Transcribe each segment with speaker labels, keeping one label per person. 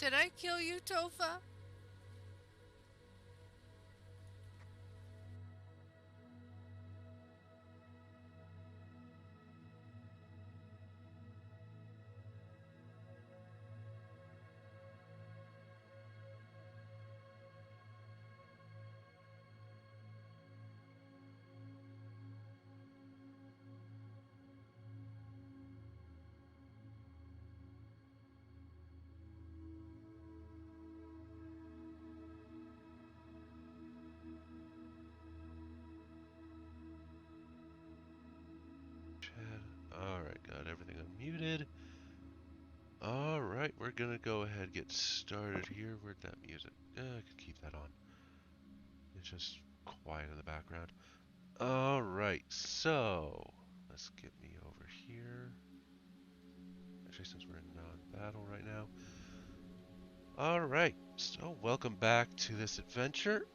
Speaker 1: Did I kill you, Tofa?
Speaker 2: Chat. Alright, got everything unmuted. Alright, we're gonna go ahead and get started here. Where'd that music? I could keep that on. It's just quiet in the background. Alright, so let's get me over here. Actually, since we're in non-battle right now. Alright, so welcome back to this adventure.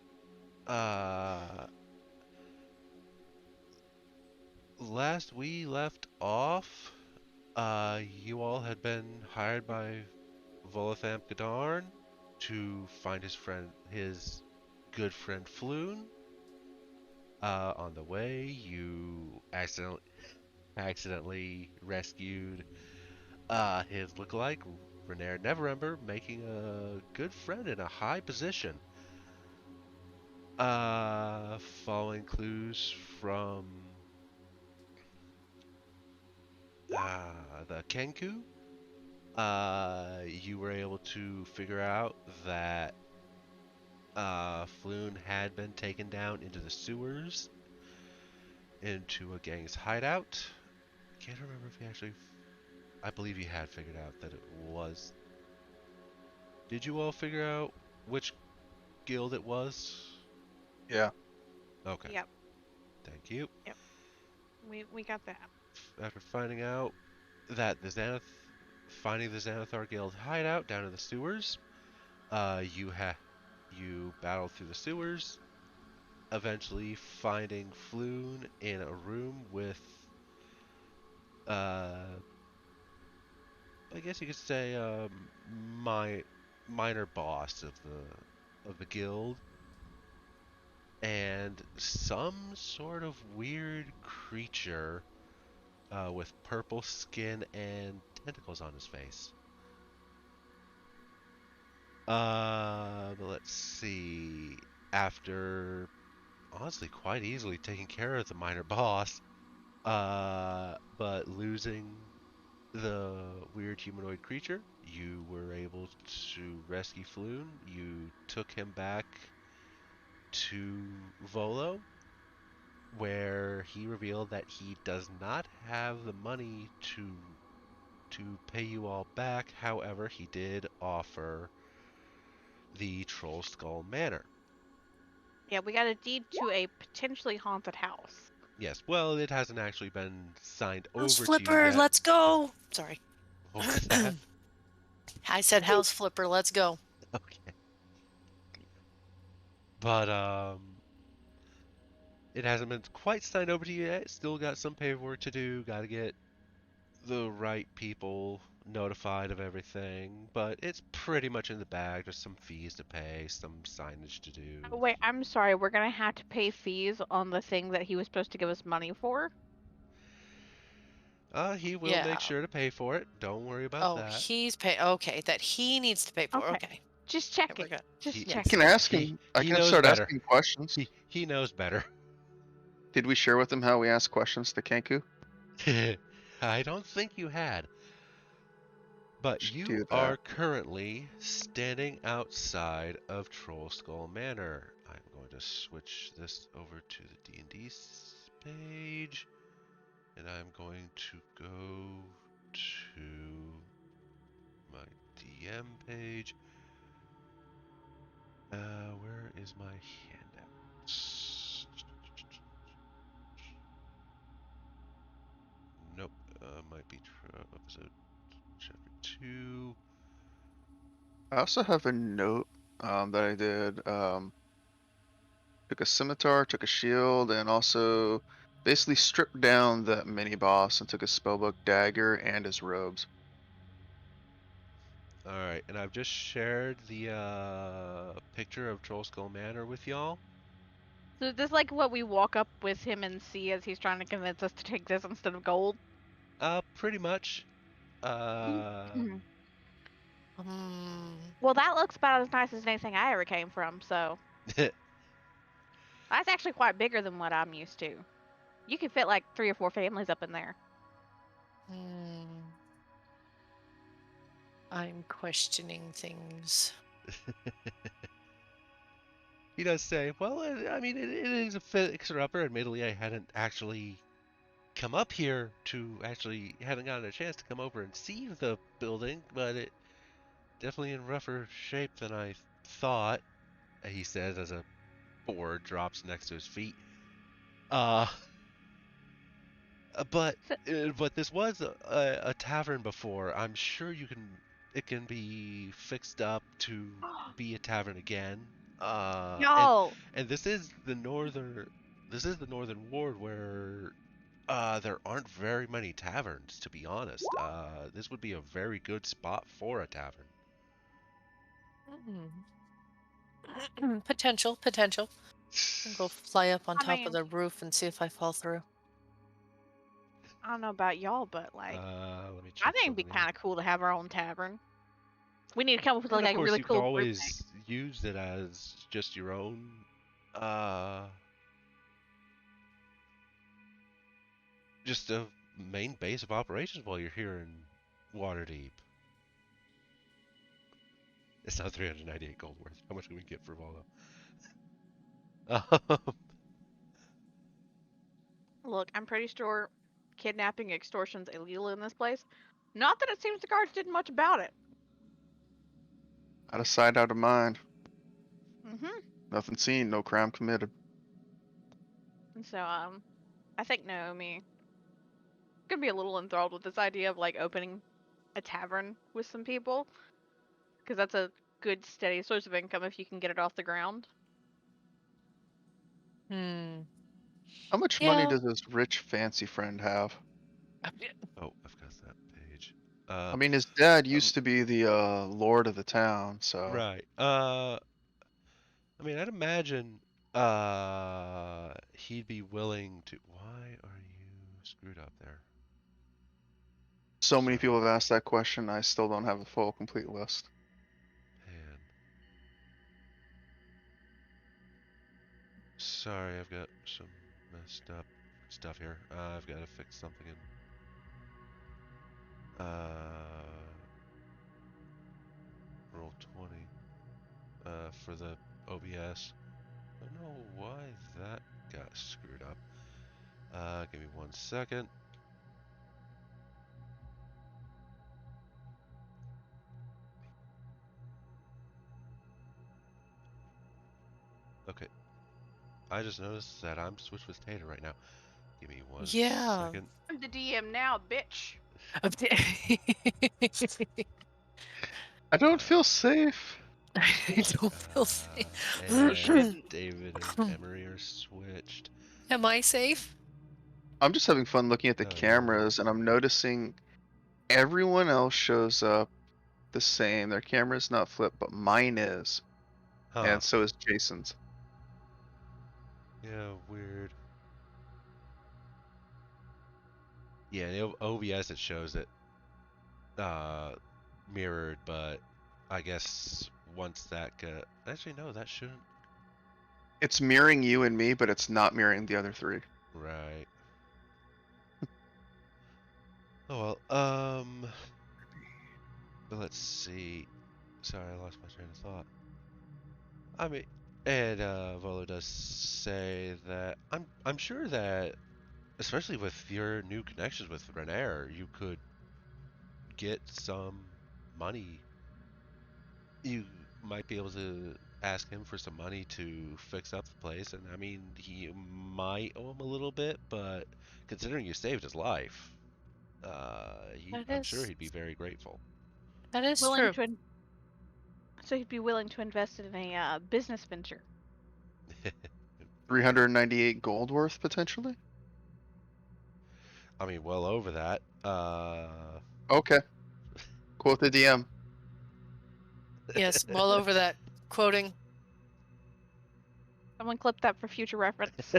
Speaker 2: Last we left off, you all had been hired by Volothamp Gadarn to find his good friend Floon. On the way, you accidentally rescued his lookalike, Renair Neverember, making a good friend in a high position. Following clues from the Kenku, you were able to figure out that Floon had been taken down into the sewers, into a gang's hideout. Can't remember if he actually. I believe he had figured out that it was. Did you all figure out which guild it was?
Speaker 3: Yeah.
Speaker 2: Okay.
Speaker 4: Yep.
Speaker 2: Thank you.
Speaker 4: Yep. We got that.
Speaker 2: After finding out that finding the Xanathar Guild hideout down in the sewers, you battled through the sewers, eventually finding Floon in a room with, I guess you could say, my minor boss of the guild, and some sort of weird creature with purple skin and tentacles on his face. But let's see. After honestly quite easily taking care of the minor boss, but losing the weird humanoid creature, you were able to rescue Floon. You took him back to Volo, where he revealed that he does not have the money to pay you all back. However, he did offer the Troll Skull Manor.
Speaker 4: Yeah, we got a deed to a potentially haunted house.
Speaker 2: Yes, well, it hasn't actually been signed
Speaker 5: House
Speaker 2: over to you
Speaker 5: flipper,
Speaker 2: yet.
Speaker 5: let's go. Sorry.
Speaker 2: What was that?
Speaker 5: I said house flipper, let's go.
Speaker 2: Okay. But it hasn't been quite signed over to you yet. Still got some paperwork to do. Got to get the right people notified of everything. But it's pretty much in the bag. There's some fees to pay, some signage to do.
Speaker 4: Oh, wait, I'm sorry. We're gonna have to pay fees on the thing that he was supposed to give us money for.
Speaker 2: He will
Speaker 5: Yeah.
Speaker 2: make sure to pay for it. Don't worry about
Speaker 5: Oh,
Speaker 2: that.
Speaker 5: he's pay. Okay, that he needs to pay for.
Speaker 4: Okay.
Speaker 5: Okay.
Speaker 4: Just
Speaker 5: Okay,
Speaker 4: check
Speaker 5: we're
Speaker 4: it.
Speaker 5: good.
Speaker 4: Just
Speaker 2: He-
Speaker 4: check
Speaker 5: Yes.
Speaker 3: Can
Speaker 4: it.
Speaker 3: ask
Speaker 2: He
Speaker 3: him. I
Speaker 2: he
Speaker 3: can
Speaker 2: knows
Speaker 3: start
Speaker 2: better.
Speaker 3: asking questions.
Speaker 2: He knows better.
Speaker 3: Did we share with him how we ask questions to Kenku?
Speaker 2: I don't think you had. But
Speaker 3: Should
Speaker 2: you
Speaker 3: do that.
Speaker 2: are currently standing outside of Troll Skull Manor. I'm going to switch this over to the D&D page, and I'm going to go to my DM page. Where is my handout? Nope, might be episode chapter 2.
Speaker 3: I also have a note that I did. Took a scimitar, took a shield, and also basically stripped down that mini boss and took a spellbook dagger and his robes.
Speaker 2: All right, and I've just shared the picture of Troll Skull Manor with y'all.
Speaker 4: So is this like what we walk up with him and see as he's trying to convince us to take this instead of gold?
Speaker 2: Pretty much.
Speaker 4: Mhm.
Speaker 5: Hmm.
Speaker 4: Well, that looks about as nice as anything I ever came from, so that's actually quite bigger than what I'm used to. You could fit like 3 or 4 families up in there.
Speaker 5: Hmm. I'm questioning things.
Speaker 2: He does say, well, I mean, it is a fixer-upper. Admittedly, I hadn't actually come up here hadn't gotten a chance to come over and see the building, but it definitely in rougher shape than I thought, he says as a board drops next to his feet. Uh, but
Speaker 4: So,
Speaker 2: but this was a tavern before. I'm sure it can be fixed up to be a tavern again. Uh, and
Speaker 4: y'all,
Speaker 2: and this is the northern ward where there aren't very many taverns, to be honest. This would be a very good spot for a tavern.
Speaker 5: Potential. I'll go fly up on
Speaker 4: I
Speaker 5: top of
Speaker 4: mean,
Speaker 5: the roof and see if I fall through.
Speaker 4: I don't know about y'all, but like,
Speaker 2: Let me
Speaker 4: I
Speaker 2: check
Speaker 4: think it'd be
Speaker 2: something.
Speaker 4: kind of cool to have our own tavern. We need to come up with
Speaker 2: And
Speaker 4: like
Speaker 2: of
Speaker 4: a
Speaker 2: course,
Speaker 4: really
Speaker 2: you could
Speaker 4: cool group name.
Speaker 2: always use it as just your own, uh, just a main base of operations while you're here in Waterdeep. It's not 398 gold worth. How much can we get for Volo?
Speaker 4: Look, I'm pretty sure kidnapping, extortion's illegal in this place. Not that it seems the guards did much about it.
Speaker 3: Out of sight, out of mind.
Speaker 4: Mm-hmm.
Speaker 3: Nothing seen, no crime committed.
Speaker 4: And so, I think Naomi could be a little enthralled with this idea of like opening a tavern with some people, because that's a good steady source of income if you can get it off the ground.
Speaker 5: Hmm.
Speaker 3: How much money
Speaker 5: Yeah.
Speaker 3: does this rich fancy friend have?
Speaker 2: Oh, I've got that page.
Speaker 3: I mean, his dad
Speaker 2: Um,
Speaker 3: used to be the lord of the town, so
Speaker 2: right. I mean, I'd imagine, he'd be willing to. Why are you screwed up there?
Speaker 3: so many
Speaker 2: Sorry,
Speaker 3: people have asked that question. I still don't have a full, complete list.
Speaker 2: man. Sorry, I've got some messed up stuff here. I've got to fix something in roll 20 for the OBS. I don't know why that got screwed up. Give me 1 second. Okay, I just noticed that I'm switched with Tater right now. Give me one
Speaker 5: Yeah.
Speaker 2: second.
Speaker 4: I'm the DM now, bitch.
Speaker 3: I don't feel safe.
Speaker 5: I don't feel safe.
Speaker 2: And
Speaker 4: shouldn't.
Speaker 2: David and Emery are switched.
Speaker 5: Am I safe?
Speaker 3: I'm just having fun looking at the
Speaker 2: Oh,
Speaker 3: cameras, and I'm noticing everyone else shows up the same. Their camera's not flipped, but mine is,
Speaker 2: Huh.
Speaker 3: and so is Jason's.
Speaker 2: Yeah, weird. Yeah, the OBS it shows it mirrored, but I guess once that got actually no, that shouldn't.
Speaker 3: It's mirroring you and me, but it's not mirroring the other three.
Speaker 2: Right. Oh well. Let's see. Sorry, I lost my train of thought. I mean, and Volo does say that I'm sure that especially with your new connections with Renair, you could get some money. You might be able to ask him for some money to fix up the place, and I mean, he might owe him a little bit, but considering you saved his life, I'm sure he'd be very grateful.
Speaker 5: That is
Speaker 4: Willing
Speaker 5: true.
Speaker 4: to, so he'd be willing to invest in a business venture.
Speaker 3: 398 gold worth potentially.
Speaker 2: I mean, well over that.
Speaker 3: Okay, quote the DM.
Speaker 5: Yes, I'm all over that. Quoting.
Speaker 4: Someone clip that for future reference.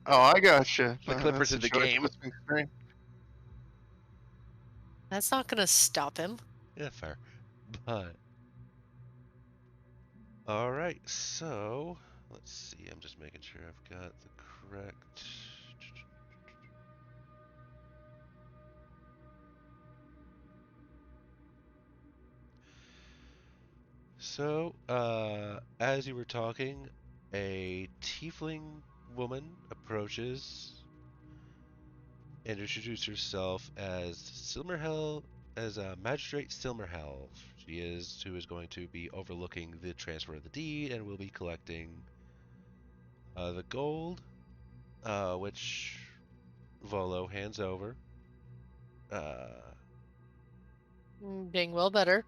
Speaker 3: Oh, I gotcha.
Speaker 2: The clippers
Speaker 3: That's
Speaker 2: in
Speaker 3: a
Speaker 2: the
Speaker 3: choice
Speaker 2: game.
Speaker 3: between screen.
Speaker 5: That's not gonna stop him.
Speaker 2: Yeah, fair. But all right, so let's see. I'm just making sure I've got the correct. So, as you were talking, a tiefling woman approaches and introduces herself as Silmerhell, as Magistrate Silmerhell. She is who is going to be overlooking the transfer of the deed and will be collecting the gold, which Volo hands over.
Speaker 5: Being well better.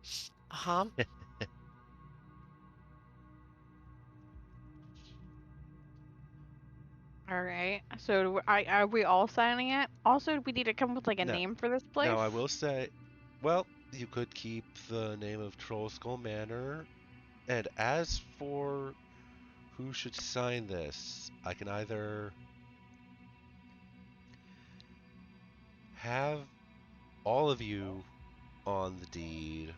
Speaker 4: All right. So are we all signing it? Also, do we need to come up with like a
Speaker 2: No.
Speaker 4: name for this place?
Speaker 2: Now, I will say, well, you could keep the name of Trollskull Manor. And as for who should sign this, I can either have all of you on the deed,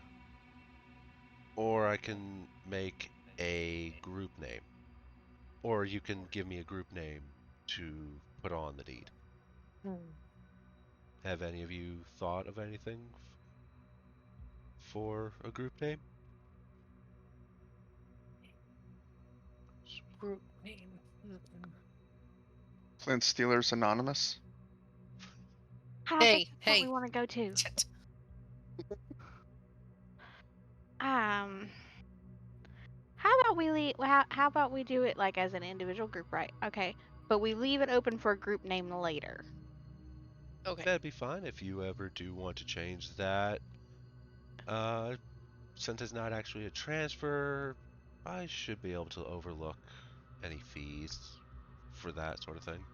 Speaker 2: or I can make a group name. Or you can give me a group name to put on the deed. Have any of you thought of anything for a group name?
Speaker 5: Group name.
Speaker 3: Flint Steelers Anonymous.
Speaker 4: I don't think
Speaker 5: Hey,
Speaker 4: that's what
Speaker 5: hey.
Speaker 4: we want to go to. How about we leave? How about we do it like as an individual group, right? Okay, but we leave it open for a group name later.
Speaker 5: Okay.
Speaker 2: That'd be fine if you ever do want to change that. Since it's not actually a transfer, I should be able to overlook any fees for that sort of thing.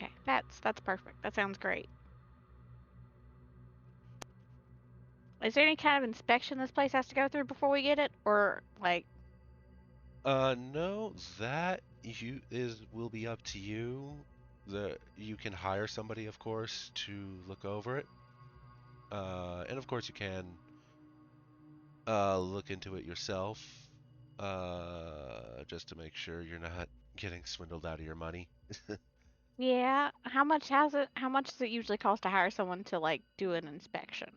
Speaker 4: Okay, that's perfect. That sounds great. Is there any kind of inspection this place has to go through before we get it, or like?
Speaker 2: No, that will be up to you. You can hire somebody, of course, to look over it. And of course you can look into it yourself, just to make sure you're not getting swindled out of your money.
Speaker 4: Yeah. How much does it usually cost to hire someone to like do an inspection?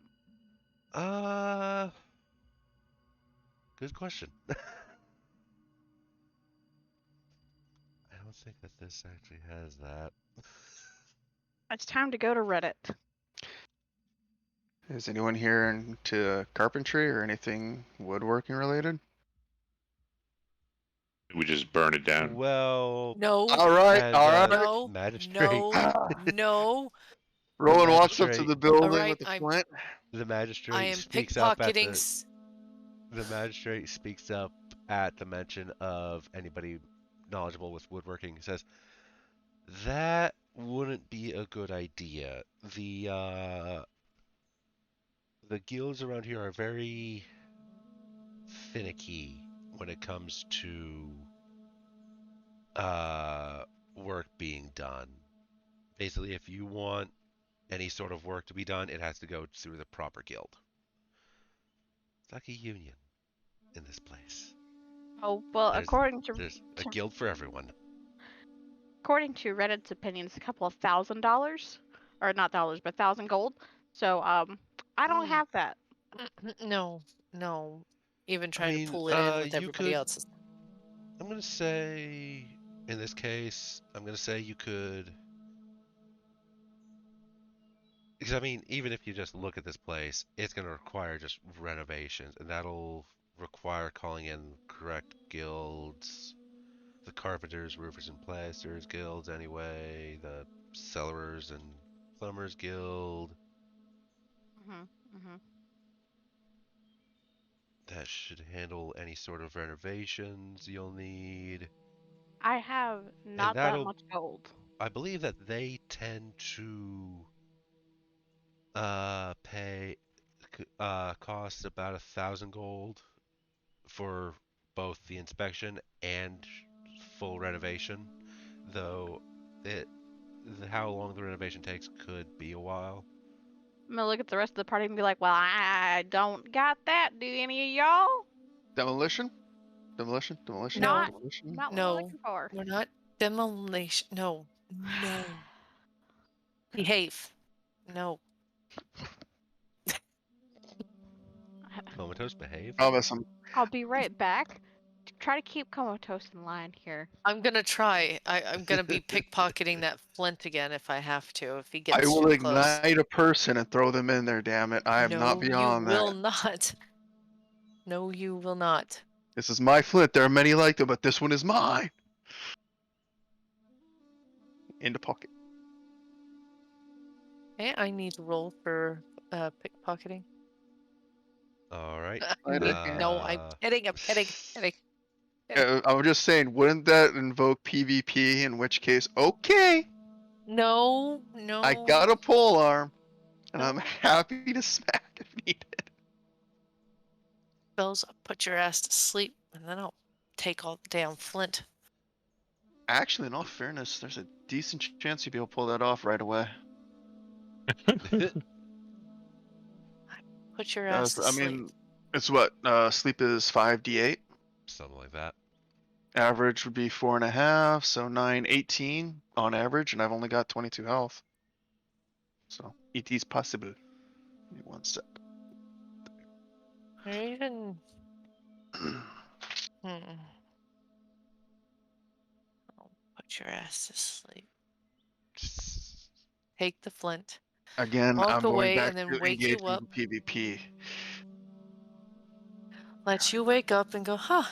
Speaker 2: Uh, Good question. I don't think that this actually has that.
Speaker 4: It's time to go to Reddit.
Speaker 3: Is anyone here into carpentry or anything woodworking related?
Speaker 1: We just burn it down.
Speaker 2: Well,
Speaker 5: No.
Speaker 3: All right,
Speaker 2: as
Speaker 3: all right.
Speaker 5: No.
Speaker 2: magistrate,
Speaker 5: No.
Speaker 3: Roland walks up to
Speaker 2: magistrate-
Speaker 3: the building
Speaker 5: Alright,
Speaker 3: with the
Speaker 5: I'm-
Speaker 3: flint.
Speaker 2: the
Speaker 5: I
Speaker 2: magistrate
Speaker 5: am
Speaker 2: speaks up at
Speaker 5: pickpocketing.
Speaker 2: the magistrate speaks up at the mention of anybody knowledgeable with woodworking. He says that wouldn't be a good idea. The guilds around here are very finicky when it comes to work being done. Basically, if you want any sort of work to be done, it has to go through the proper guild. It's like a union in this place.
Speaker 4: Oh well,
Speaker 2: There's there's a guild for everyone.
Speaker 4: according to Reddit's opinion, it's a couple of $1,000, or not dollars, but 1,000 gold. So I don't have that.
Speaker 5: No. Even
Speaker 2: I
Speaker 5: trying to
Speaker 2: mean,
Speaker 5: pull it in with
Speaker 2: you
Speaker 5: everybody
Speaker 2: could.
Speaker 5: else's.
Speaker 2: I'm gonna say, in this case, I'm gonna say you could. Because I mean, even if you just look at this place, it's gonna require just renovations, and that'll require calling in correct guilds, the carpenters, roofers, and plasters guilds anyway, the cellarers and plumbers guild. That should handle any sort of renovations you'll need.
Speaker 4: I have not that
Speaker 2: that'll-
Speaker 4: much gold.
Speaker 2: I believe that they tend to pay costs about 1,000 gold for both the inspection and full renovation, though it how long the renovation takes could be a while.
Speaker 4: I'm gonna look at the rest of the party and be like, well, I don't got that. Do any of y'all?
Speaker 3: Demolition? Demolition? Demolition?
Speaker 5: No.
Speaker 3: Demolition?
Speaker 4: Not what I'm
Speaker 5: No.
Speaker 4: looking for.
Speaker 5: We're not demolition. No. No. Behave. No.
Speaker 2: Comatose, behave.
Speaker 3: Promise I'm
Speaker 4: I'll be right back. Try to keep Comatose in line here.
Speaker 5: I'm gonna try. I'm gonna be pickpocketing that flint again if I have to. If he
Speaker 3: I
Speaker 5: gets
Speaker 3: will
Speaker 5: too close.
Speaker 3: ignite a person and throw them in there, damn it. I am not
Speaker 5: No, you
Speaker 3: beyond
Speaker 5: will
Speaker 3: that.
Speaker 5: not. No, you will not.
Speaker 3: This is my flint. There are many like them, but this one is mine. Into pocket.
Speaker 5: Okay, I need to roll for pickpocketing.
Speaker 2: All right.
Speaker 5: No, I'm kidding. I'm kidding. Kidding.
Speaker 3: I'm just saying, wouldn't that invoke PvP? In which case, okay,
Speaker 5: No, no.
Speaker 3: I got a pole arm, and I'm
Speaker 5: No.
Speaker 3: happy to smack if needed.
Speaker 5: Bells, I'll put your ass to sleep, and then I'll take all the damn flint.
Speaker 3: Actually, in all fairness, there's a decent chance you'll be able to pull that off right away.
Speaker 5: Put your ass to
Speaker 3: I
Speaker 5: sleep.
Speaker 3: mean, it's what sleep is 5d8.
Speaker 2: Something like that.
Speaker 3: Average would be 4.5, so 9, 18 on average, and I've only got 22 health. So it is possible. Give me one sec.
Speaker 5: Or even. Hmm. I'll put your ass to sleep. Take the flint.
Speaker 3: Again,
Speaker 5: Walk
Speaker 3: I'm going
Speaker 5: away
Speaker 3: back
Speaker 5: and then
Speaker 3: to
Speaker 5: wake you
Speaker 3: engaging
Speaker 5: up.
Speaker 3: in PvP.
Speaker 5: Let you wake up and go, huh,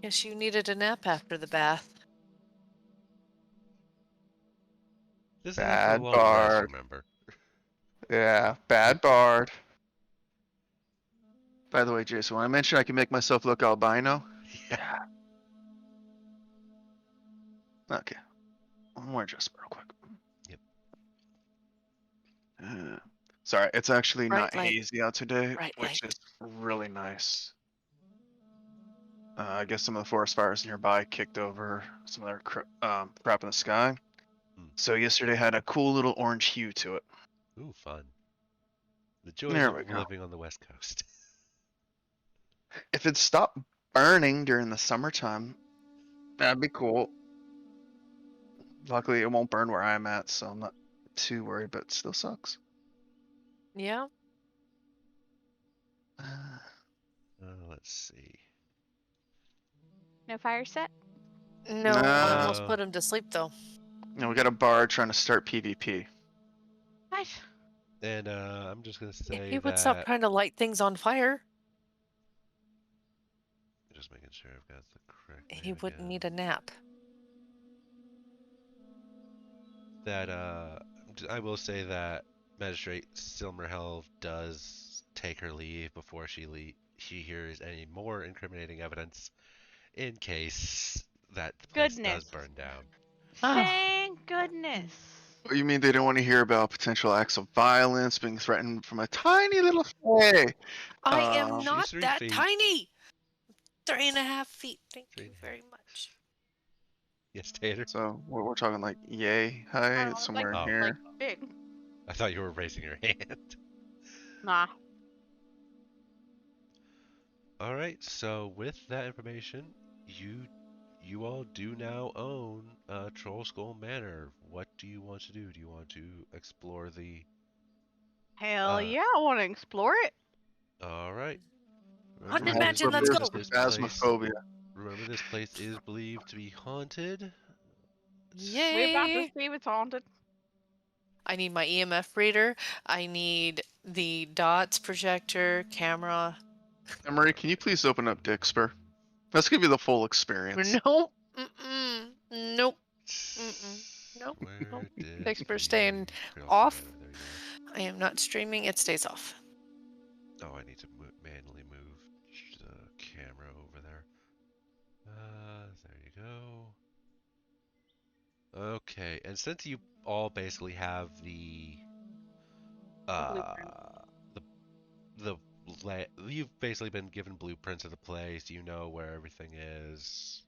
Speaker 5: guess you needed a nap after the bath.
Speaker 2: This is
Speaker 3: Bad
Speaker 2: a long rest,
Speaker 3: bard.
Speaker 2: remember.
Speaker 3: Yeah, bad bard. By the way, Jason, when I mentioned I can make myself look albino,
Speaker 2: Yeah.
Speaker 3: okay. One more adjustment real quick.
Speaker 2: Yep.
Speaker 3: Sorry, it's actually
Speaker 5: Bright
Speaker 3: not
Speaker 5: light.
Speaker 3: hazy out today,
Speaker 5: Bright
Speaker 3: which
Speaker 5: light.
Speaker 3: is really nice. I guess some of the forest fires nearby kicked over some other crap in the sky.
Speaker 2: Hmm.
Speaker 3: So yesterday had a cool little orange hue to it.
Speaker 2: Ooh, fun. The joys
Speaker 3: There
Speaker 2: of
Speaker 3: we go.
Speaker 2: living on the West Coast.
Speaker 3: If it stopped burning during the summertime, that'd be cool. Luckily, it won't burn where I'm at, so I'm not too worried, but it still sucks.
Speaker 5: Yeah?
Speaker 2: Let's see.
Speaker 4: No fire set?
Speaker 5: No, I almost
Speaker 2: No.
Speaker 5: put him to sleep though.
Speaker 3: Now we got a bard trying to start PvP.
Speaker 4: What?
Speaker 2: And I'm just gonna
Speaker 5: If
Speaker 2: say
Speaker 5: he would
Speaker 2: that.
Speaker 5: stop trying to light things on fire,
Speaker 2: Just making sure I've got the correct
Speaker 5: he
Speaker 2: name
Speaker 5: wouldn't
Speaker 2: again.
Speaker 5: need a nap.
Speaker 2: That I will say that Magistrate Silmerhelv does take her leave before she hears any more incriminating evidence, in case that place does
Speaker 4: Goodness.
Speaker 2: burn down.
Speaker 5: Ah,
Speaker 4: Thank goodness.
Speaker 3: What you mean they don't want to hear about potential acts of violence being threatened from a tiny little fey?
Speaker 5: I am
Speaker 2: She's
Speaker 5: not
Speaker 2: 3
Speaker 5: that
Speaker 2: feet.
Speaker 5: tiny. 3.5 feet. Thank you
Speaker 2: 3.5.
Speaker 5: very much.
Speaker 2: Yes, Tater.
Speaker 3: So we're talking like yay height, somewhere in
Speaker 2: Oh.
Speaker 3: here.
Speaker 4: Like big.
Speaker 2: I thought you were raising your hand.
Speaker 4: Nah.
Speaker 2: All right. So with that information, you all do now own Troll Skull Manor. What do you want to do? Do you want to explore the?
Speaker 4: Hell
Speaker 2: Uh,
Speaker 4: yeah, I want to explore it.
Speaker 2: All right.
Speaker 5: Haunted
Speaker 2: Remember
Speaker 5: Mansion, let's go!
Speaker 3: Phasmophobia.
Speaker 2: Remember this place is believed to be haunted.
Speaker 4: We about to
Speaker 5: Yay!
Speaker 4: see if it's haunted.
Speaker 5: I need my EMF reader. I need the dots projector, camera.
Speaker 3: Emery, can you please open up Dixper? Let's give you the full experience.
Speaker 5: Nope. Mm-mm. Nope. Mm-mm. Nope.
Speaker 2: Where
Speaker 5: Nope.
Speaker 2: did
Speaker 5: Thanks for
Speaker 2: the
Speaker 5: staying
Speaker 2: Trail
Speaker 5: off.
Speaker 2: Commander- There you
Speaker 5: I am not streaming. It stays off.
Speaker 2: go. Oh, I need to manually move the camera over there. There you go. Okay, and since you all basically have the
Speaker 4: blueprint.
Speaker 2: the you've basically been given blueprints of the place. You know where everything is.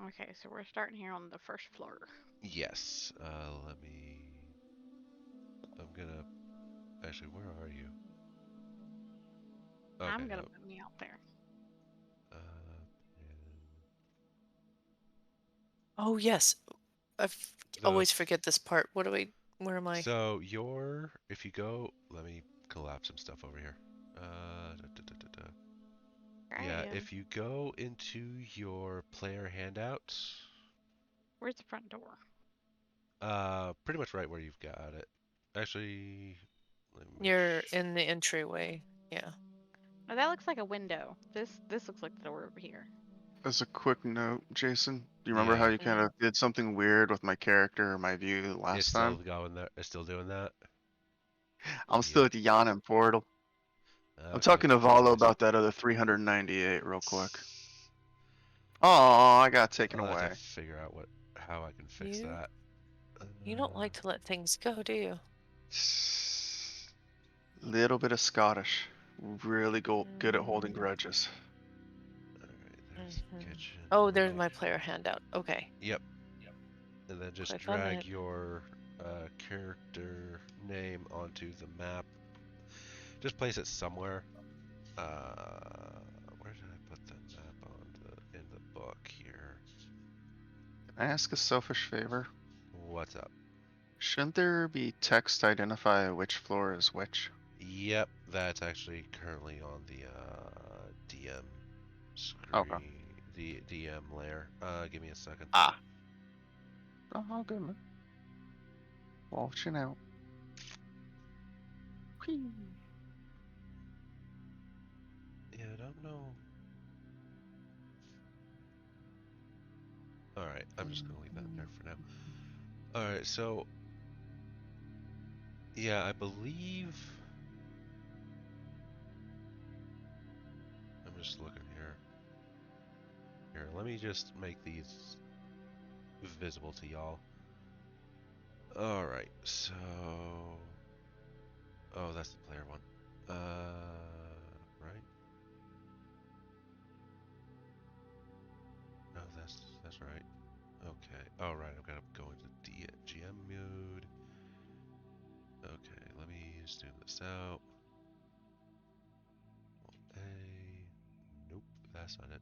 Speaker 4: Okay, so we're starting here on the first floor.
Speaker 2: Yes. Let me. I'm gonna. Actually, where are you? Okay.
Speaker 4: I'm gonna
Speaker 2: No.
Speaker 4: put me out there.
Speaker 2: And
Speaker 5: Oh yes,
Speaker 2: the
Speaker 5: always forget this part. What do I? Where am I?
Speaker 2: so if you go, let me collapse some stuff over here. Da, da, da, da, da. Yeah,
Speaker 4: Right.
Speaker 2: if you go into your player handouts,
Speaker 4: Where's the front door?
Speaker 2: pretty much right where you've got it. Actually, let me make
Speaker 5: You're
Speaker 2: sure.
Speaker 5: in the entryway. Yeah.
Speaker 4: Oh, that looks like a window. This looks like the door over here.
Speaker 3: As a quick note, Jason, do you remember how
Speaker 2: Yeah,
Speaker 3: you kind of did something weird with my character or my view
Speaker 2: it's
Speaker 3: last
Speaker 2: still
Speaker 3: time?
Speaker 2: going there. It's still doing that.
Speaker 3: I'm still
Speaker 2: Yep.
Speaker 3: at the yawning portal. I'm
Speaker 2: Okay,
Speaker 3: talking to
Speaker 2: give me
Speaker 3: Valo
Speaker 2: a
Speaker 3: about that other 398 real quick. Oh, I got taken
Speaker 2: I'll have to
Speaker 3: away.
Speaker 2: figure out how I can fix
Speaker 5: You
Speaker 2: that.
Speaker 5: you don't like to let things go, do you?
Speaker 3: Little bit of Scottish. Really good at holding grudges.
Speaker 2: Alright, there's the kitchen.
Speaker 5: Oh,
Speaker 2: Let
Speaker 5: there's
Speaker 2: me.
Speaker 5: my player handout. Okay.
Speaker 2: Yep. And then just
Speaker 5: Click on
Speaker 2: drag
Speaker 5: it.
Speaker 2: your character name onto the map. Just place it somewhere. Where did I put the map in the book here?
Speaker 3: Can I ask a selfish favor?
Speaker 2: What's up?
Speaker 3: Shouldn't there be text to identify which floor is which?
Speaker 2: Yep, that's actually currently on the DM
Speaker 3: Okay.
Speaker 2: screen, the DM layer. Give me a second.
Speaker 3: Ah. Oh, all good, man. Watching out. Whee.
Speaker 2: Yeah, I don't know. Alright, I'm just gonna leave that in there for now. Alright, so yeah, I believe I'm just looking here. Here, let me just make these visible to y'all. Alright, so oh, that's the player one. Right? No, that's right. Okay. Alright, I'm gonna go into GM mode. Okay, let me zoom this out. Nope, that's not it.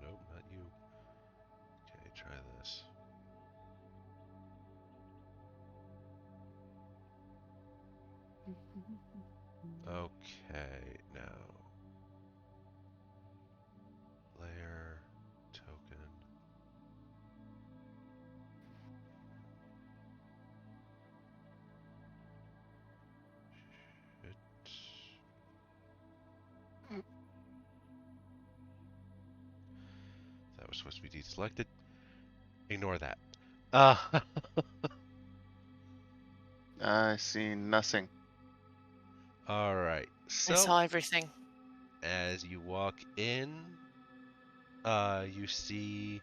Speaker 2: Nope, not you. Okay, try this. Okay, now layer token. Shit. That was supposed to be deselected. Ignore that. Uh,
Speaker 3: I see nothing.
Speaker 2: Alright,
Speaker 5: I
Speaker 2: so
Speaker 5: saw everything.
Speaker 2: as you walk in, you see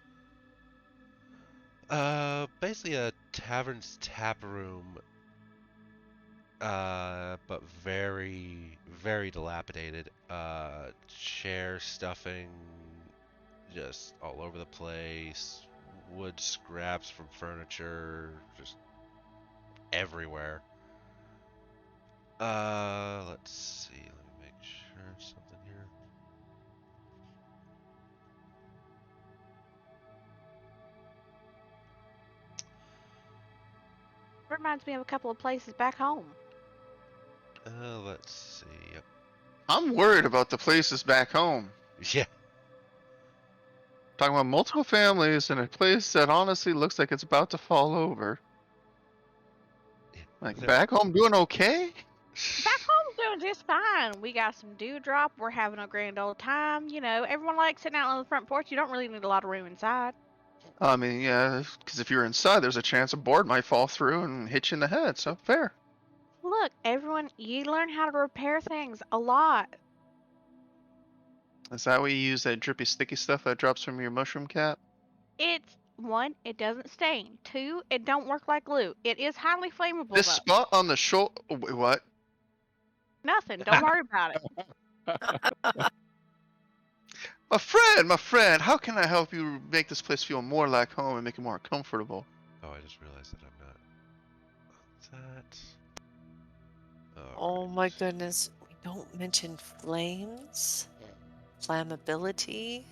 Speaker 2: basically a tavern's tap room, but very, very dilapidated. Chair stuffing just all over the place. Wood scraps from furniture just everywhere. Let's see. Let me make sure something here.
Speaker 4: Reminds me of a couple of places back home.
Speaker 2: Let's see. Yep.
Speaker 3: I'm worried about the places back home.
Speaker 2: Yeah.
Speaker 3: Talking about multiple families in a place that honestly looks like it's about to fall over. Like,
Speaker 2: There.
Speaker 3: back home doing okay?
Speaker 4: Back home's doing just fine. We got some dewdrop. We're having a grand old time. You know, everyone likes sitting out on the front porch. You don't really need a lot of room inside.
Speaker 3: I mean, yeah, because if you're inside, there's a chance a board might fall through and hit you in the head, so fair.
Speaker 4: Look, everyone, you learn how to repair things a lot.
Speaker 3: Is that why you use that drippy sticky stuff that drops from your mushroom cap?
Speaker 4: It's one, it doesn't stain. Two, it don't work like glue. It is highly flammable
Speaker 3: This
Speaker 4: though.
Speaker 3: spot on the shoulder. What?
Speaker 4: Nothing. Don't worry about it.
Speaker 3: My friend, how can I help you make this place feel more like home and make it more comfortable?
Speaker 2: Oh, I just realized that I'm not on that.
Speaker 5: Oh my
Speaker 2: Alright.
Speaker 5: goodness. We don't mention flames, flammability,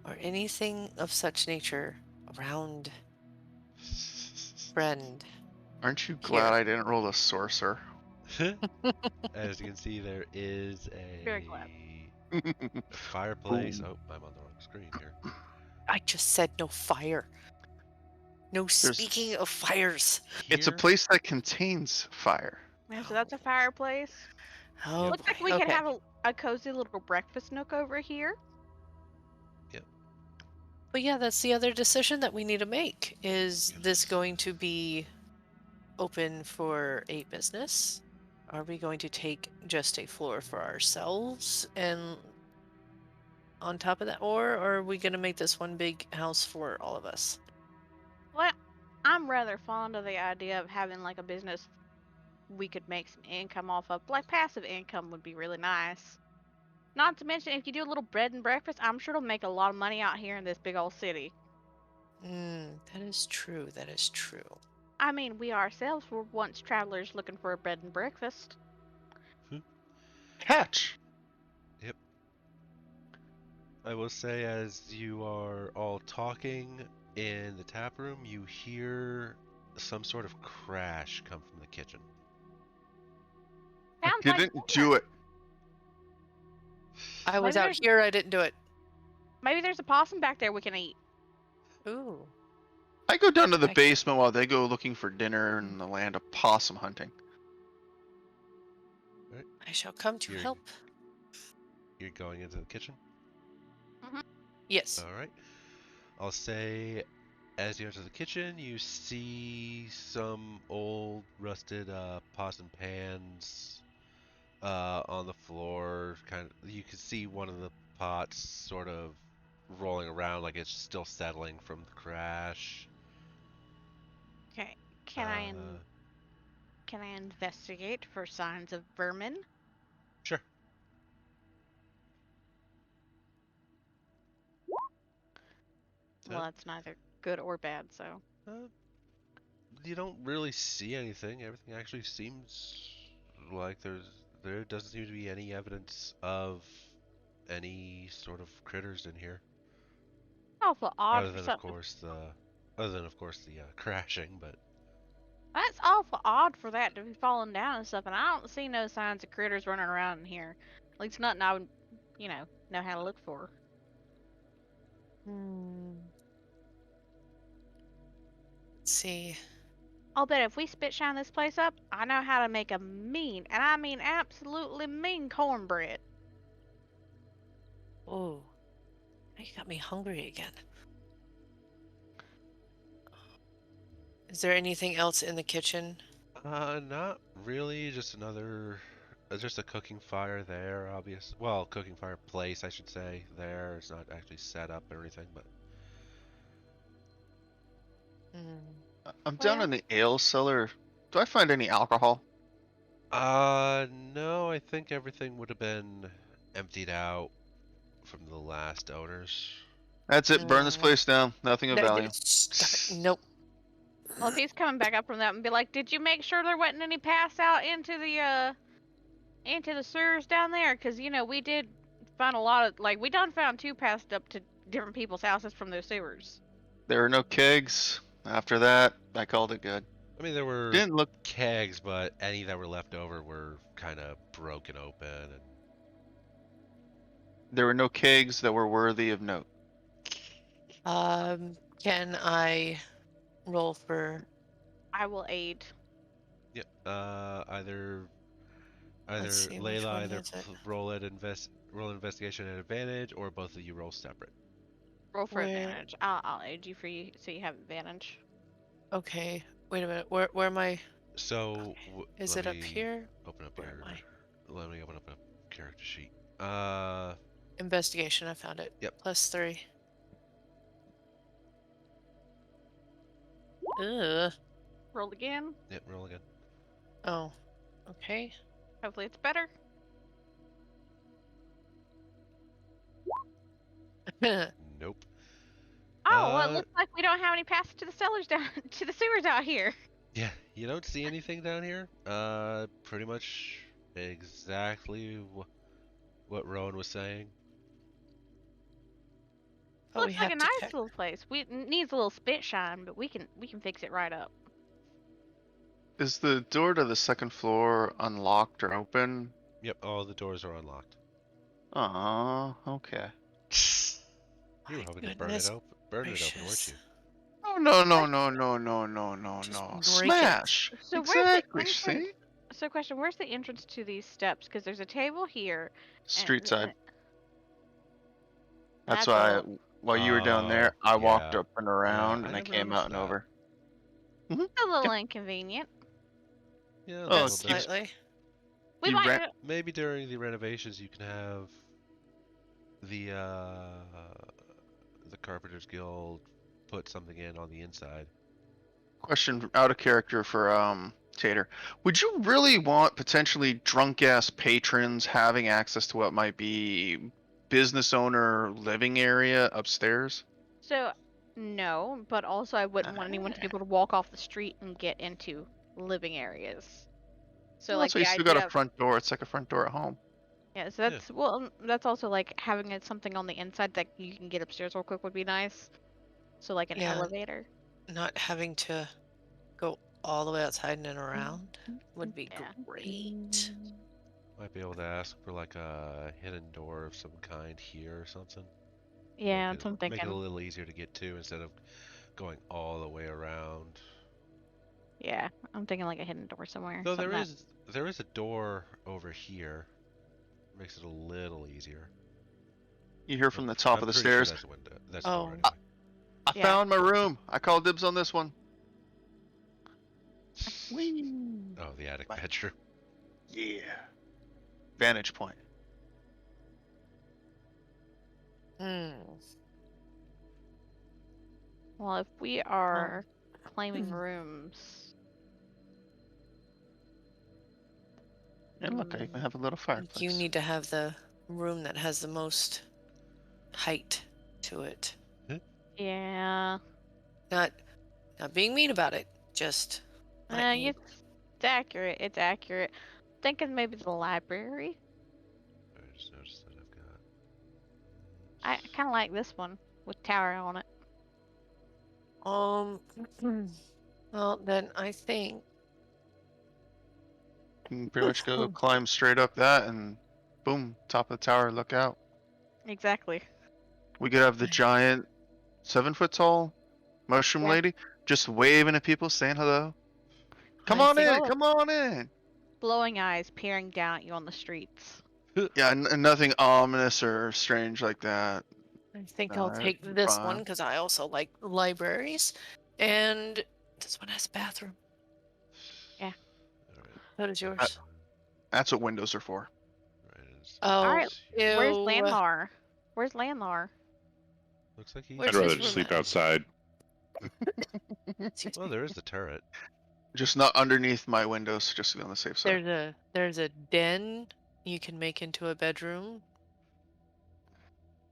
Speaker 5: or anything of such nature around friend.
Speaker 3: Aren't you
Speaker 5: Here.
Speaker 3: glad I didn't roll a sorcerer?
Speaker 2: As you can see, there is
Speaker 4: Very glad.
Speaker 2: a fireplace.
Speaker 3: Ooh.
Speaker 2: Oh, I'm on the wrong screen here.
Speaker 5: I just said no fire. No speaking of fires.
Speaker 3: It's a
Speaker 2: Here-
Speaker 3: place that contains fire.
Speaker 4: Yeah, so that's a fireplace.
Speaker 5: Oh
Speaker 4: Looks
Speaker 5: boy.
Speaker 4: like we
Speaker 5: Okay.
Speaker 4: could have a cozy little breakfast nook over here.
Speaker 5: But yeah, that's the other decision that we need to make. Is this going to be open for a business? Are we going to take just a floor for ourselves and on top of that, or are we going to make this one big house for all of us?
Speaker 4: Well, I'm rather fond of the idea of having like a business we could make some income off of. Like passive income would be really nice. Not to mention, if you do a little bread and breakfast, I'm sure it'll make a lot of money out here in this big old city.
Speaker 5: That is true. That is true.
Speaker 4: I mean, we ourselves were once travelers looking for a bread and breakfast.
Speaker 3: Hatch!
Speaker 2: I will say, as you are all talking in the tap room, you hear some sort of crash come from the kitchen.
Speaker 3: I
Speaker 4: Sounds like
Speaker 3: didn't do it.
Speaker 5: I was
Speaker 4: Maybe
Speaker 5: out
Speaker 4: there's-
Speaker 5: here. I didn't do it.
Speaker 4: maybe there's a possum back there we can eat.
Speaker 5: Ooh.
Speaker 3: I go down to the
Speaker 5: I-
Speaker 3: basement while they go looking for dinner in the land of possum hunting.
Speaker 5: I shall come to
Speaker 2: You're-
Speaker 5: help.
Speaker 2: You're going into the kitchen?
Speaker 5: Yes.
Speaker 2: Alright. I'll say, as you enter the kitchen, you see some old rusted pots and pans on the floor. You can see one of the pots sort of rolling around like it's still settling from the crash.
Speaker 4: Okay. Can I investigate for signs of vermin?
Speaker 2: Sure.
Speaker 4: Well, that's neither good or bad, so.
Speaker 2: You don't really see anything. Everything actually seems like there doesn't seem to be any evidence of any sort of critters in here,
Speaker 4: Awful odd
Speaker 2: other
Speaker 4: for
Speaker 2: than
Speaker 4: something.
Speaker 2: of course the crashing. But
Speaker 4: That's awful odd for that to be falling down and stuff, and I don't see no signs of critters running around in here. At least nothing I would, know how to look for.
Speaker 5: Let's see.
Speaker 4: I'll bet if we spit shine this place up, I know how to make a mean, and I mean absolutely mean cornbread.
Speaker 5: Oh. You got me hungry again. Is there anything else in the kitchen?
Speaker 2: not really. Just just a cooking fire there. Well, cooking fireplace, I should say. There, it's not actually set up or anything, but
Speaker 3: I'm down
Speaker 4: Well-
Speaker 3: in the ale cellar. Do I find any alcohol?
Speaker 2: no. I think everything would have been emptied out from the last owners.
Speaker 3: That's it. Burn this place down. Nothing of value.
Speaker 5: Stop it. Nope.
Speaker 4: Well, if he's coming back up from that and be like, "Did you make sure there wasn't any pass out into the sewers down there? Because we did find a lot of we done found two passed up to different people's houses from those sewers."
Speaker 3: There were no kegs. After that, I called it good.
Speaker 2: I mean, there were
Speaker 3: Didn't look.
Speaker 2: kegs, but any that were left over were kind of broken open. And
Speaker 3: There were no kegs that were worthy of note.
Speaker 5: Can I roll for?
Speaker 4: I will aid.
Speaker 2: yeah, either
Speaker 5: Let's see, which
Speaker 2: Layla
Speaker 5: one
Speaker 2: either
Speaker 5: is it?
Speaker 2: roll investigation at advantage, or both of you roll separate.
Speaker 4: Roll for
Speaker 5: Where-
Speaker 4: advantage. I'll aid you so you have advantage.
Speaker 5: Okay. Wait a minute. Where am I?
Speaker 2: So
Speaker 5: Is
Speaker 2: let
Speaker 5: it up
Speaker 2: me
Speaker 5: here?
Speaker 2: Open up
Speaker 5: Where
Speaker 2: your.
Speaker 5: am I?
Speaker 2: Let me open up a character sheet.
Speaker 5: Investigation. I found it.
Speaker 2: Yep.
Speaker 5: +3. Ugh.
Speaker 4: Roll again.
Speaker 2: Yep, roll again.
Speaker 5: Oh. Okay.
Speaker 4: Hopefully it's better.
Speaker 2: Nope.
Speaker 4: Oh, well, it
Speaker 2: Uh,
Speaker 4: looks like we don't have any passage to the cellars down to the sewers out here.
Speaker 2: Yeah, you don't see anything down here. Pretty much exactly what Rowan was saying.
Speaker 5: Oh, we
Speaker 4: Looks like
Speaker 5: have
Speaker 4: a
Speaker 5: to
Speaker 4: nice
Speaker 5: check.
Speaker 4: little place. We needs a little spit shine, but we can fix it right up.
Speaker 3: Is the door to the second floor unlocked or open?
Speaker 2: Yep, all the doors are unlocked.
Speaker 3: Okay.
Speaker 2: You were
Speaker 5: My
Speaker 2: hoping to
Speaker 5: goodness
Speaker 2: burn it open, weren't
Speaker 5: gracious.
Speaker 2: you?
Speaker 3: Oh no.
Speaker 5: Just break it.
Speaker 3: Smash!
Speaker 4: So where's the
Speaker 3: Exactly, see?
Speaker 4: entrance? So question, where's the entrance to these steps? Because there's a table here.
Speaker 3: Street
Speaker 4: And
Speaker 3: side. That's
Speaker 4: that's
Speaker 3: why,
Speaker 4: a
Speaker 3: while you were down there, I walked
Speaker 2: yeah.
Speaker 3: up and around,
Speaker 2: I
Speaker 3: and I
Speaker 2: never
Speaker 3: came out
Speaker 2: noticed
Speaker 3: and
Speaker 2: that.
Speaker 3: over.
Speaker 4: a little inconvenient.
Speaker 2: Yeah, a
Speaker 3: Oh,
Speaker 2: little
Speaker 3: it's
Speaker 2: bit.
Speaker 5: Slightly.
Speaker 4: We
Speaker 3: You
Speaker 4: might.
Speaker 3: ran-
Speaker 2: Maybe during the renovations you can have the Carpenters Guild put something in on the inside.
Speaker 3: Question out of character for Tater. Would you really want potentially drunk ass patrons having access to what might be business owner living area upstairs?
Speaker 4: So no, but also I wouldn't want anyone to be able to walk off the street and get into living areas. So
Speaker 3: Well,
Speaker 4: like
Speaker 3: that's why
Speaker 4: the
Speaker 3: you still got
Speaker 4: idea
Speaker 3: a
Speaker 4: of
Speaker 3: front door. It's like a front door at home.
Speaker 4: yeah, so that's well, that's also like having it something on the inside that you can get upstairs real quick would be nice. So like an
Speaker 5: Yeah.
Speaker 4: elevator.
Speaker 5: Not having to go all the way outside and around would be
Speaker 4: Yeah.
Speaker 5: great.
Speaker 2: Might be able to ask for like a hidden door of some kind here or something.
Speaker 4: Yeah,
Speaker 2: Make
Speaker 4: that's what I'm
Speaker 2: Make it a
Speaker 4: thinking.
Speaker 2: little easier to get to instead of going all the way around.
Speaker 4: Yeah, I'm thinking like a hidden door somewhere.
Speaker 2: Though
Speaker 4: something
Speaker 2: there is a door over here. Makes it a little easier.
Speaker 3: You hear from the top
Speaker 2: I'm
Speaker 3: of the
Speaker 2: pretty sure
Speaker 3: stairs.
Speaker 2: that's a window. That's a door
Speaker 5: Oh.
Speaker 2: anyway.
Speaker 3: I
Speaker 4: Yeah.
Speaker 3: found my room. I called dibs on this one.
Speaker 2: Oh, the attic
Speaker 3: What?
Speaker 2: bedroom.
Speaker 3: Yeah. Vantage point.
Speaker 5: Hmm.
Speaker 4: Well, if we are claiming
Speaker 5: Hmm.
Speaker 4: rooms,
Speaker 3: And look, I even have a little fireplace.
Speaker 5: You need to have the room that has the most height to it.
Speaker 4: yeah,
Speaker 5: Not being mean about it, just might need-
Speaker 4: it's accurate. It's accurate. Thinking maybe the library.
Speaker 2: I just noticed that I've got.
Speaker 4: I kind of like this one with tower on it.
Speaker 5: Well, then I think
Speaker 3: You can pretty much go climb straight up that and boom, top of the tower, look out.
Speaker 4: Exactly.
Speaker 3: We could have the giant 7 foot tall mushroom
Speaker 4: Yeah.
Speaker 3: lady just waving at people, saying hello. Come
Speaker 5: I
Speaker 3: on
Speaker 5: think-
Speaker 3: in, come on in.
Speaker 4: Glowing eyes peering down at you on the streets.
Speaker 3: Yeah, and nothing ominous or strange like that.
Speaker 5: I think
Speaker 3: No,
Speaker 5: I'll take
Speaker 3: you're
Speaker 5: this
Speaker 3: fine.
Speaker 5: one because I also like libraries, and this one has a bathroom.
Speaker 2: Alright.
Speaker 5: So does yours.
Speaker 3: That's what windows are for.
Speaker 5: Oh,
Speaker 4: Alright, Where's
Speaker 5: ew.
Speaker 4: Landlar? Where's Landlar?
Speaker 2: Looks like he's.
Speaker 5: Where's
Speaker 1: I'd
Speaker 5: his
Speaker 1: rather
Speaker 5: room
Speaker 1: just sleep
Speaker 5: at?
Speaker 1: outside.
Speaker 2: Well, there is the turret.
Speaker 3: Just not underneath my windows, just to be on the safe side.
Speaker 5: There's a den you can make into a bedroom.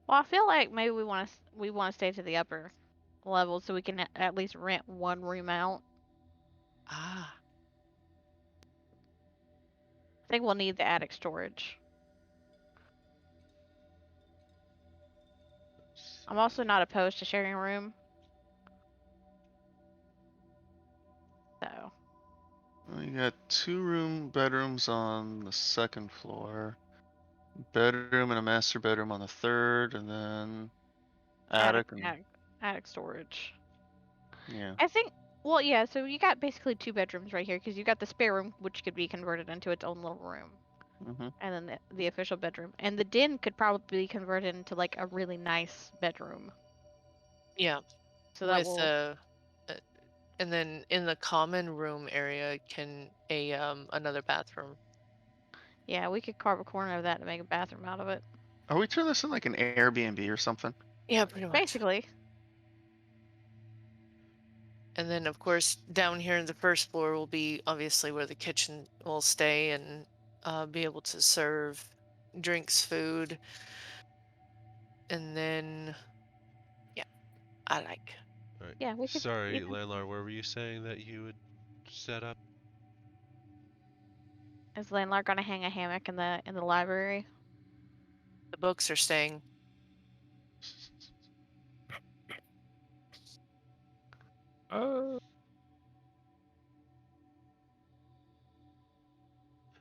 Speaker 4: Well, I feel like maybe we want to stay to the upper level so we can at least rent one room out.
Speaker 5: Ah,
Speaker 4: I think we'll need the attic storage. I'm also not opposed to sharing a room. So,
Speaker 3: Well, you got 2 bedrooms on the second floor, bedroom and a master bedroom on the third, and then attic.
Speaker 4: attic storage.
Speaker 3: Yeah.
Speaker 4: I think. Well, yeah. So you got basically 2 bedrooms right here because you got the spare room, which could be converted into its own little room,
Speaker 3: hmm
Speaker 4: and then the official bedroom, and the den could probably be converted into like a really nice bedroom.
Speaker 5: yeah.
Speaker 4: So that
Speaker 5: With
Speaker 4: will.
Speaker 5: and then in the common room area can another bathroom.
Speaker 4: Yeah, we could carve a corner of that to make a bathroom out of it.
Speaker 3: Are we turning this in like an Airbnb or something?
Speaker 5: Yeah, pretty much.
Speaker 4: Basically.
Speaker 5: And then, of course, down here in the first floor will be obviously where the kitchen will stay and be able to serve drinks, food. And then, yeah, I like.
Speaker 2: All right.
Speaker 4: Yeah, we could
Speaker 2: Sorry,
Speaker 4: even.
Speaker 2: landlord. Where were you saying that you would set up?
Speaker 4: Is landlord gonna hang a hammock in the library?
Speaker 5: The books are staying.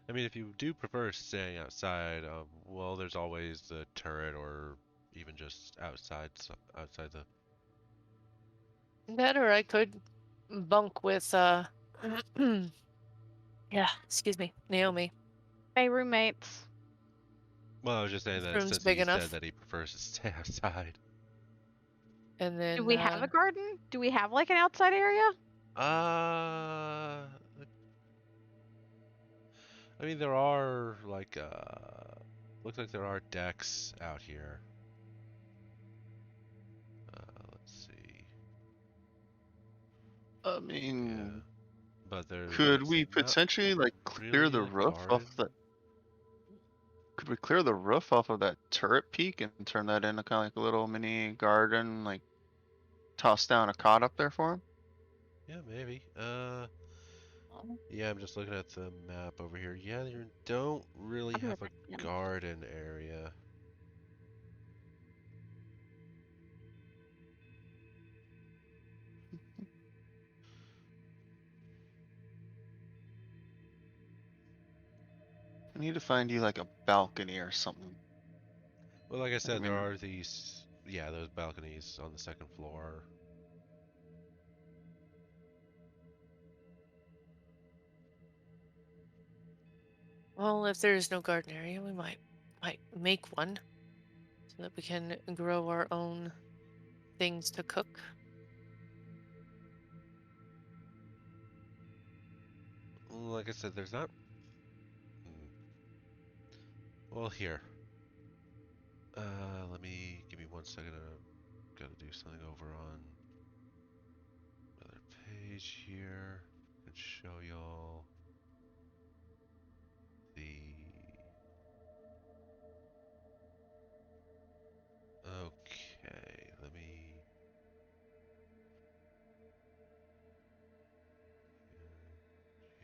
Speaker 2: I mean, if you do prefer staying outside, well, there's always the turret, or even just outside the.
Speaker 5: That or I could bunk with, yeah, excuse me, Naomi.
Speaker 4: Hey, roommates.
Speaker 2: Well, I was just saying
Speaker 5: This
Speaker 2: that
Speaker 5: room's
Speaker 2: since
Speaker 5: big
Speaker 2: he said
Speaker 5: enough.
Speaker 2: that he prefers to stay outside.
Speaker 5: And
Speaker 4: Do
Speaker 5: then,
Speaker 4: we have a garden? Do we have like an outside area?
Speaker 2: Uh, I mean, there are like looks like there are decks out here. Let's see.
Speaker 3: I
Speaker 2: Yeah,
Speaker 3: mean,
Speaker 2: but
Speaker 3: could
Speaker 2: there's
Speaker 3: we
Speaker 2: not
Speaker 3: potentially like clear
Speaker 2: really
Speaker 3: the
Speaker 2: a
Speaker 3: roof
Speaker 2: garden.
Speaker 3: off that? Could we clear the roof off of that turret peak and turn that into kind of like a little mini garden? Like toss down a cot up there for him?
Speaker 2: Yeah, maybe. Yeah, I'm just looking at the map over here. Yeah, you don't really
Speaker 4: I'll be right
Speaker 2: have a
Speaker 4: back again.
Speaker 2: garden area.
Speaker 3: I need to find you like a balcony or something.
Speaker 2: Well, like I
Speaker 3: I
Speaker 2: said, there
Speaker 3: mean,
Speaker 2: are these, yeah, those balconies on the second floor.
Speaker 5: well, if there is no garden area, we might make one so that we can grow our own things to cook.
Speaker 2: Like I said, there's not. Hmm, Well, here. Let me give me 1 second. I gotta do something over on another page here and show y'all the. Okay, let me.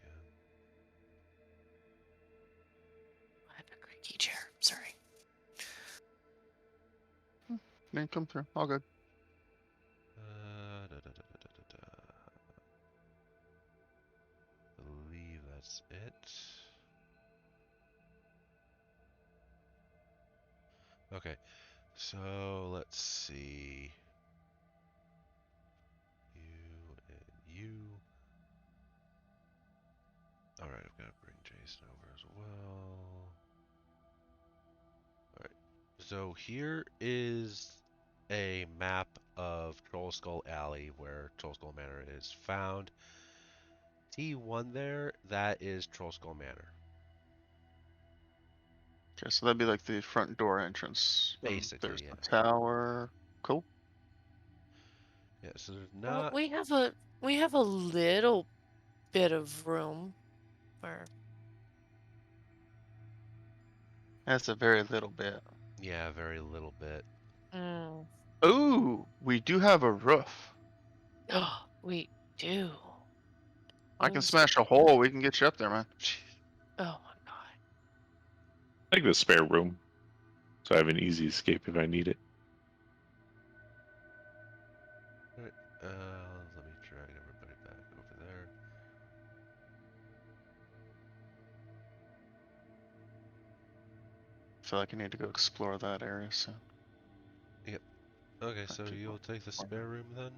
Speaker 2: Yeah.
Speaker 5: I have a creaky chair. Sorry.
Speaker 3: man, come through. All good.
Speaker 2: Da, da, da, da, da, da. Believe that's it. Okay, so let's see. You and you. Alright, I've got to bring Jason over as well. Alright, so here is a map of Troll Skull Alley where Troll Skull Manor is found. T1 there, that is Troll Skull Manor.
Speaker 3: Okay, so that'd be like the front door entrance. And there's
Speaker 2: Basically, yeah.
Speaker 3: the tower. Cool.
Speaker 2: Yeah, so there's
Speaker 5: Well,
Speaker 2: not.
Speaker 5: we have a little bit of room where
Speaker 3: That's a very little bit.
Speaker 2: Yeah, very little bit.
Speaker 5: mm,
Speaker 3: Ooh, we do have a roof.
Speaker 5: we do.
Speaker 3: I can
Speaker 5: Oh,
Speaker 3: smash a hole. We can get you up there, man.
Speaker 5: oh my god.
Speaker 1: I like the spare room, so I have an easy escape if I need it.
Speaker 2: Alright, let me drag everybody back over there.
Speaker 3: I feel like I need to go explore that area soon.
Speaker 2: Yep. Okay,
Speaker 3: Find
Speaker 2: so
Speaker 3: people
Speaker 2: you'll take the
Speaker 3: for me.
Speaker 2: spare room then?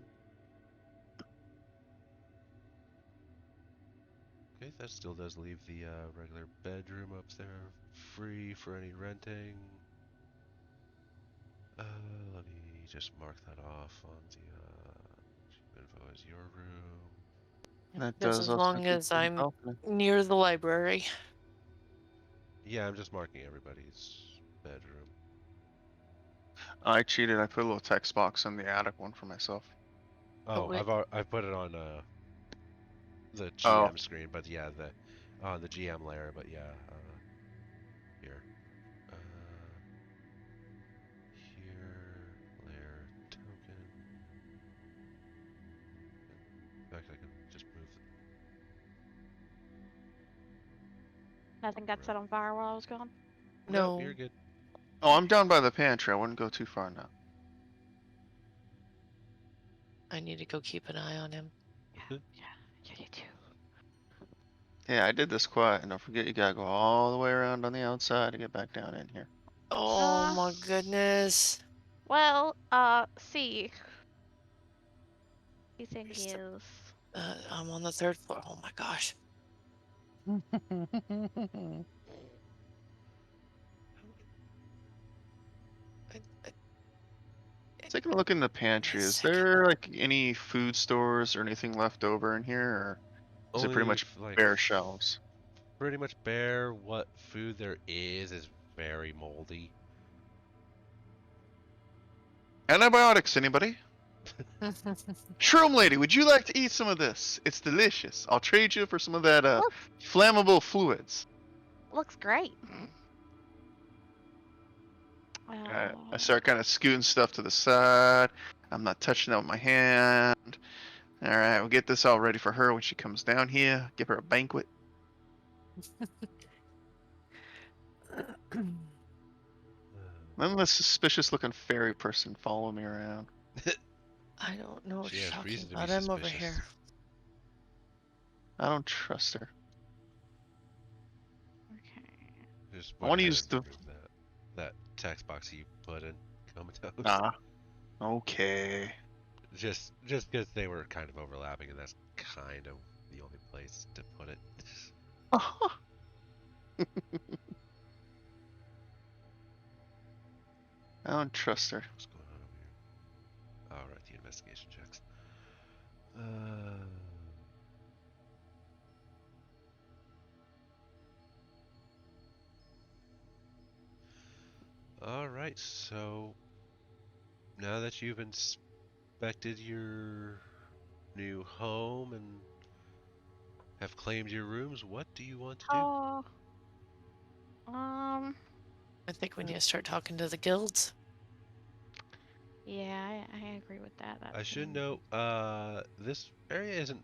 Speaker 2: Okay, that still does leave the regular bedroom up there free for any renting. Let me just mark that off on the info as your room.
Speaker 3: That
Speaker 5: Just
Speaker 3: does
Speaker 5: as
Speaker 3: also
Speaker 5: long
Speaker 3: include
Speaker 5: as
Speaker 3: the
Speaker 5: I'm
Speaker 3: balcony.
Speaker 5: near the library.
Speaker 2: Yeah, I'm just marking everybody's bedroom.
Speaker 3: I cheated. I put a little text box in the attic one for myself.
Speaker 2: Oh,
Speaker 5: wait.
Speaker 2: I put it on the
Speaker 3: Oh.
Speaker 2: GM screen, but yeah, the GM layer, but yeah, here, uh, here, layer token. In fact, I can just move.
Speaker 4: Nothing got set on fire while I was gone.
Speaker 2: Nope,
Speaker 5: No.
Speaker 2: you're good.
Speaker 3: Oh, I'm down by the pantry. I wouldn't go too far now.
Speaker 5: I need to go keep an eye on him.
Speaker 4: Yeah, you too.
Speaker 3: Yeah, I did this quiet, and don't forget you gotta go all the way around on the outside to get back down in here.
Speaker 5: Oh my goodness.
Speaker 4: Well, see. The thing
Speaker 5: Where's the-
Speaker 4: is,
Speaker 5: I'm on the 3rd floor. Oh my gosh. I,
Speaker 3: Taking a look in the pantry, is there like any food stores or anything left over in here, or is it pretty much
Speaker 2: Like
Speaker 3: bare shelves?
Speaker 2: pretty much bare. What food there is very moldy.
Speaker 3: Antibiotics, anybody? Shroom lady, would you like to eat some of this? It's delicious. I'll trade you for some of that flammable fluids.
Speaker 4: looks great.
Speaker 3: I start kind of scooting stuff to the side. I'm not touching that with my hand. All right, we'll get this all ready for her when she comes down here. Give her a banquet. Then the suspicious-looking fairy person follow me around.
Speaker 5: I don't know what
Speaker 2: She
Speaker 5: you're
Speaker 2: has
Speaker 5: talking
Speaker 2: reason to be
Speaker 5: about. I'm over
Speaker 2: suspicious.
Speaker 5: here.
Speaker 3: I don't trust her.
Speaker 4: Okay.
Speaker 2: Just
Speaker 3: I wanna
Speaker 2: went ahead
Speaker 3: use
Speaker 2: and
Speaker 3: the-
Speaker 2: remove that text box you put in Comatose.
Speaker 3: Ah, okay.
Speaker 2: Just because they were kind of overlapping, and that's kind of the only place to put it.
Speaker 3: I don't trust her.
Speaker 2: What's going on over here? All right, the investigation checks. All right, so now that you've inspected your new home and have claimed your rooms, what do you want to do?
Speaker 4: Oh.
Speaker 5: I think we need to start talking to the guilds.
Speaker 4: Yeah, I agree with that.
Speaker 2: I should
Speaker 4: seems-
Speaker 2: note, this area isn't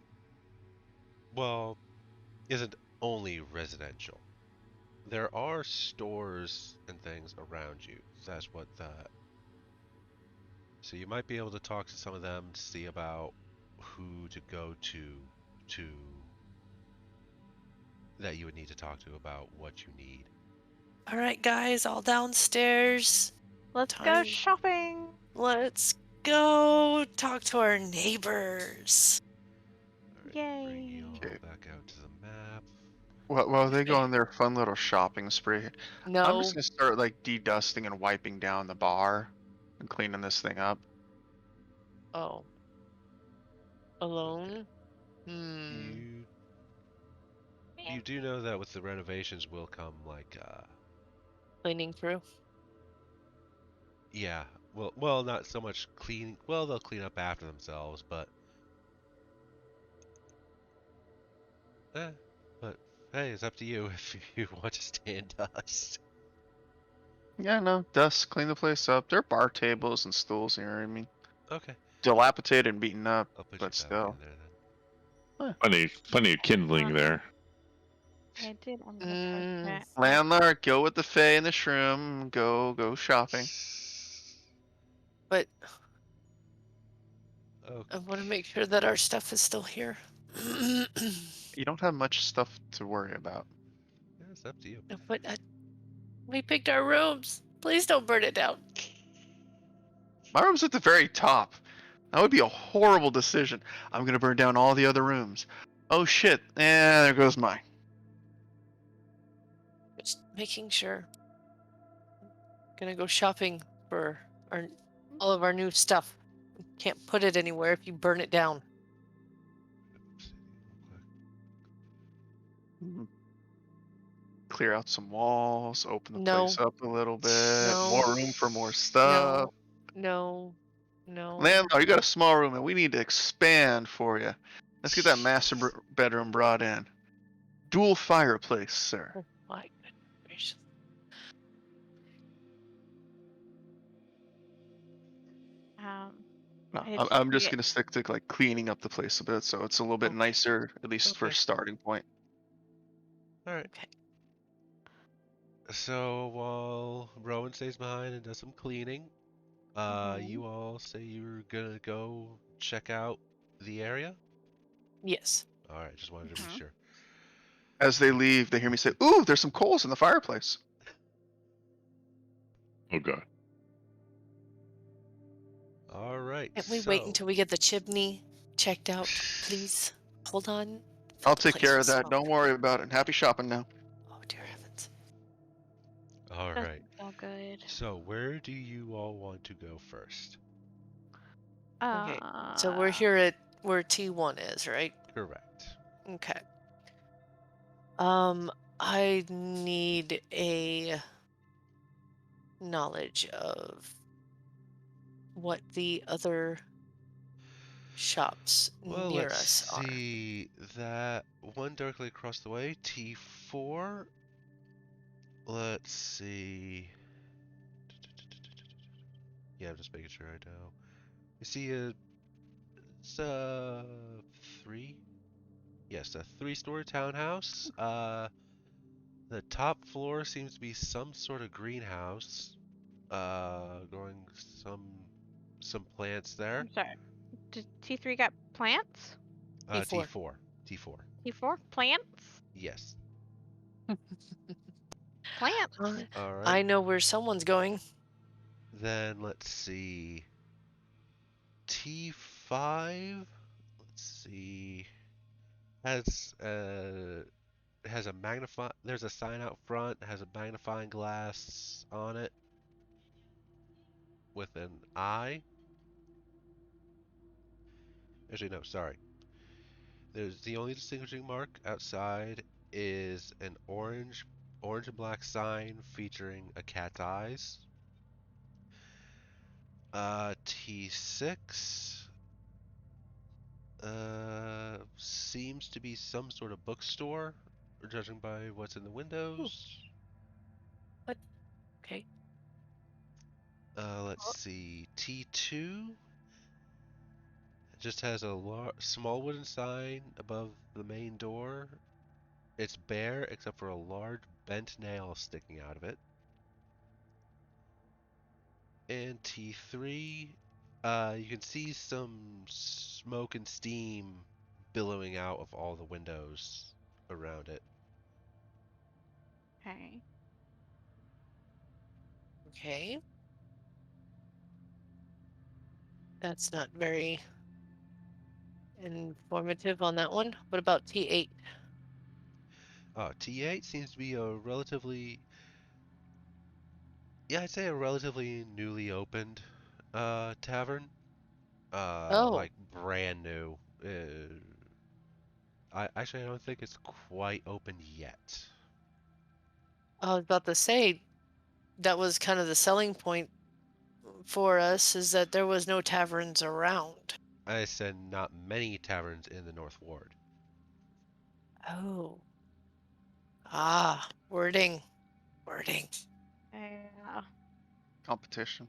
Speaker 2: only residential. There are stores and things around you. That's what so you might be able to talk to some of them to see about who to go to that you would need to talk to about what you need.
Speaker 5: All right, guys, all downstairs.
Speaker 4: Let's go
Speaker 5: Time.
Speaker 4: shopping.
Speaker 5: Let's go talk to our neighbors.
Speaker 2: Alright,
Speaker 4: Yay.
Speaker 2: bring you all
Speaker 3: Okay.
Speaker 2: back out to the map.
Speaker 3: While they go on their fun little shopping spree, I'm
Speaker 5: No.
Speaker 3: just gonna start like de-dusting and wiping down the bar and cleaning this thing up.
Speaker 5: Oh. Alone? Hmm.
Speaker 2: You do know that with the renovations will come like
Speaker 5: Cleaning crew.
Speaker 2: yeah, well not so much clean, well they'll clean up after themselves, but but hey, it's up to you if you want to stay in dust.
Speaker 3: Yeah, no, dust, clean the place up. There are bar tables and stools here. I mean,
Speaker 2: Okay,
Speaker 3: dilapidated and beaten up,
Speaker 2: I'll put
Speaker 3: but
Speaker 2: you back
Speaker 3: still.
Speaker 2: in there then.
Speaker 1: Plenty of kindling there.
Speaker 4: I did.
Speaker 5: Mm.
Speaker 3: Landlord, go with the Fae and the Shroom. Go shopping.
Speaker 5: But
Speaker 2: Oh,
Speaker 5: I want to make sure that our stuff is still here.
Speaker 3: You don't have much stuff to worry about.
Speaker 2: yeah, it's up to you.
Speaker 5: But we picked our rooms. Please don't burn it down.
Speaker 3: My room's at the very top. That would be a horrible decision. I'm gonna burn down all the other rooms. Oh shit! And there goes mine.
Speaker 5: Just making sure. Gonna go shopping for all of our new stuff. Can't put it anywhere if you burn it down.
Speaker 3: Clear out some walls, open the
Speaker 5: No.
Speaker 3: place up a little bit,
Speaker 5: No.
Speaker 3: more room for more stuff.
Speaker 5: No. No.
Speaker 3: Landlord, you got a small room and we need to expand for you. Let's get that master bedroom brought in. Dual fireplace, sir.
Speaker 5: Oh my goodness gracious.
Speaker 3: No,
Speaker 4: I did
Speaker 3: I'm just
Speaker 4: forget-
Speaker 3: gonna stick to like cleaning up the place a bit, so it's a little bit
Speaker 5: Okay.
Speaker 3: nicer, at least for a
Speaker 2: Okay.
Speaker 3: starting point.
Speaker 2: All right.
Speaker 5: Okay.
Speaker 2: So while Rowan stays behind and does some cleaning,
Speaker 4: Mhm.
Speaker 2: you all say you're gonna go check out the area.
Speaker 5: Yes.
Speaker 2: All right, just wanted to be
Speaker 4: Mhm.
Speaker 2: sure.
Speaker 3: As they leave, they hear me say, "Ooh, there's some coals in the fireplace."
Speaker 1: Oh god.
Speaker 2: All right,
Speaker 5: Can't we wait
Speaker 2: so
Speaker 5: until we get the chimney checked out, please? Hold on.
Speaker 3: I'll
Speaker 5: The
Speaker 3: take
Speaker 5: place
Speaker 3: care
Speaker 5: will
Speaker 3: of that.
Speaker 5: smoke.
Speaker 3: Don't worry about it. Happy shopping now.
Speaker 5: Oh dear heavens.
Speaker 2: all
Speaker 4: Doesn't
Speaker 2: right.
Speaker 4: feel good.
Speaker 2: So where do you all want to go first?
Speaker 5: Okay. So we're here at where T1 is, right?
Speaker 2: Correct.
Speaker 5: Okay. I need a knowledge of what the other shops
Speaker 2: Well,
Speaker 5: near
Speaker 2: let's
Speaker 5: us are.
Speaker 2: see that one directly across the way, T4. Let's see. Yeah, I'm just making sure I know. You see it's a three? Yes, a three-story townhouse. The top floor seems to be some sort of greenhouse. Growing some plants there.
Speaker 4: I'm sorry. Did T3 got plants?
Speaker 5: T4.
Speaker 2: T4. T4.
Speaker 4: T4 plants?
Speaker 2: Yes.
Speaker 4: Plants.
Speaker 2: All right.
Speaker 5: I know where someone's going.
Speaker 2: Then let's see. T5. Let's see. Has a magnify. There's a sign out front. Has a magnifying glass on it with an eye. Actually, no. Sorry. There's the only distinguishing mark outside is an orange and black sign featuring a cat's eyes. T6 seems to be some sort of bookstore, judging by what's in the windows.
Speaker 5: Okay.
Speaker 2: Let's see. T2 just has a small wooden sign above the main door. It's bare except for a large bent nail sticking out of it. And T3, you can see some smoke and steam billowing out of all the windows around it.
Speaker 4: Okay.
Speaker 5: Okay. That's not very informative on that one. What about T8?
Speaker 2: T8 seems to be a relatively, yeah, I'd say a relatively newly opened tavern.
Speaker 5: Oh,
Speaker 2: Like brand new. I don't think it's quite open yet.
Speaker 5: I was about to say that was kind of the selling point for us is that there was no taverns around.
Speaker 2: I said not many taverns in the North Ward.
Speaker 5: Oh. Ah, wording. Wording.
Speaker 4: Yeah.
Speaker 3: Competition.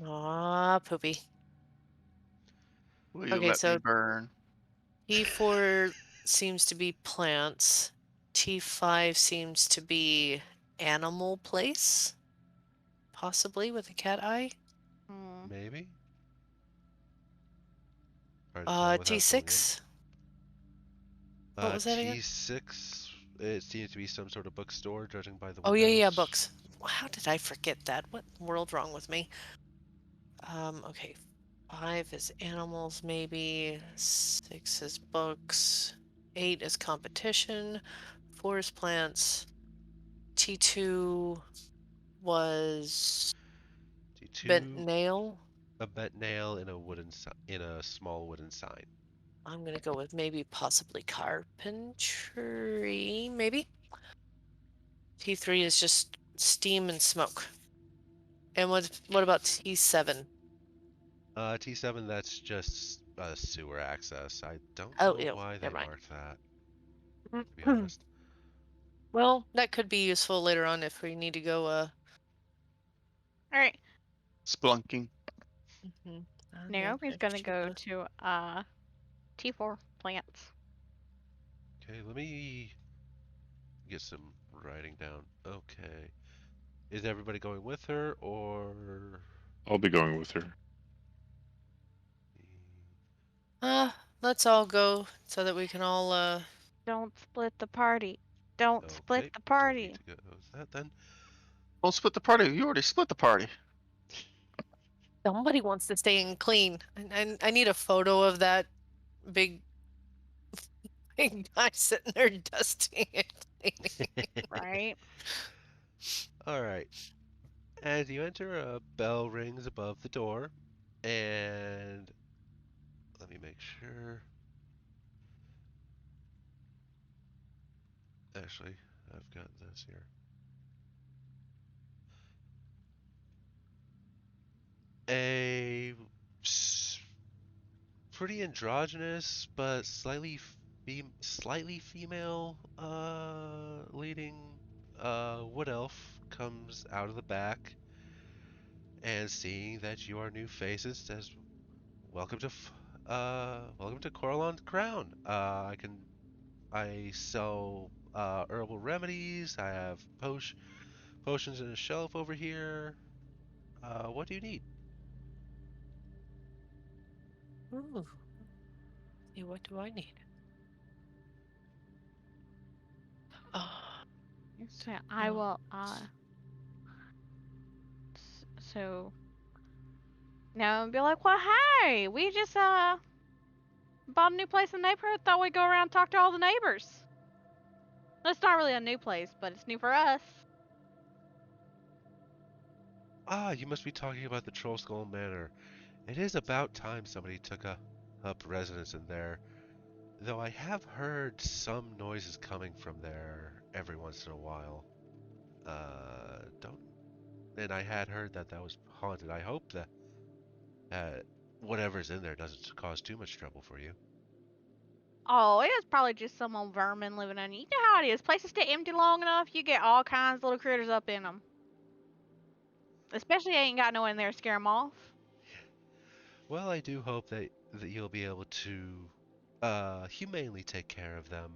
Speaker 5: Ah, poopy.
Speaker 3: Will you
Speaker 5: Okay,
Speaker 3: let me
Speaker 5: so
Speaker 3: burn?
Speaker 5: T4 seems to be plants. T5 seems to be animal place, possibly with a cat eye.
Speaker 4: Hmm.
Speaker 2: Maybe? Hard to tell without going in.
Speaker 5: T6. What was that again?
Speaker 2: T6, it seems to be some sort of bookstore, judging by the
Speaker 5: Oh
Speaker 2: windows.
Speaker 5: yeah, books. How did I forget that? What in the world wrong with me? Okay. 5 is animals, maybe. 6 is books. 8 is competition. 4 is plants. T2 was
Speaker 2: T2,
Speaker 5: bent nail.
Speaker 2: a bent nail in a in a small wooden sign.
Speaker 5: I'm gonna go with maybe possibly carpentry, maybe. T3 is just steam and smoke. And what about T7?
Speaker 2: T7, that's just sewer access. I don't
Speaker 5: Oh,
Speaker 2: know
Speaker 5: ew.
Speaker 2: why they
Speaker 5: Never mind.
Speaker 2: marked that, to be honest.
Speaker 5: Well, that could be useful later on if we need to go.
Speaker 4: All right.
Speaker 3: Splunking.
Speaker 5: Mhm.
Speaker 4: Naomi's gonna go to T4 plants.
Speaker 2: Okay, let me get some writing down. Okay. Is everybody going with her, or...
Speaker 1: I'll be going with her.
Speaker 5: Let's all go so that we can all
Speaker 4: Don't split the party. Don't split
Speaker 2: Okay,
Speaker 4: the
Speaker 2: don't need
Speaker 4: party.
Speaker 2: to go with that then.
Speaker 3: Don't split the party. You already split the party.
Speaker 5: Somebody wants to stay in clean. And I need a photo of that big big guy sitting there dusting and cleaning.
Speaker 4: Right.
Speaker 2: Alright. As you enter, a bell rings above the door, and let me make sure. Actually, I've got this here. A pretty androgynous, but slightly female leading wood elf comes out of the back, and seeing that you are new faces, says, "Welcome to welcome to Coralon Crown. I sell herbal remedies. I have potions in a shelf over here. What do you need?"
Speaker 5: Ooh. See, what do I need? Oh,
Speaker 4: So I
Speaker 5: Oh.
Speaker 4: will so now and be like, well, hey, we just bought a new place in the neighborhood. Thought we'd go around and talk to all the neighbors. It's not really a new place, but it's new for us.
Speaker 2: Ah, you must be talking about the Troll Skull Manor. It is about time somebody took up residence in there. Though I have heard some noises coming from there every once in a while. Don't. And I had heard that that was haunted. I hope that whatever's in there doesn't cause too much trouble for you.
Speaker 4: Oh, it was probably just some old vermin living in it. You know how it is. Places stay empty long enough, you get all kinds of little critters up in them. Especially ain't got no one in there to scare them off.
Speaker 2: Well, I do hope that you'll be able to humanely take care of them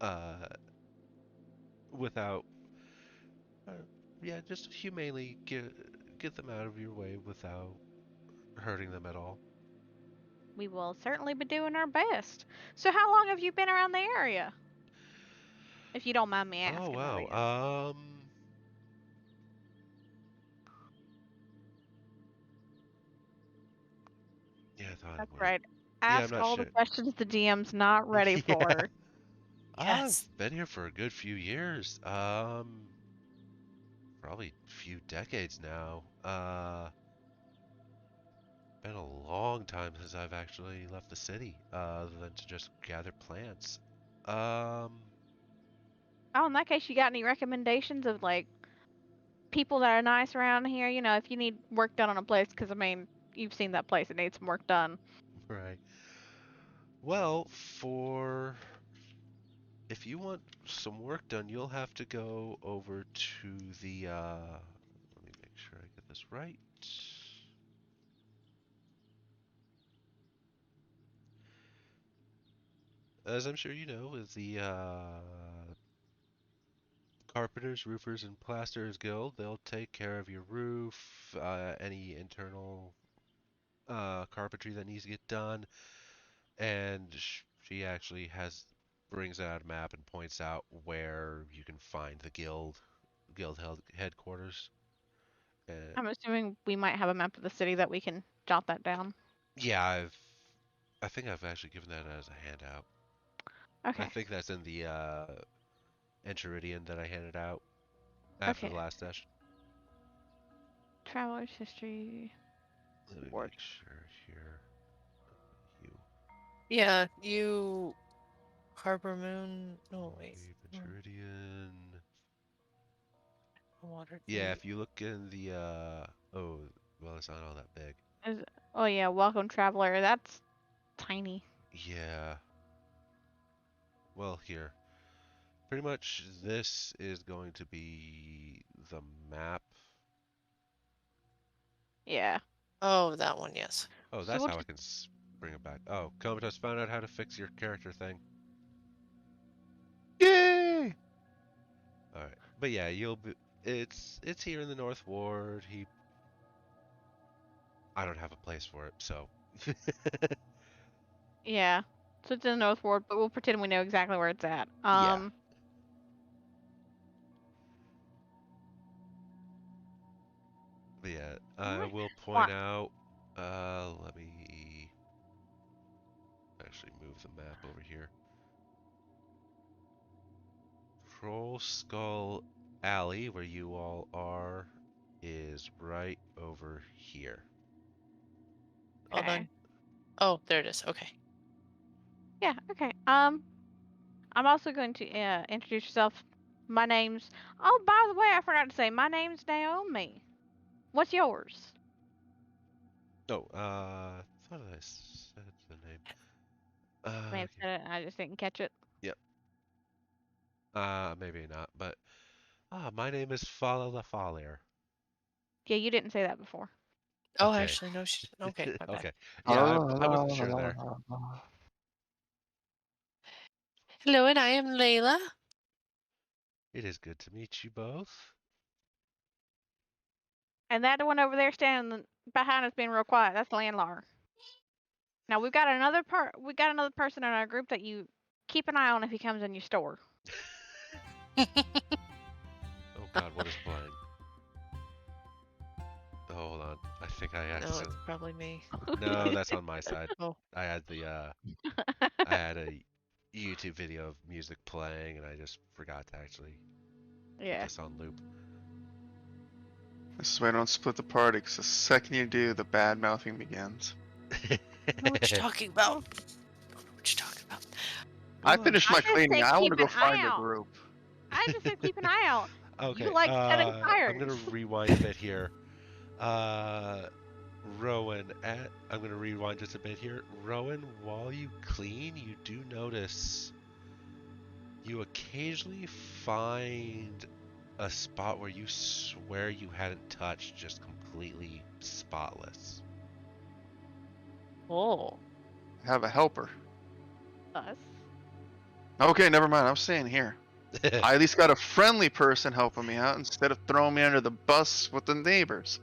Speaker 2: uh, without uh, yeah, just humanely get them out of your way without hurting them at all.
Speaker 4: We will certainly be doing our best. So how long have you been around the area? If you don't mind me
Speaker 2: Oh
Speaker 4: asking, that is.
Speaker 2: wow. Yeah, I thought
Speaker 4: That's
Speaker 2: it was.
Speaker 4: right.
Speaker 2: Yeah, I'm
Speaker 4: Ask
Speaker 2: not
Speaker 4: all the
Speaker 2: sure.
Speaker 4: questions the DM's not ready
Speaker 2: Yeah.
Speaker 4: for.
Speaker 5: yes.
Speaker 2: I've been here for a good few years. Probably a few decades now. Been a long time since I've actually left the city, other than to just gather plants. Um,
Speaker 4: Oh, in that case, you got any recommendations of like people that are nice around here? You know, if you need work done on a place, because I mean, you've seen that place; it needs some work done.
Speaker 2: right. Well, if you want some work done, you'll have to go over to the, let me make sure I get this right. As I'm sure you know, is the Carpenters, Roofers, and Plasterers Guild. They'll take care of your roof, any internal carpentry that needs to get done, and she actually brings out a map and points out where you can find the guild headquarters. Uh,
Speaker 4: I'm assuming we might have a map of the city that we can jot that down.
Speaker 2: yeah, I think I've actually given that as a handout. I
Speaker 4: Okay.
Speaker 2: think that's in the Enchiridion that I handed out after
Speaker 4: Okay.
Speaker 2: the last session.
Speaker 4: Traveler's history.
Speaker 2: Let me
Speaker 4: Work.
Speaker 2: make sure here. You.
Speaker 5: Yeah, you Harbor Moon. No wait.
Speaker 2: Enchiridion.
Speaker 5: Water
Speaker 2: Yeah,
Speaker 5: Deep.
Speaker 2: if you look in the oh, well, it's not all that big.
Speaker 4: Oh yeah, welcome traveler. That's tiny.
Speaker 2: Yeah. Well, here. Pretty much this is going to be the map.
Speaker 4: Yeah.
Speaker 5: Oh, that one, yes.
Speaker 2: Oh,
Speaker 4: So
Speaker 2: that's
Speaker 4: what
Speaker 2: how I can bring it back. Oh, Comatose found out how to fix your character thing.
Speaker 3: Yay!
Speaker 2: Alright. But yeah, you'll be it's here in the North Ward. I don't have a place for it, so
Speaker 4: Yeah. So it's in the North Ward, but we'll pretend we know exactly where it's at.
Speaker 2: Yeah. But yeah, I
Speaker 4: Alright.
Speaker 2: will
Speaker 4: Why-
Speaker 2: point out let me actually move the map over here. Troll Skull Alley, where you all are, is right over here.
Speaker 5: Hold
Speaker 4: Okay.
Speaker 5: on. Oh, there it is. Okay.
Speaker 4: Yeah. Okay. I'm also going to introduce yourself. My name's. Oh, by the way, I forgot to say my name's Naomi. What's yours?
Speaker 2: Oh, thought I said the name.
Speaker 4: May have said it, and I just didn't catch it.
Speaker 2: Yep. Maybe not, but my name is Fala La Falir.
Speaker 4: Yeah, you didn't say that before.
Speaker 5: Oh,
Speaker 2: Okay.
Speaker 5: actually, no. Okay, my bad.
Speaker 2: Okay. Yeah, I wasn't sure there.
Speaker 5: Hello, and I am Layla.
Speaker 2: It is good to meet you both.
Speaker 4: And that one over there standing behind us being real quiet, that's Landlar. Now we got another person in our group that you keep an eye on if he comes in your store.
Speaker 2: Oh God, what is playing? Oh, hold on. I think I
Speaker 5: No,
Speaker 2: accidentally.
Speaker 5: it's probably me.
Speaker 2: No, that's on my side.
Speaker 5: Oh.
Speaker 2: I had I had a YouTube video of music playing, and I just forgot to actually put
Speaker 4: Yeah.
Speaker 2: this on loop.
Speaker 3: This is why I don't split the party, because the second you do, the bad mouthing begins.
Speaker 5: I know what you're talking about. I know what you're talking about.
Speaker 3: I
Speaker 2: Well,
Speaker 3: finished
Speaker 4: I
Speaker 3: my
Speaker 4: just
Speaker 3: cleaning.
Speaker 4: say
Speaker 3: I want to
Speaker 4: keep
Speaker 3: go
Speaker 4: an eye
Speaker 3: find the
Speaker 4: out.
Speaker 3: group.
Speaker 4: I just said keep an eye out.
Speaker 2: Okay.
Speaker 4: You like setting
Speaker 2: I'm
Speaker 4: fires.
Speaker 2: gonna rewind a bit here. Rowan, I'm gonna rewind just a bit here. Rowan, while you clean, you do notice you occasionally find a spot where you swear you hadn't touched, just completely spotless.
Speaker 5: Oh.
Speaker 3: Have a helper.
Speaker 4: Us.
Speaker 3: Okay, never mind. I'm staying here. I at least got a friendly person helping me out instead of throwing me under the bus with the neighbors.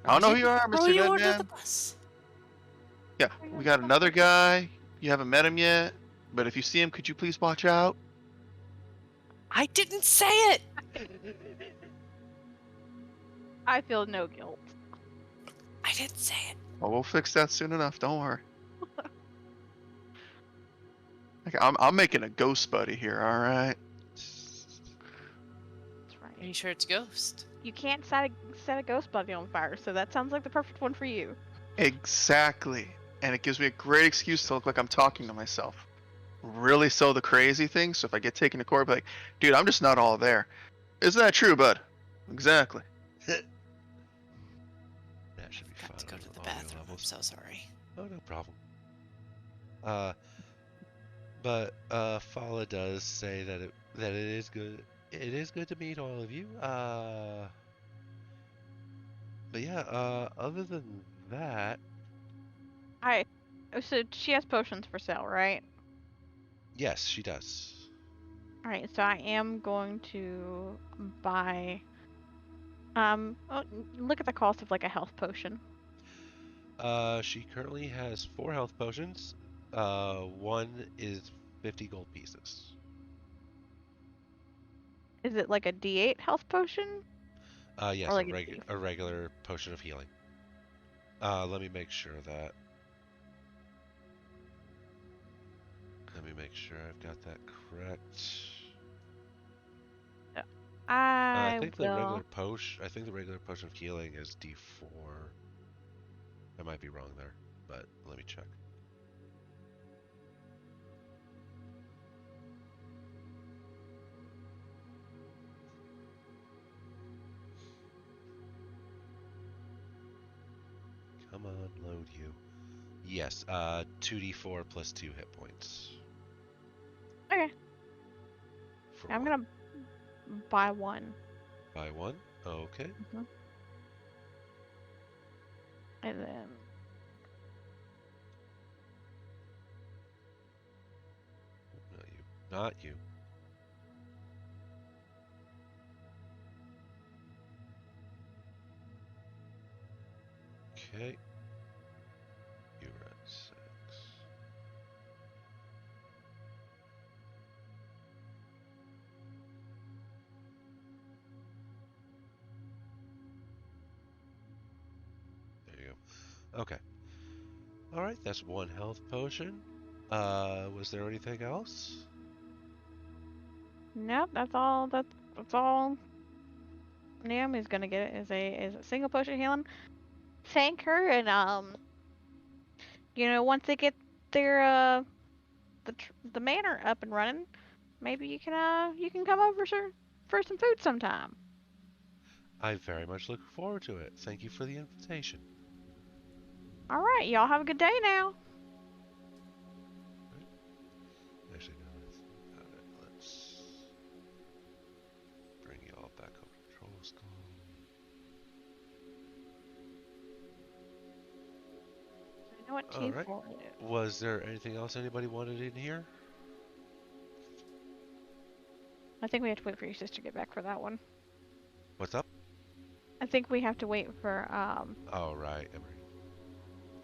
Speaker 3: I don't know who you are,
Speaker 5: Throw
Speaker 3: Mr.
Speaker 5: you under the
Speaker 3: Deadman.
Speaker 5: bus.
Speaker 3: Yeah, we got another guy. You haven't met him yet, but if you see him, could you please watch out?
Speaker 5: I didn't say it.
Speaker 4: I feel no guilt.
Speaker 5: I didn't say it.
Speaker 3: Well, we'll fix that soon enough. Don't worry. Okay, I'm making a ghost buddy here. All right.
Speaker 4: That's
Speaker 5: Are
Speaker 4: right.
Speaker 5: you sure it's a ghost?
Speaker 4: You can't set a ghost buddy on fire, so that sounds like the perfect one for you.
Speaker 3: Exactly. And it gives me a great excuse to look like I'm talking to myself. Really sell the crazy thing. So if I get taken to court, I'll be like, dude, I'm just not all there. Isn't that true, bud? Exactly.
Speaker 2: That should be
Speaker 5: Got
Speaker 2: fun
Speaker 5: to go
Speaker 2: on
Speaker 5: to the
Speaker 2: audio
Speaker 5: bathroom. I'm
Speaker 2: levels.
Speaker 5: so sorry.
Speaker 2: Oh, no problem. But Fala does say that it is good. It is good to meet all of you. But yeah. Other than that,
Speaker 4: So she has potions for sale, right?
Speaker 2: yes, she does.
Speaker 4: All right. So I am going to buy. Oh, look at the cost of like a health potion.
Speaker 2: She currently has 4 health potions. One is 50 gold pieces.
Speaker 4: Is it like a D8 health potion?
Speaker 2: Yes,
Speaker 4: Or like a D4?
Speaker 2: a regular potion of healing. Let me make sure that. Let me make sure I've got that correct. I
Speaker 4: I
Speaker 2: think the
Speaker 4: will.
Speaker 2: regular potion. I think the regular potion of healing is D4. I might be wrong there, but let me check. Come on, load you. Yes, 2d4 plus 2 hit points.
Speaker 4: Okay.
Speaker 2: For
Speaker 4: I'm
Speaker 2: one.
Speaker 4: gonna buy one.
Speaker 2: Buy one? Okay.
Speaker 4: And then
Speaker 2: Not you. Not you. Okay. You were at 6. There you go. Okay. Alright, that's one health potion. Was there anything else?
Speaker 4: nope, that's all. That's all. Naomi's gonna get is a single potion healing. Thank her, and once they get their the manor up and running, maybe you can come over for some food sometime.
Speaker 2: I very much look forward to it. Thank you for the invitation.
Speaker 4: All right, y'all have a good day now.
Speaker 2: Actually, no, that's about it. Let's bring you all back up to Troll Skull.
Speaker 4: I know what
Speaker 2: All
Speaker 4: T4
Speaker 2: right.
Speaker 4: is.
Speaker 2: Was there anything else anybody wanted in here?
Speaker 4: I think we have to wait for your sister to get back for that one.
Speaker 2: What's up?
Speaker 4: I think we have to wait for
Speaker 2: Oh, right, Emery.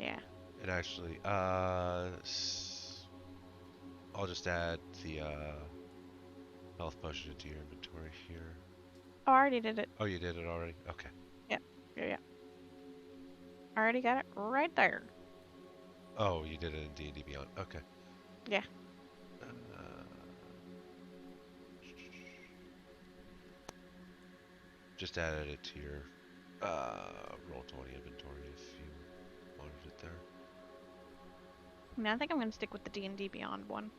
Speaker 4: yeah.
Speaker 2: And actually, I'll just add the health potion into your inventory here.
Speaker 4: Oh, I already did it.
Speaker 2: Oh, you did it already? Okay.
Speaker 4: Yeah. I already got it right there.
Speaker 2: Oh, you did it in D&D Beyond. Okay.
Speaker 4: Yeah.
Speaker 2: Just added it to your Roll20 inventory if you wanted it there.
Speaker 4: No, I think I'm gonna stick with the D&D Beyond one.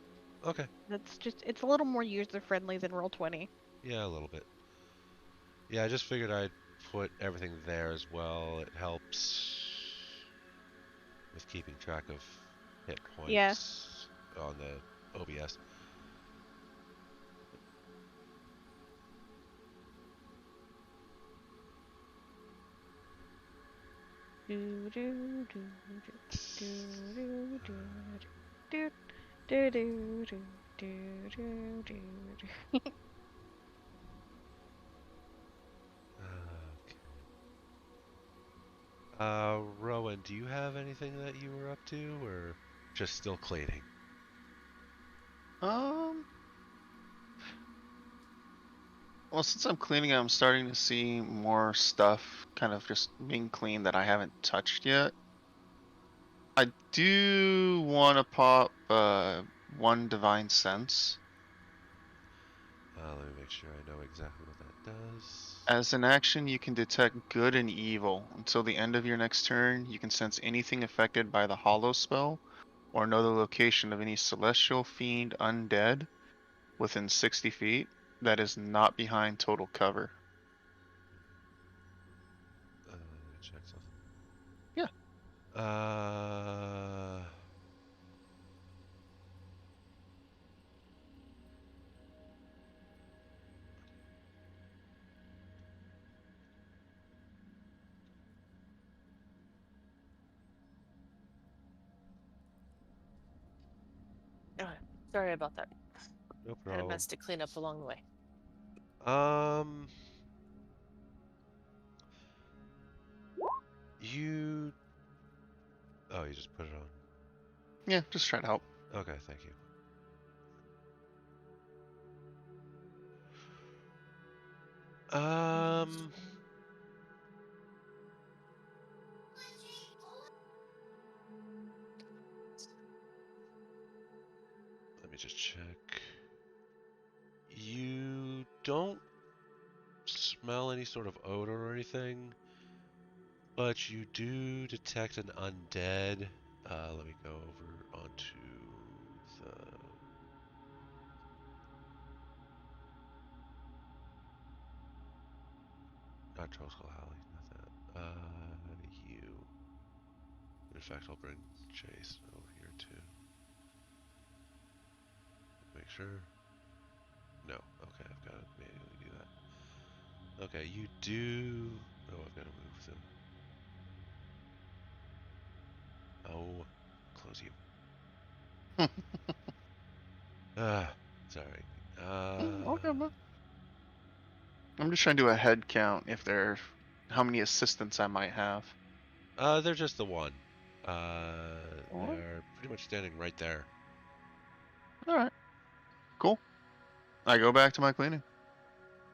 Speaker 2: Okay.
Speaker 4: It's a little more user friendly than Roll20.
Speaker 2: Yeah, a little bit. Yeah, I just figured I'd put everything there as well. It helps with keeping track of hit points on the OBS.
Speaker 4: Do do do do do do do do do do do do do do.
Speaker 2: Okay. Rowan, do you have anything that you were up to, or just still cleaning?
Speaker 3: Well, since I'm cleaning, I'm starting to see more stuff kind of just being cleaned that I haven't touched yet. I do want to pop one divine sense.
Speaker 2: Let me make sure I know exactly what that does.
Speaker 3: As an action, you can detect good and evil. Until the end of your next turn, you can sense anything affected by the Hollow spell, or know the location of any celestial, fiend, undead within 60 feet that is not behind total cover.
Speaker 2: Let me check something.
Speaker 3: Yeah.
Speaker 5: Sorry about that.
Speaker 2: No
Speaker 5: Had a
Speaker 2: problem.
Speaker 5: mess to clean up along the way.
Speaker 2: You... Oh, you just put it on.
Speaker 3: Yeah, just try to help.
Speaker 2: Okay, thank you. Let me just check. You don't smell any sort of odor or anything, but you do detect an undead. Let me go over onto the... Not Trollskull Alley, not that. You. In fact, I'll bring Chase over here too. Make sure. No. Okay, I've got to manually do that. Okay, you do. Oh, I've got to move them. Oh, close you. Sorry.
Speaker 3: Okay, man. I'm just trying to do a head count if there, how many assistants I might have.
Speaker 2: They're just the one.
Speaker 3: Alright.
Speaker 2: They're pretty much standing right there.
Speaker 3: All right, cool. I go back to my cleaning.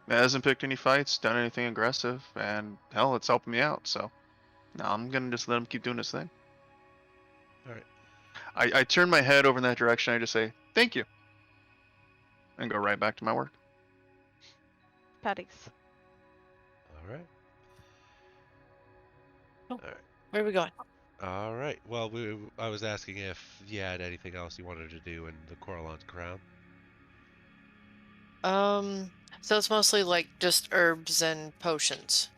Speaker 3: It hasn't picked any fights, done anything aggressive, and hell, it's helping me out. So now I'm gonna just let him keep doing his thing.
Speaker 2: All right.
Speaker 3: I turn my head over in that direction. I just say thank you, and go right back to my work.
Speaker 4: Patties.
Speaker 2: All right.
Speaker 5: Oh.
Speaker 2: All right.
Speaker 5: Where are we going?
Speaker 2: All right. Well, I was asking if you had anything else you wanted to do in the Coralon's Crown.
Speaker 5: So it's mostly like just herbs and potions.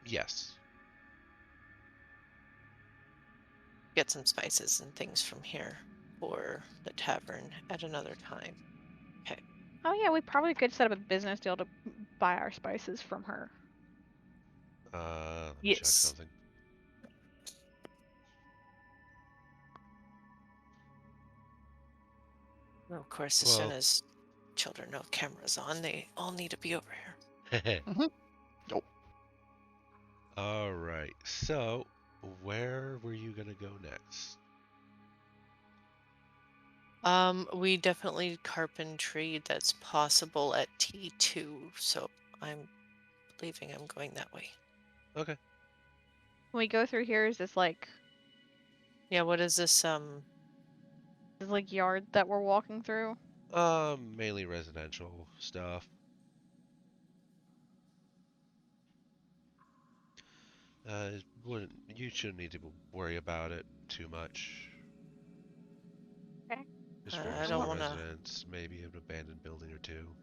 Speaker 2: Yes.
Speaker 5: Get some spices and things from here for the tavern at another time.
Speaker 4: Oh yeah, we probably could set up a business deal to buy our spices from her.
Speaker 2: Let me check
Speaker 5: Yes.
Speaker 2: something.
Speaker 5: Well, of course, as soon
Speaker 2: Well-
Speaker 5: as children know cameras on, they all need to be over here.
Speaker 3: Nope.
Speaker 2: All right. So, where were you gonna go next?
Speaker 5: We definitely need carpentry that's possible at T2, so I'm believing I'm going that way.
Speaker 2: Okay.
Speaker 4: When we go through here, is this like
Speaker 5: Yeah, what is this,
Speaker 4: yard that we're walking through?
Speaker 2: Mainly residential stuff. You shouldn't need to worry about it too much.
Speaker 4: Okay.
Speaker 2: Just
Speaker 5: I
Speaker 2: focus
Speaker 5: don't
Speaker 2: on the
Speaker 5: wanna-
Speaker 2: residents, maybe an abandoned building or two.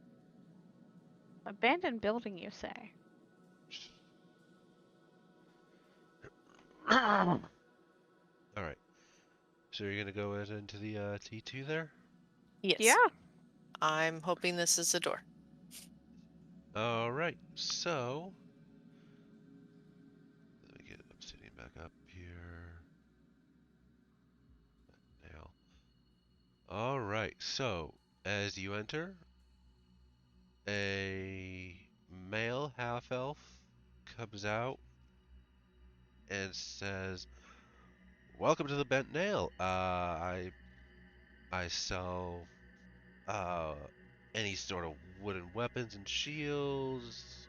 Speaker 4: Abandoned building, you say?
Speaker 2: All right. So you're gonna go into the T2 there?
Speaker 5: yes.
Speaker 4: Yeah.
Speaker 5: I'm hoping this is the door.
Speaker 2: All right. So let me get Obsidian back up here. Nail. All right. So as you enter, a male half elf comes out and says, "Welcome to the Bent Nail. I sell any sort of wooden weapons and shields,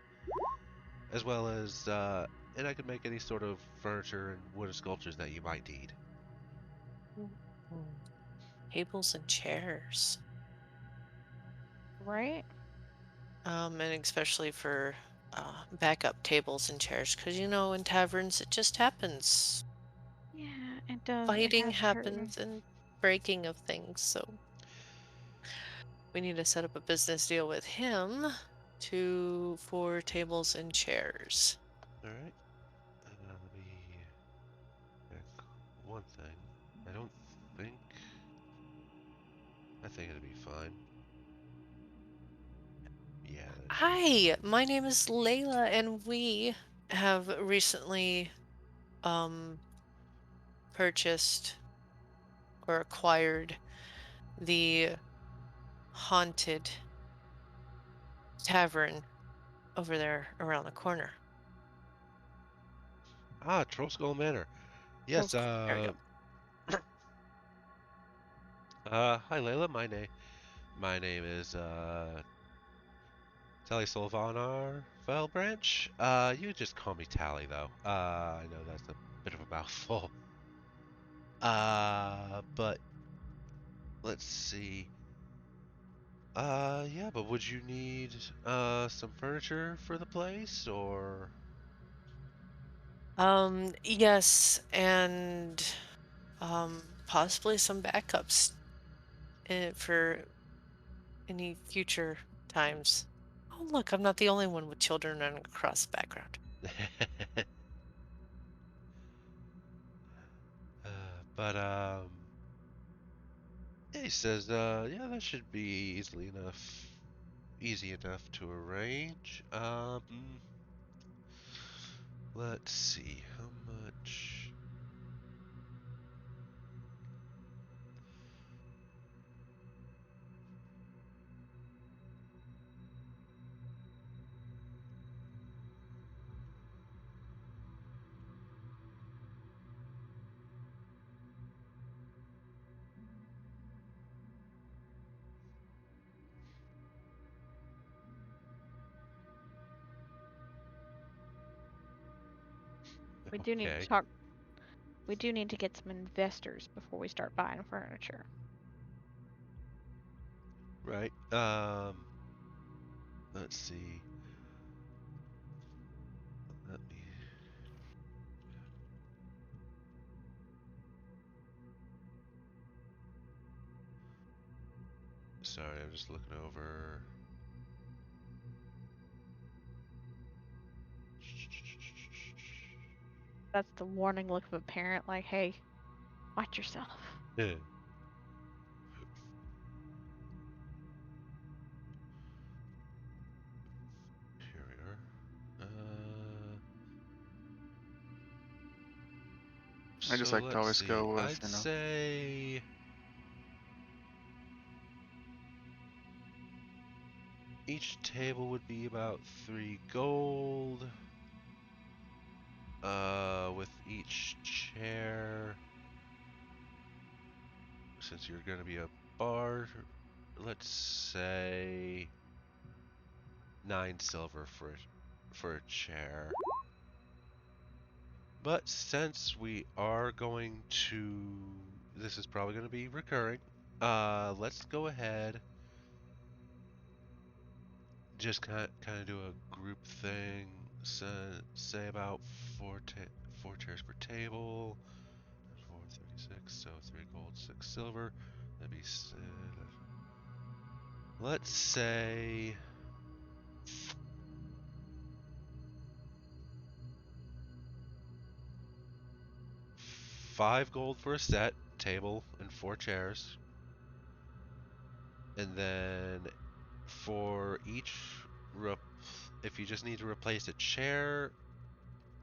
Speaker 2: as well as and I can make any sort of furniture and wooden sculptures that you might need."
Speaker 5: Tables and chairs.
Speaker 4: Right?
Speaker 5: And especially for backup tables and chairs, because in taverns it just happens.
Speaker 4: Yeah, it does.
Speaker 5: Fighting happens and breaking of things, so we need to set up a business deal with him for tables and chairs.
Speaker 2: All right. Let me check one thing. I don't think. I think it'll be fine. Yeah.
Speaker 5: Hi, my name is Layla, and we have recently purchased or acquired the haunted tavern over there around the corner.
Speaker 2: Troll Skull Manor. Yes.
Speaker 5: There we go.
Speaker 2: Hi Layla. My name is Tally Sylvanar Felbranch. You just call me Tally though. I know that's a bit of a mouthful. But let's see. Yeah, but would you need some furniture for the place or?
Speaker 5: Yes, and possibly some backups for any future times. Oh, look, I'm not the only one with children running across the background.
Speaker 2: But yeah, he says, yeah, that should be easy enough to arrange. Let's see, how much?
Speaker 4: We do need
Speaker 2: Okay.
Speaker 4: to talk. We do need to get some investors before we start buying furniture.
Speaker 2: Right. Let's see. Let me. Sorry, I'm just looking over.
Speaker 4: That's the warning look of a parent, like, hey, watch yourself.
Speaker 2: Yeah. Here we are.
Speaker 3: I just
Speaker 2: So
Speaker 3: like to
Speaker 2: let's
Speaker 3: always
Speaker 2: see.
Speaker 3: go with,
Speaker 2: I'd say each table would be about 3 gold. With each chair, since you're gonna be a bar, let's say 9 silver for a chair. But since we are going to, this is probably going to be recurring. Let's go ahead, just kind of do a group thing. So, say about four chairs per table. 436, so 3 gold, 6 silver. That'd be. Let's say. 5 gold for a set, table, and 4 chairs. And then for each, if you just need to replace a chair,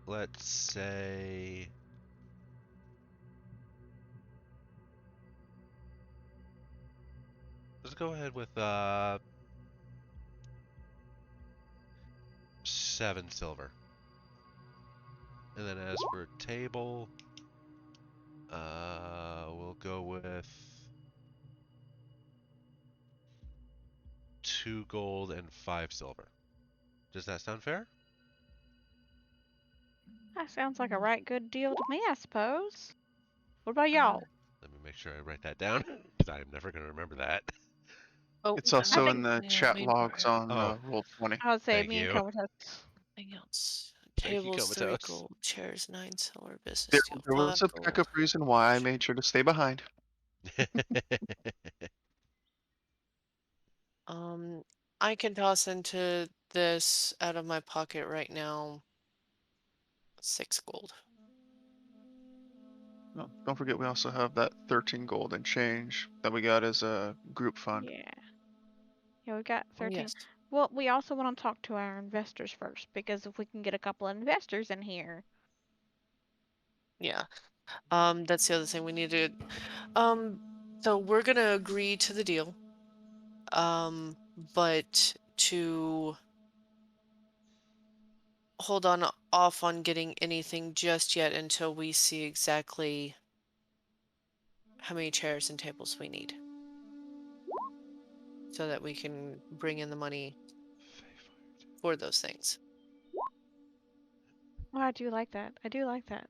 Speaker 2: let's say. Let's go ahead with 7 silver. And then as for table, we'll go with 2 gold and 5 silver. Does that sound fair?
Speaker 4: That sounds like a right good deal to me, I suppose. What about y'all?
Speaker 2: Let me make sure I write that down, because I am never going to remember that.
Speaker 5: Oh,
Speaker 3: it's also
Speaker 4: think-
Speaker 3: in the
Speaker 5: yeah,
Speaker 3: chat
Speaker 5: main
Speaker 3: logs
Speaker 5: bar.
Speaker 3: on
Speaker 2: Oh.
Speaker 3: Roll20.
Speaker 4: I would say
Speaker 2: Thank
Speaker 4: me and
Speaker 2: you.
Speaker 4: Comatose.
Speaker 5: Anything else?
Speaker 2: Thank you,
Speaker 5: Tables, 3
Speaker 2: Comatose.
Speaker 5: gold. Chairs, 9 silver. Business
Speaker 3: There,
Speaker 5: deal,
Speaker 3: there was
Speaker 5: 5
Speaker 3: a
Speaker 5: gold.
Speaker 3: backup reason why I made sure to stay behind.
Speaker 5: I can toss into this out of my pocket right now 6 gold.
Speaker 3: No, don't forget we also have that 13 gold and change that we got as a group fund.
Speaker 4: Yeah. Yeah, we got
Speaker 5: Oh,
Speaker 4: 13.
Speaker 5: yes.
Speaker 4: Well, we also want to talk to our investors first, because if we can get a couple of investors in here.
Speaker 5: Yeah. That's the other thing we need to. So we're gonna agree to the deal. But to hold on off on getting anything just yet until we see exactly how many chairs and tables we need, so that we can bring in the money for those things.
Speaker 4: Oh, I do like that. I do like that.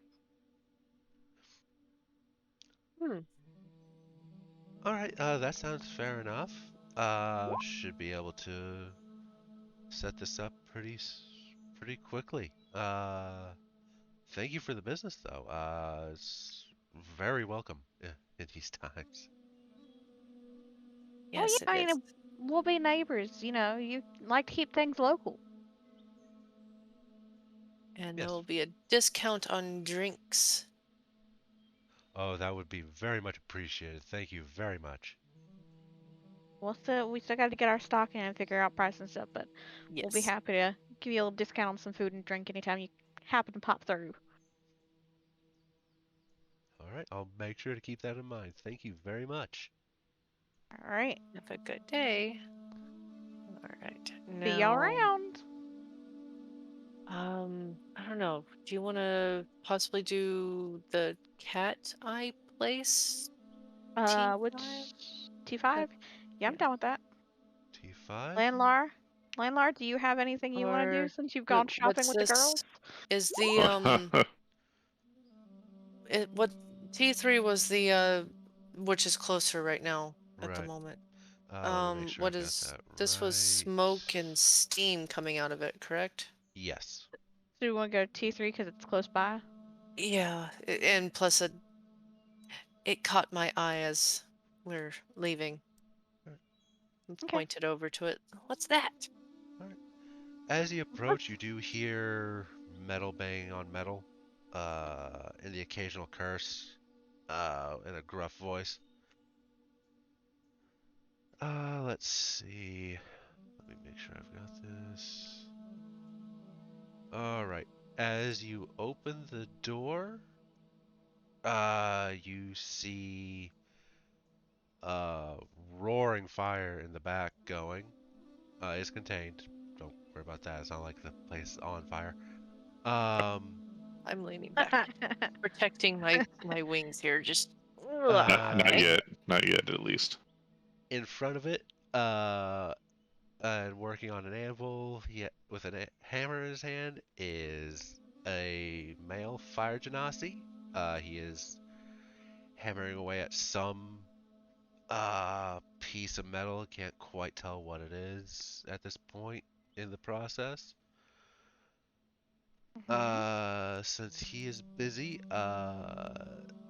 Speaker 2: All right, that sounds fair enough. Should be able to set this up pretty quickly. Thank you for the business, though. It's very welcome in these times.
Speaker 5: Yes,
Speaker 4: Oh,
Speaker 5: it
Speaker 4: yeah,
Speaker 5: is.
Speaker 4: we'll be neighbors. You like to keep things local.
Speaker 5: And
Speaker 2: Yes.
Speaker 5: there will be a discount on drinks.
Speaker 2: Oh, that would be very much appreciated. Thank you very much.
Speaker 4: We still got to get our stock in and figure out price and stuff, but we'll be
Speaker 5: Yes.
Speaker 4: happy to give you a little discount on some food and drink anytime you happen to pop through.
Speaker 2: All right, I'll make sure to keep that in mind. Thank you very much.
Speaker 4: All right.
Speaker 5: Have a good day. All right.
Speaker 4: See y'all
Speaker 5: Now,
Speaker 4: around.
Speaker 5: I don't know. Do you want to possibly do the cat eye place?
Speaker 4: Which
Speaker 5: T5?
Speaker 4: T5? Yeah, I'm
Speaker 5: yeah.
Speaker 4: down with that.
Speaker 2: T5?
Speaker 4: Landlord, do you have anything you want to do
Speaker 5: Or
Speaker 4: since you've gone shopping
Speaker 5: what's
Speaker 4: with the
Speaker 5: this?
Speaker 4: girls?
Speaker 5: Is the what T3 was the which is closer right now at the
Speaker 2: Right.
Speaker 5: moment.
Speaker 2: Let me make sure
Speaker 5: What
Speaker 2: I've got
Speaker 5: is
Speaker 2: that
Speaker 5: this was
Speaker 2: right.
Speaker 5: smoke and steam coming out of it, correct?
Speaker 2: Yes.
Speaker 4: So you want to go to T3 because it's close by?
Speaker 5: Yeah, and plus it caught my eye as we're leaving.
Speaker 2: Right.
Speaker 5: And
Speaker 4: Okay.
Speaker 5: pointed over to it. What's that?
Speaker 2: All right. As you approach, you do hear metal banging on metal, and the occasional curse, in a gruff voice. Let's see. Let me make sure I've got this. All right. As you open the door, you see roaring fire in the back going. It's contained. Don't worry about that. It's not like the place is on fire.
Speaker 5: I'm leaning back, protecting my wings here. Just
Speaker 1: Not
Speaker 5: okay.
Speaker 1: yet. Not yet, at least.
Speaker 2: In front of it, and working on an anvil, with a hammer in his hand, is a male fire genasi. He is hammering away at some piece of metal. Can't quite tell what it is at this point in the process. Since he is busy,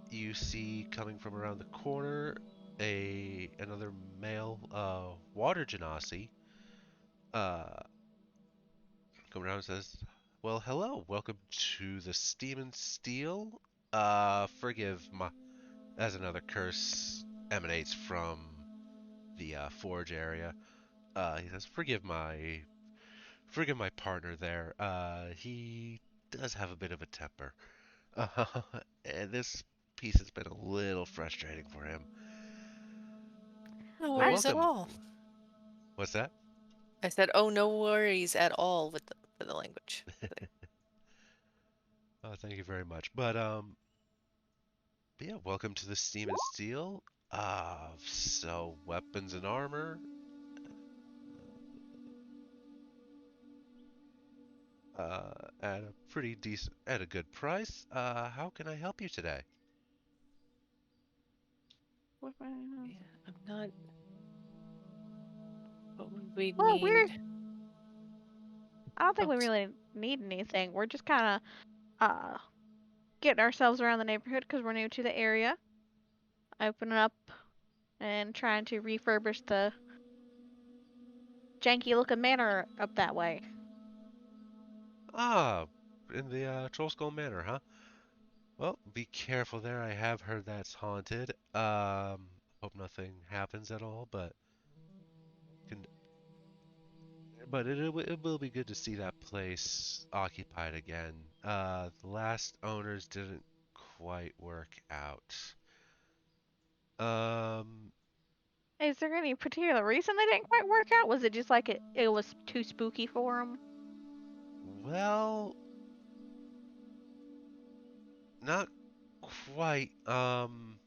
Speaker 2: you see coming from around the corner another male water genasi come around and says, "Well, hello, welcome to the Steam and Steel. Forgive my," as another curse emanates from the forge area. He says, forgive my partner there. He does have a bit of a temper. And this piece has been a little frustrating for him.
Speaker 5: No
Speaker 2: But
Speaker 5: worries at
Speaker 2: welcome.
Speaker 5: all.
Speaker 2: What's that?
Speaker 5: I said, oh, no worries at all with the language.
Speaker 2: Oh, thank you very much. But yeah, welcome to the Steam and Steel. So weapons and armor. At a pretty decent, at a good price. How can I help you today?
Speaker 4: What am I-
Speaker 5: Yeah, I'm not. What would we
Speaker 4: Well,
Speaker 5: need?
Speaker 4: I don't think
Speaker 5: Oh,
Speaker 4: we really need anything. We're just kind of getting ourselves around the neighborhood because we're new to the area. Opening up and trying to refurbish the janky looking manor up that way.
Speaker 2: Ah, in the Trollskull Manor, huh? Well, be careful there. I have heard that's haunted. Hope nothing happens at all, can, but it will be good to see that place occupied again. The last owners didn't quite work out. Um,
Speaker 4: Is there any particular reason they didn't quite work out? Was it just like it was too spooky for them?
Speaker 2: well, not quite.
Speaker 4: Can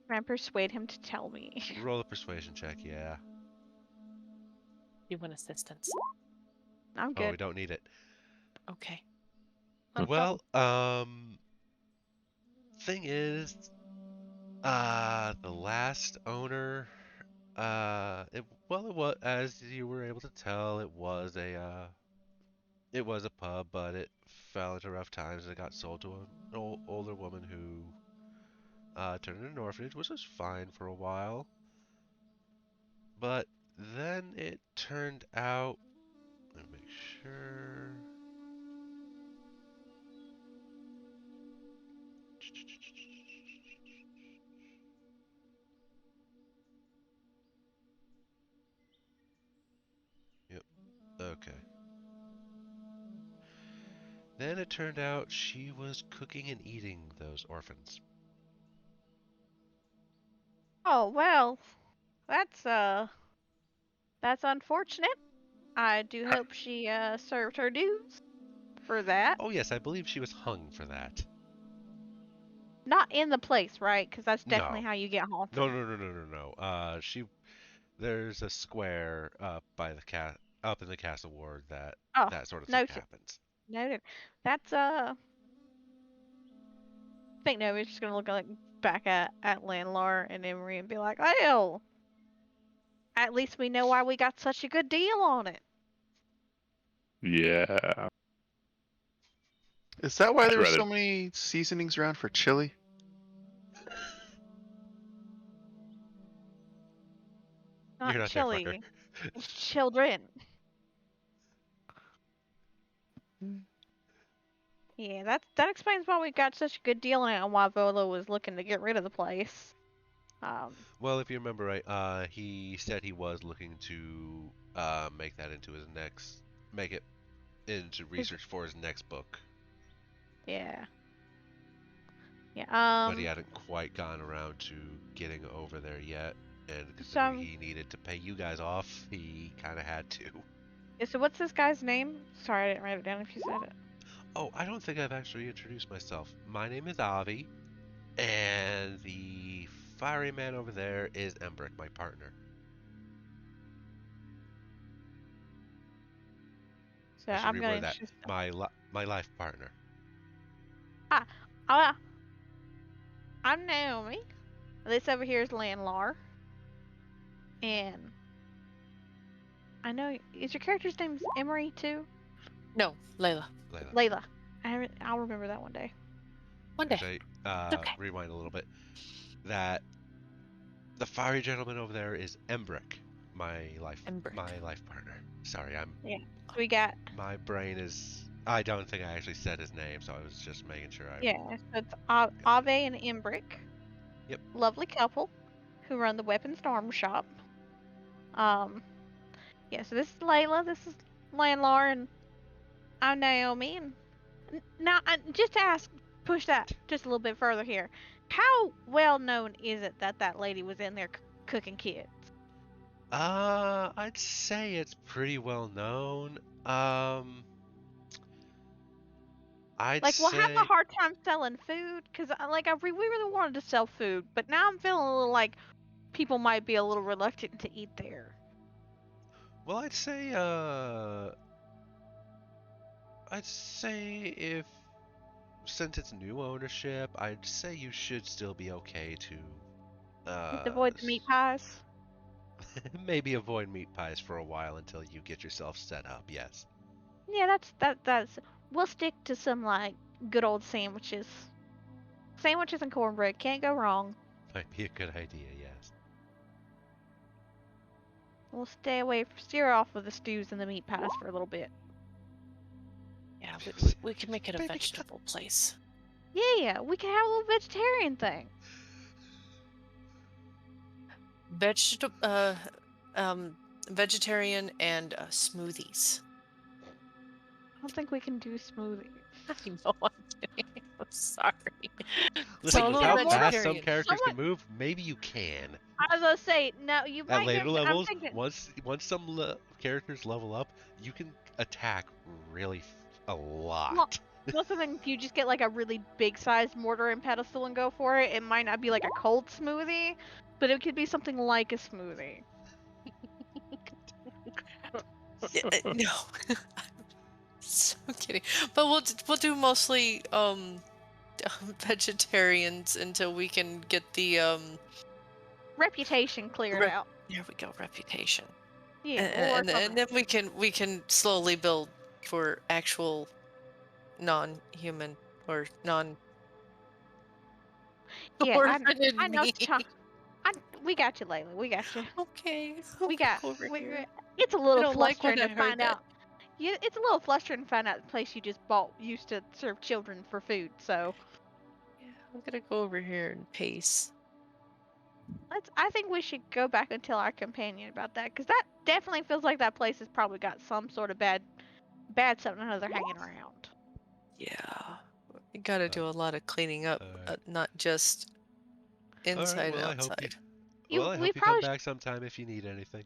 Speaker 4: I persuade him to tell me?
Speaker 2: Roll a persuasion check, yeah.
Speaker 5: you want assistance?
Speaker 4: I'm
Speaker 2: Oh, we
Speaker 4: good.
Speaker 2: don't need it.
Speaker 5: Okay.
Speaker 2: Well, thing is, the last owner, it was, as you were able to tell, it was a pub, but it fell into rough times and it got sold to an older woman who, turned into an orphanage, which was fine for a while. But then it turned out, let me make sure. Then it turned out she was cooking and eating those orphans.
Speaker 4: Oh well, that's unfortunate. I do hope she served her dues for that.
Speaker 2: Oh yes, I believe she was hung for that.
Speaker 4: Not in the place, right? Because that's definitely
Speaker 2: No.
Speaker 4: how you get haunted.
Speaker 2: No. There's a square up by the up in the castle ward
Speaker 4: Oh,
Speaker 2: that sort of thing
Speaker 4: noted.
Speaker 2: happens.
Speaker 4: Noted. That's I think no, we're just gonna look like back at Landlar and Emery and be like, well, at least we know why we got such a good deal on it.
Speaker 1: Yeah.
Speaker 3: Is that why
Speaker 1: I'd
Speaker 3: there were
Speaker 1: rather-
Speaker 3: so many seasonings around for chili?
Speaker 4: Not
Speaker 2: You're not there, fucker.
Speaker 4: chili. It's children. Yeah, that explains why we got such a good deal on it and why Volo was looking to get rid of the place.
Speaker 2: Well, if you remember right, he said he was looking to make that into make it into research for his next book,
Speaker 4: yeah. Yeah,
Speaker 2: but he hadn't quite gotten around to getting over there yet. And
Speaker 4: So-
Speaker 2: considering he needed to pay you guys off, he kind of had to.
Speaker 4: yeah, so what's this guy's name? Sorry, I didn't write it down if you said it.
Speaker 2: Oh, I don't think I've actually introduced myself. My name is Avi, and the fiery man over there is Embrick, my partner.
Speaker 4: So
Speaker 2: I should
Speaker 4: I'm gonna
Speaker 2: reword that.
Speaker 4: introduce
Speaker 2: My life partner.
Speaker 4: I'm Naomi. This over here is Landlar. And I know, is your character's name Emery too?
Speaker 5: No, Layla.
Speaker 2: Layla.
Speaker 4: Layla. I'll remember that one day.
Speaker 5: One day.
Speaker 2: Actually,
Speaker 5: Okay.
Speaker 2: rewind a little bit. That the fiery gentleman over there is Embrick,
Speaker 5: Embrick.
Speaker 2: my life partner. Sorry,
Speaker 4: So we got,
Speaker 2: my brain is. I don't think I actually said his name, so I was just making sure I.
Speaker 4: yeah, so it's Ave and Embrick.
Speaker 2: Yep.
Speaker 4: Lovely couple who run the weapons and armor shop. Yeah, so this is Layla, this is Landlar, and I'm Naomi. And now, just to push that just a little bit further here. How well known is it that that lady was in there cooking kids?
Speaker 2: I'd say it's pretty well known. I'd
Speaker 4: Like, we'll
Speaker 2: say.
Speaker 4: have a hard time selling food because, we really wanted to sell food, but now I'm feeling a little like people might be a little reluctant to eat there.
Speaker 2: Well, I'd say if since it's new ownership, I'd say you should still be okay to
Speaker 4: Avoid the meat pies.
Speaker 2: maybe avoid meat pies for a while until you get yourself set up. Yes.
Speaker 4: Yeah, that's. We'll stick to some like good old sandwiches. Sandwiches and cornbread can't go wrong.
Speaker 2: Might be a good idea, yes.
Speaker 4: We'll steer off of the stews and the meat pies for a little bit.
Speaker 5: Yeah, we can make it a vegetable place.
Speaker 4: Yeah, we can have a little vegetarian thing.
Speaker 5: Vegetarian and smoothies.
Speaker 4: I don't think we can do smoothies.
Speaker 5: I know I'm kidding. I'm sorry.
Speaker 2: Listen,
Speaker 5: Solo
Speaker 2: with how fast some
Speaker 5: vegetarian.
Speaker 2: characters can move, maybe you can.
Speaker 4: I was gonna say, no, you
Speaker 2: At
Speaker 4: might
Speaker 2: later
Speaker 4: get,
Speaker 2: levels,
Speaker 4: I'm thinking,
Speaker 2: once some characters level up, you can attack really a lot.
Speaker 4: most of them, if you just get like a really big sized mortar and pestle and go for it, it might not be like a cold smoothie, but it could be something like a smoothie.
Speaker 5: No. So kidding. But we'll do mostly vegetarians until we can get the
Speaker 4: Reputation cleared
Speaker 5: Rep-
Speaker 4: out.
Speaker 5: there we go, reputation.
Speaker 4: Yeah, we'll work on
Speaker 5: And
Speaker 4: that.
Speaker 5: then we can slowly build for actual non-human or non
Speaker 4: Yeah,
Speaker 5: orphaned
Speaker 4: I know.
Speaker 5: meat.
Speaker 4: We got you, Layla. We got you.
Speaker 5: Okay.
Speaker 4: We got.
Speaker 5: over here.
Speaker 4: It's a
Speaker 5: I
Speaker 4: little
Speaker 5: don't like when
Speaker 4: frustrating
Speaker 5: I
Speaker 4: to
Speaker 5: heard
Speaker 4: find
Speaker 5: that.
Speaker 4: out. It's a little frustrating to find out the place you just bought used to serve children for food. So
Speaker 5: Yeah, I'm gonna go over here and pace.
Speaker 4: I think we should go back and tell our companion about that, because that definitely feels like that place has probably got some sort of bad something or other hanging around.
Speaker 5: Yeah. We gotta do a lot of cleaning up,
Speaker 2: alright.
Speaker 5: not just inside
Speaker 2: well,
Speaker 5: and
Speaker 2: I hope you.
Speaker 5: outside.
Speaker 2: Well, I
Speaker 4: We
Speaker 2: hope you come
Speaker 4: probably
Speaker 2: back sometime if you need anything.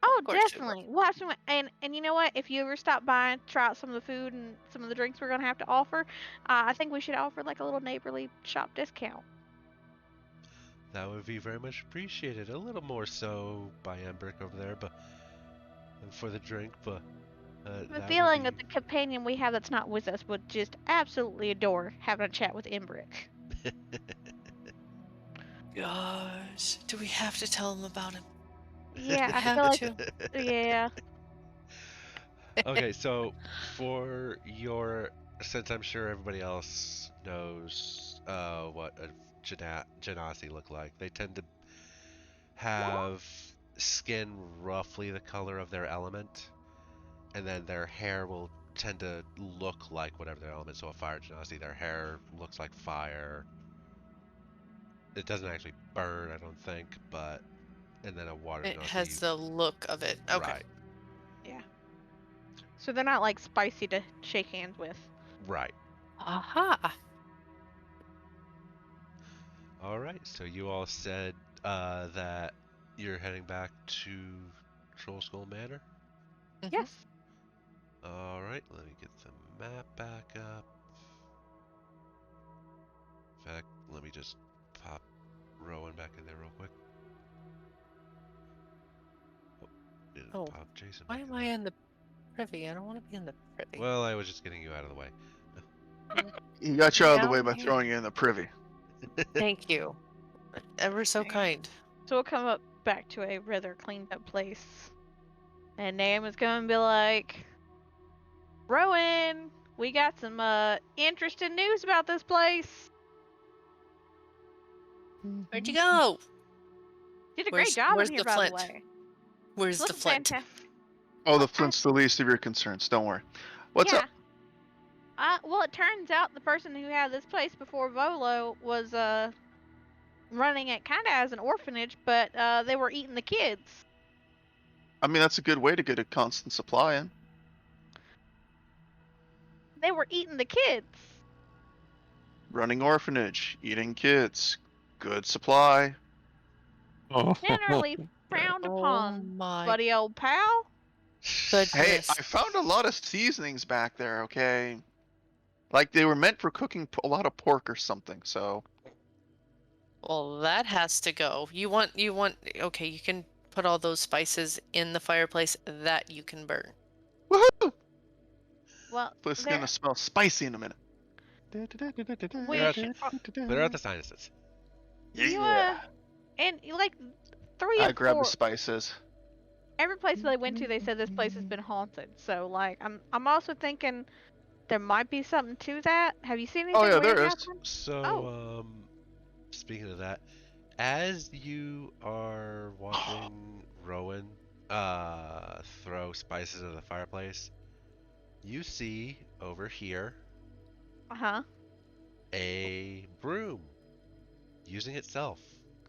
Speaker 4: Oh,
Speaker 5: Of course we will.
Speaker 4: definitely. We'll have some, and you know what? If you ever stop by and try out some of the food and some of the drinks we're gonna have to offer, I think we should offer like a little neighborly shop discount.
Speaker 2: That would be very much appreciated. A little more so by Embrick over there, but for the drink, but
Speaker 4: I have a
Speaker 2: that
Speaker 4: feeling
Speaker 2: would
Speaker 4: that the companion we have that's not with us would just absolutely adore having a chat with Embrick.
Speaker 2: be.
Speaker 5: Gosh, do we have to tell him about him?
Speaker 4: Yeah,
Speaker 5: We
Speaker 4: I
Speaker 5: have
Speaker 4: feel like
Speaker 5: to.
Speaker 4: yeah.
Speaker 2: Okay, so for your, since I'm sure everybody else knows what a genasi look like, they tend to have skin roughly the color of their element, and then their hair will tend to look like whatever their element. So a fire genasi, their hair looks like fire. It doesn't actually burn, I don't think, but and then a water
Speaker 5: It
Speaker 2: genasi,
Speaker 5: has the look of it. Okay.
Speaker 2: right,
Speaker 4: Yeah. So they're not like spicy to shake hands with.
Speaker 2: right.
Speaker 5: Aha.
Speaker 2: All right, so you all said that you're heading back to Troll Skull Manor.
Speaker 5: Mhm.
Speaker 4: Yes.
Speaker 2: All right, let me get the map back up. In fact, let me just pop Rowan back in there real quick. Oh, didn't
Speaker 5: Oh,
Speaker 2: pop Jason
Speaker 5: why
Speaker 2: back
Speaker 5: am
Speaker 2: in
Speaker 5: I
Speaker 2: there.
Speaker 5: in the privy? I don't want to be in the privy.
Speaker 2: Well, I was just getting you out of the way.
Speaker 3: He got you out of the way
Speaker 5: Down
Speaker 3: by
Speaker 5: here.
Speaker 3: throwing you in the privy.
Speaker 5: Thank you. Ever so
Speaker 4: Okay.
Speaker 5: kind.
Speaker 4: So we'll come up back to a rather cleaned up place. And Nahum is gonna be like, Rowan, we got some interesting news about this place.
Speaker 5: Where'd you go?
Speaker 4: Did a great job in here, by the way.
Speaker 5: Where's the
Speaker 4: Looking
Speaker 5: flint?
Speaker 4: fantastic.
Speaker 3: Oh, the
Speaker 4: Well,
Speaker 3: flint's the least of your concerns. Don't worry. What's
Speaker 4: yeah.
Speaker 3: up?
Speaker 4: Well, it turns out the person who had this place before Volo was running it kind of as an orphanage, but they were eating the kids.
Speaker 3: I mean, that's a good way to get a constant supply in.
Speaker 4: They were eating the kids.
Speaker 3: Running orphanage, eating kids, good supply.
Speaker 1: Oh,
Speaker 4: Generally frowned
Speaker 5: Oh
Speaker 4: upon,
Speaker 5: my
Speaker 4: buddy old pal.
Speaker 5: goodness.
Speaker 3: Hey, I found a lot of seasonings back there. Okay, like they were meant for cooking a lot of pork or something. So
Speaker 5: Well, that has to go. Okay, you can put all those spices in the fireplace that you can burn.
Speaker 3: woohoo!
Speaker 4: Well,
Speaker 3: This is
Speaker 4: they're,
Speaker 3: gonna smell spicy in a minute.
Speaker 4: we,
Speaker 2: Better at the sinuses.
Speaker 4: you
Speaker 3: Yeah.
Speaker 4: and like 3
Speaker 3: I
Speaker 4: of
Speaker 3: grabbed
Speaker 4: 4.
Speaker 3: the spices.
Speaker 4: Every place they went to, they said this place has been haunted. So like, I'm also thinking there might be something to that. Have you seen anything
Speaker 3: Oh yeah,
Speaker 4: weird
Speaker 3: there is.
Speaker 4: happen?
Speaker 2: So, speaking of that, as you are watching Rowan throw spices into the fireplace, you see over here
Speaker 4: Uh huh.
Speaker 2: a broom using itself,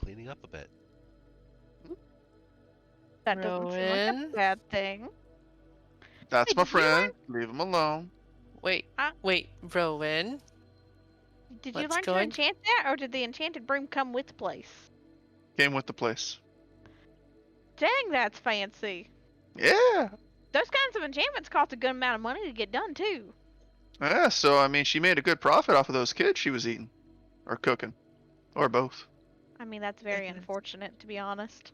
Speaker 2: cleaning up a bit.
Speaker 4: That doesn't seem like a
Speaker 5: Rowan?
Speaker 4: bad thing.
Speaker 3: That's
Speaker 4: Wait,
Speaker 3: my
Speaker 4: did you learn-
Speaker 3: friend. Leave him alone.
Speaker 5: Wait,
Speaker 4: Uh-
Speaker 5: wait, Rowan.
Speaker 4: Did you
Speaker 5: Let's
Speaker 4: learn
Speaker 5: go
Speaker 4: to
Speaker 5: and-
Speaker 4: enchant that, or did the enchanted broom come with the place?
Speaker 3: Came with the place.
Speaker 4: Dang, that's fancy.
Speaker 3: Yeah.
Speaker 4: Those kinds of enchantments cost a good amount of money to get done too.
Speaker 3: Yeah. So I mean, she made a good profit off of those kids she was eating, or cooking, or both.
Speaker 4: I mean, that's very
Speaker 5: Mhm.
Speaker 4: unfortunate, to be honest.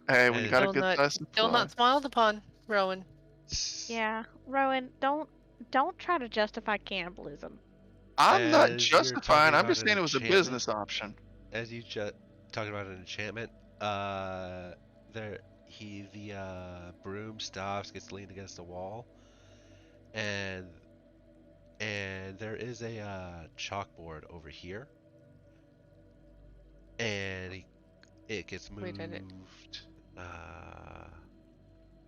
Speaker 3: Hey, when you
Speaker 2: And-
Speaker 3: got a
Speaker 5: Still
Speaker 3: good
Speaker 5: not,
Speaker 3: size
Speaker 5: still
Speaker 3: supply.
Speaker 5: not smiled upon, Rowan.
Speaker 4: Yeah, Rowan, don't try to justify cannibalism.
Speaker 3: I'm not
Speaker 2: As you're
Speaker 3: justifying.
Speaker 2: talking
Speaker 3: I'm
Speaker 2: about
Speaker 3: just
Speaker 2: an
Speaker 3: saying it was a
Speaker 2: enchantment,
Speaker 3: business option.
Speaker 2: As you talking about an enchantment, the broom stops, gets leaned against the wall, and there is a chalkboard over here, and it gets moved
Speaker 5: Wait, I didn't-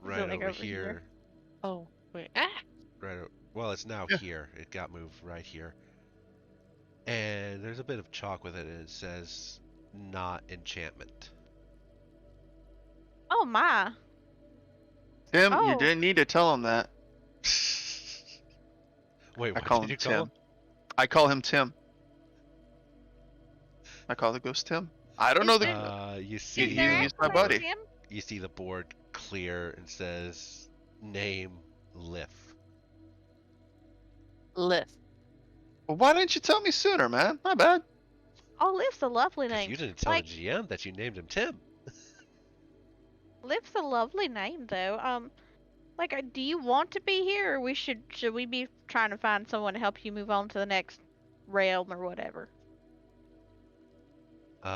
Speaker 2: right
Speaker 4: like
Speaker 2: over
Speaker 4: over here?
Speaker 2: here.
Speaker 5: Oh, wait. Ah!
Speaker 2: Well, it's now
Speaker 3: Yeah.
Speaker 2: here. It got moved right here. And there's a bit of chalk with it, and it says not enchantment.
Speaker 4: Oh my.
Speaker 3: Tim, you
Speaker 4: Oh.
Speaker 3: didn't need to tell him that.
Speaker 2: Wait,
Speaker 3: I
Speaker 2: what
Speaker 3: call
Speaker 2: did
Speaker 3: him
Speaker 2: you call
Speaker 3: Tim.
Speaker 2: him?
Speaker 3: I call him Tim. I call the ghost Tim. I don't
Speaker 4: Is
Speaker 3: know
Speaker 4: there-
Speaker 3: the.
Speaker 2: You
Speaker 4: Is
Speaker 2: see
Speaker 4: there
Speaker 3: he's
Speaker 2: the
Speaker 3: my
Speaker 4: actually
Speaker 3: buddy.
Speaker 4: Tim?
Speaker 2: You see the board clear and says name Lif.
Speaker 5: Lif.
Speaker 3: Well, why didn't you tell me sooner, man? My bad.
Speaker 4: Oh, Liv's a lovely
Speaker 2: Because
Speaker 4: name.
Speaker 2: you didn't tell
Speaker 4: Like,
Speaker 2: the GM that you named him Tim.
Speaker 4: Liv's a lovely name, though. Like, do you want to be here, or should we be trying to find someone to help you move on to the next realm or whatever?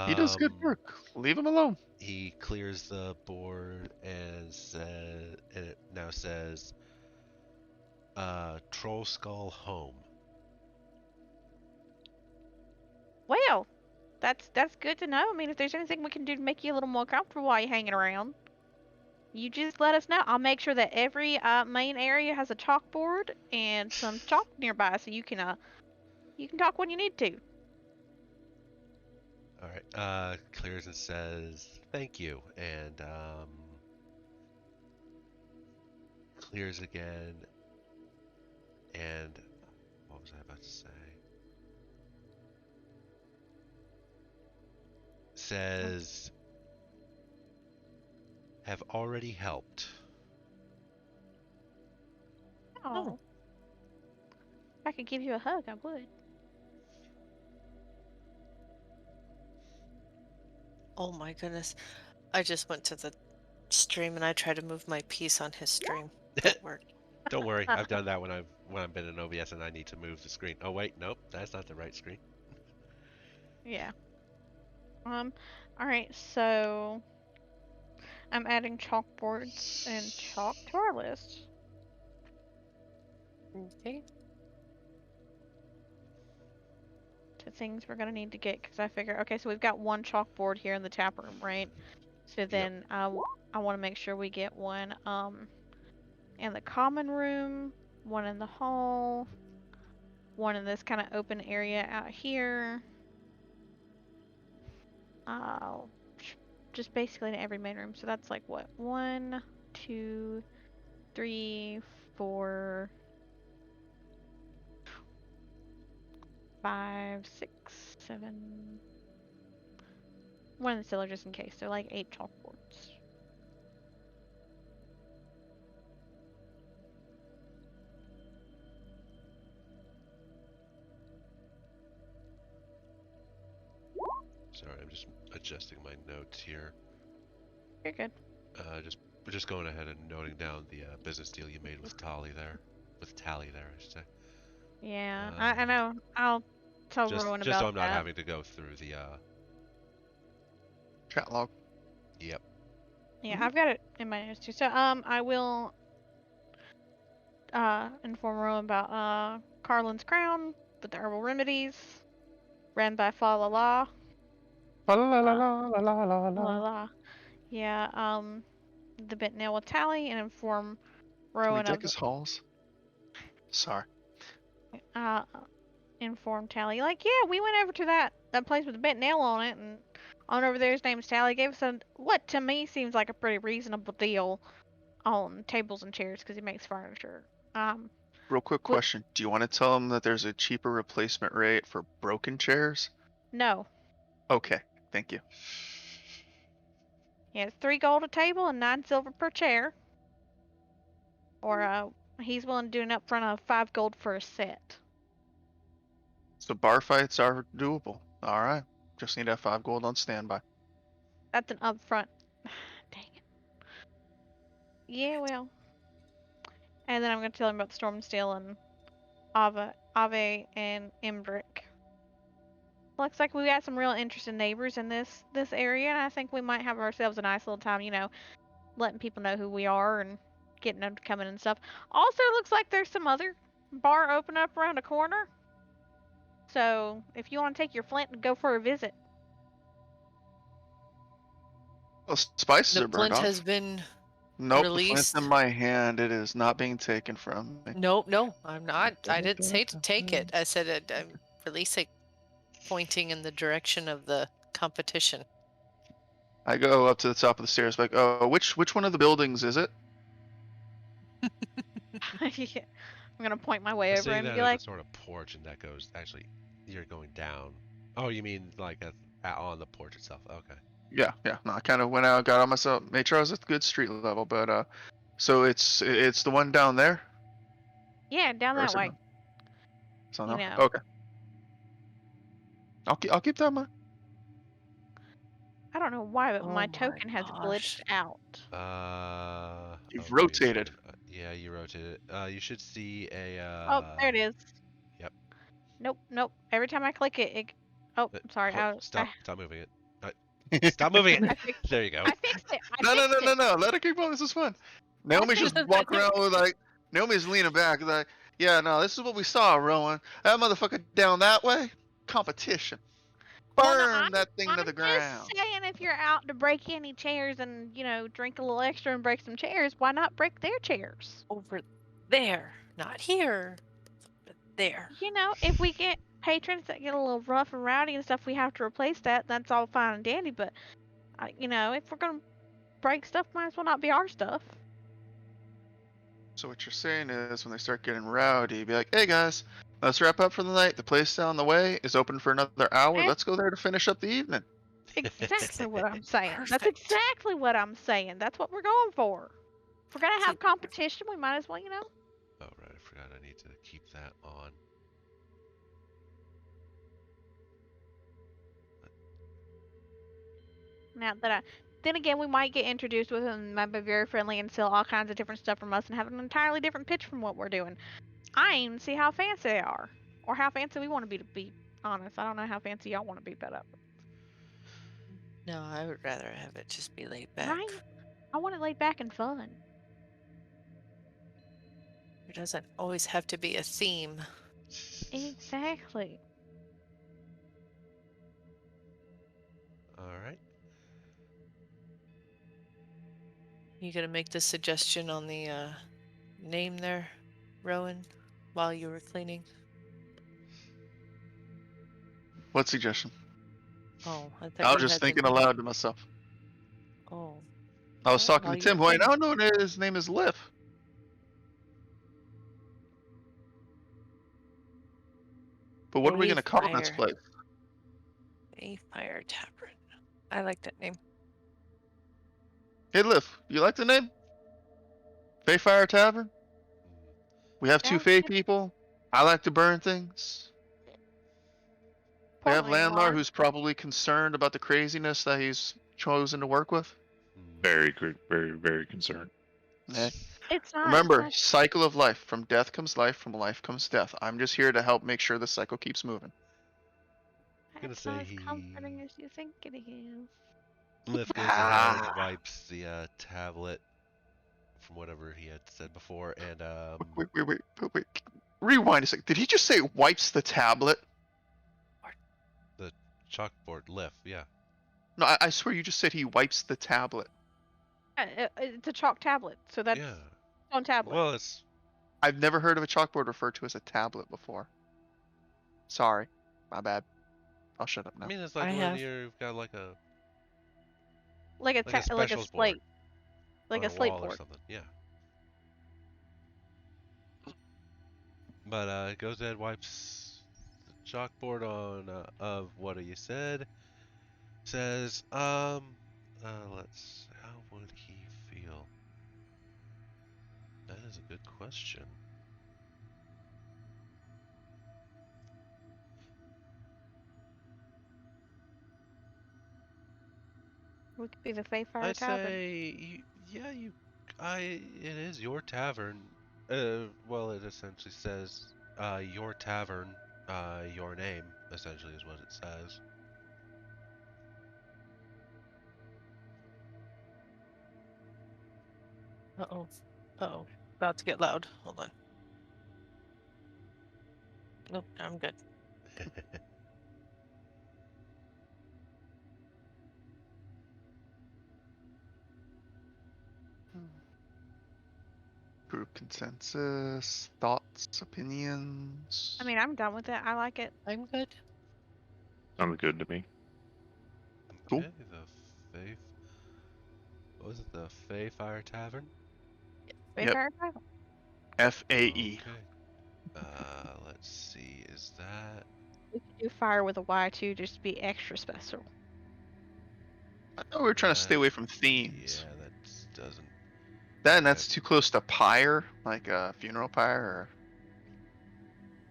Speaker 3: He does good work. Leave him alone.
Speaker 2: He clears the board and says, and it now says, Troll Skull Home.
Speaker 4: Well, that's good to know. I mean, if there's anything we can do to make you a little more comfortable while you're hanging around, you just let us know. I'll make sure that every main area has a chalkboard and some chalk nearby, so you can talk when you need to.
Speaker 2: All right. Clears and says thank you, and clears again. And what was I about to say? Says have already helped.
Speaker 4: Oh. If I could give you a hug, I would.
Speaker 5: Oh my goodness. I just went to the stream and I tried to move my piece on his stream. Didn't work.
Speaker 2: Don't worry, I've done that when I've been in OBS and I need to move the screen. Oh wait, nope, that's not the right screen.
Speaker 4: Yeah. Alright, so I'm adding chalkboards and chalk to our list.
Speaker 5: Okay.
Speaker 4: To things we're gonna need to get, because I figure, okay, so we've got one chalkboard here in the tap room, right? So then I want to make sure we get one in the common room, one in the hall, one in this kind of open area out here. Just basically in every main room. So that's like what? 1, 2, 3, 4, 5, 6, 7. One in the cellar just in case. They're like 8 chalkboards.
Speaker 2: Sorry, I'm just adjusting my notes here.
Speaker 4: You're good.
Speaker 2: Just going ahead and noting down the business deal you made with Tally there, I should say.
Speaker 4: Yeah, I know. I'll tell
Speaker 2: Just
Speaker 4: Rowan
Speaker 2: so
Speaker 4: about
Speaker 2: I'm not
Speaker 4: that.
Speaker 2: having to go through the
Speaker 3: Chat log.
Speaker 2: Yep.
Speaker 4: Yeah, I've got it in my notes too. So I will inform Rowan about Carlin's Crown with the herbal remedies, ran by Fa La La.
Speaker 3: La la la la la la la
Speaker 4: La
Speaker 3: la.
Speaker 4: La. Yeah, the bent nail with Tally and inform
Speaker 3: Can we
Speaker 4: Rowan
Speaker 3: deck
Speaker 4: of
Speaker 3: his halls? Sorry.
Speaker 4: inform Tally. Like, yeah, we went over to that place with the bent nail on it, and on over there his name's Tally. Gave us what to me seems like a pretty reasonable deal on tables and chairs because he makes furniture.
Speaker 3: Real quick question. Do you want to tell him that there's a cheaper replacement rate for broken chairs?
Speaker 4: No.
Speaker 3: Okay. Thank you.
Speaker 4: Yeah, it's 3 gold a table and 9 silver per chair. Or he's willing to do an upfront of 5 gold for a set.
Speaker 3: So bar fights are doable. All right. Just need to have 5 gold on standby.
Speaker 4: That's an upfront. Dang it. Yeah, well. And then I'm going to tell him about the Stormsteel and Ave and Imbrick. Looks like we got some real interesting neighbors in this area, and I think we might have ourselves a nice little time, letting people know who we are and getting them to come in and stuff. Also, looks like there's some other bar open up around a corner. So, if you want to take your flint and go for a visit.
Speaker 3: Well, spices
Speaker 5: The
Speaker 3: are burned
Speaker 5: flint
Speaker 3: off.
Speaker 5: has been
Speaker 3: Nope, the flint's
Speaker 5: released.
Speaker 3: in my hand. It is not being taken from me.
Speaker 5: No, I'm not. I didn't say to take it. I said I'm releasing, pointing in the direction of the competition.
Speaker 3: I go up to the top of the stairs, like, oh, which one of the buildings is it?
Speaker 4: Yeah. I'm gonna point my way
Speaker 2: I
Speaker 4: over
Speaker 2: see
Speaker 4: him
Speaker 2: that
Speaker 4: and be
Speaker 2: as
Speaker 4: like,
Speaker 2: a sort of porch, and that goes actually. You're going down. Oh, you mean like on the porch itself? Okay.
Speaker 3: Yeah, yeah. No, I kind of went out, got on myself, made sure I was at the good street level. But so it's the one down there.
Speaker 4: yeah, down
Speaker 3: Or is
Speaker 4: that
Speaker 3: it
Speaker 4: way.
Speaker 3: not? So
Speaker 4: You
Speaker 3: no.
Speaker 4: know.
Speaker 3: Okay. I'll keep that in mind.
Speaker 4: I don't know why, but
Speaker 5: Oh
Speaker 4: my
Speaker 5: my
Speaker 4: token has glitched
Speaker 5: gosh.
Speaker 4: out.
Speaker 3: You've
Speaker 2: Okay,
Speaker 3: rotated.
Speaker 2: yeah, you rotated. You should see a.
Speaker 4: Oh, there it is.
Speaker 2: Yep.
Speaker 4: Nope, nope. Every time I click it, oh, sorry.
Speaker 2: Stop moving it. Stop moving it.
Speaker 4: I fixed
Speaker 2: There you go.
Speaker 4: I fixed it. I
Speaker 3: No, no,
Speaker 4: fixed
Speaker 3: no,
Speaker 4: it.
Speaker 3: no, no. Let it keep going. This is fun. Naomi's just walking around with like, Naomi's leaning back like, yeah, no, this is what we saw, Rowan. That motherfucker down that way, competition.
Speaker 4: Well, no,
Speaker 3: Burn that thing to
Speaker 4: I'm
Speaker 3: the
Speaker 4: just
Speaker 3: ground.
Speaker 4: saying if you're out to break any chairs and, drink a little extra and break some chairs, why not break their chairs?
Speaker 5: Over there, not here, but there.
Speaker 4: If we get patrons that get a little rough and rowdy and stuff, we have to replace that. That's all fine and dandy, but, if we're going to break stuff, might as well not be our stuff.
Speaker 3: So what you're saying is when they start getting rowdy, be like, hey guys, let's wrap up for the night. The place down the way is open for another hour.
Speaker 4: Eh?
Speaker 3: Let's go there to finish up the evening.
Speaker 4: Exactly what I'm saying. That's
Speaker 5: Perfect.
Speaker 4: exactly what I'm saying. That's what we're going for. If we're going to
Speaker 5: So-
Speaker 4: have competition, we might as well,
Speaker 2: Oh right, I forgot. I need to keep that on.
Speaker 4: Now that then again, we might get introduced with them, might be very friendly and sell all kinds of different stuff from us and have an entirely different pitch from what we're doing. I ain't even see how fancy they are, or how fancy we want to be honest. I don't know how fancy y'all want to be, but
Speaker 5: No, I would rather have it just be laid back.
Speaker 4: right? I want it laid back and fun.
Speaker 5: It doesn't always have to be a theme.
Speaker 4: Exactly.
Speaker 2: All right.
Speaker 5: You gonna make this suggestion on the name there, Rowan, while you were cleaning?
Speaker 3: What suggestion?
Speaker 5: Oh, I thought
Speaker 3: I was
Speaker 5: you
Speaker 3: just
Speaker 5: had the
Speaker 3: thinking
Speaker 5: name.
Speaker 3: aloud to myself.
Speaker 5: Oh,
Speaker 3: I was talking
Speaker 5: while
Speaker 3: to
Speaker 5: you
Speaker 3: Tim,
Speaker 5: were
Speaker 3: who I now
Speaker 5: cleaning.
Speaker 3: know his name is Liv. But what are we gonna call this
Speaker 5: Bayfire.
Speaker 3: place?
Speaker 5: Bayfire Tavern. I like that name.
Speaker 3: Hey Liv, you like the name? Fayfire Tavern? We have two
Speaker 4: Sounds
Speaker 3: Fey
Speaker 4: good.
Speaker 3: people. I like to burn things. We have
Speaker 4: Poor
Speaker 3: landlord who's probably concerned about the craziness that he's chosen to work with.
Speaker 1: Very, very, very concerned.
Speaker 3: Eh.
Speaker 4: It's not.
Speaker 3: Remember,
Speaker 4: It's
Speaker 3: cycle of life. From death comes life. From life comes death. I'm just here to help make sure the cycle keeps moving.
Speaker 4: not,
Speaker 2: Gonna
Speaker 4: it's
Speaker 2: say
Speaker 4: not as
Speaker 2: he-
Speaker 4: comforting as you think it is.
Speaker 2: Lift goes ahead and wipes the tablet from whatever he had said before, and
Speaker 3: Wait. Rewind a sec. Did he just say wipes the tablet?
Speaker 2: the chalkboard lift. Yeah.
Speaker 3: No, I swear you just said he wipes the tablet.
Speaker 4: It's a chalk tablet, so that's
Speaker 2: Yeah.
Speaker 4: on tablet.
Speaker 2: Well, it's
Speaker 3: I've never heard of a chalkboard referred to as a tablet before. Sorry. My bad. I'll shut up now.
Speaker 2: I mean, it's like
Speaker 5: I
Speaker 2: when
Speaker 5: have-
Speaker 2: you've got like a
Speaker 4: like a
Speaker 2: like a
Speaker 4: like a
Speaker 2: specials
Speaker 4: slate,
Speaker 2: board
Speaker 4: like
Speaker 2: on
Speaker 4: a slate
Speaker 2: wall or
Speaker 4: board.
Speaker 2: something. Yeah. But it goes ahead, wipes the chalkboard on of what you said. Says, let's. How would he feel? That is a good question.
Speaker 4: We could be the Fayfire
Speaker 2: I'd
Speaker 4: Tavern.
Speaker 2: say, it is your tavern. Well, it essentially says, your tavern, your name, essentially is what it says.
Speaker 5: Uh-oh. Uh-oh. About to get loud. Hold on. Nope, I'm good.
Speaker 3: Group consensus, thoughts, opinions.
Speaker 4: I mean, I'm done with it. I like it.
Speaker 5: I'm good.
Speaker 1: Sounds good to me.
Speaker 3: Cool.
Speaker 2: Okay, the Faith. What was it? The Fayfire Tavern?
Speaker 3: Yep.
Speaker 4: Fayfire Tavern.
Speaker 3: FAE.
Speaker 2: Okay. Let's see. Is that?
Speaker 4: We could do fire with a Y too, just to be extra special.
Speaker 3: I thought we were trying to stay
Speaker 2: That-
Speaker 3: away from themes.
Speaker 2: Yeah, that doesn't.
Speaker 3: Then that's
Speaker 2: that-
Speaker 3: too close to pyre, like a funeral pyre. Or...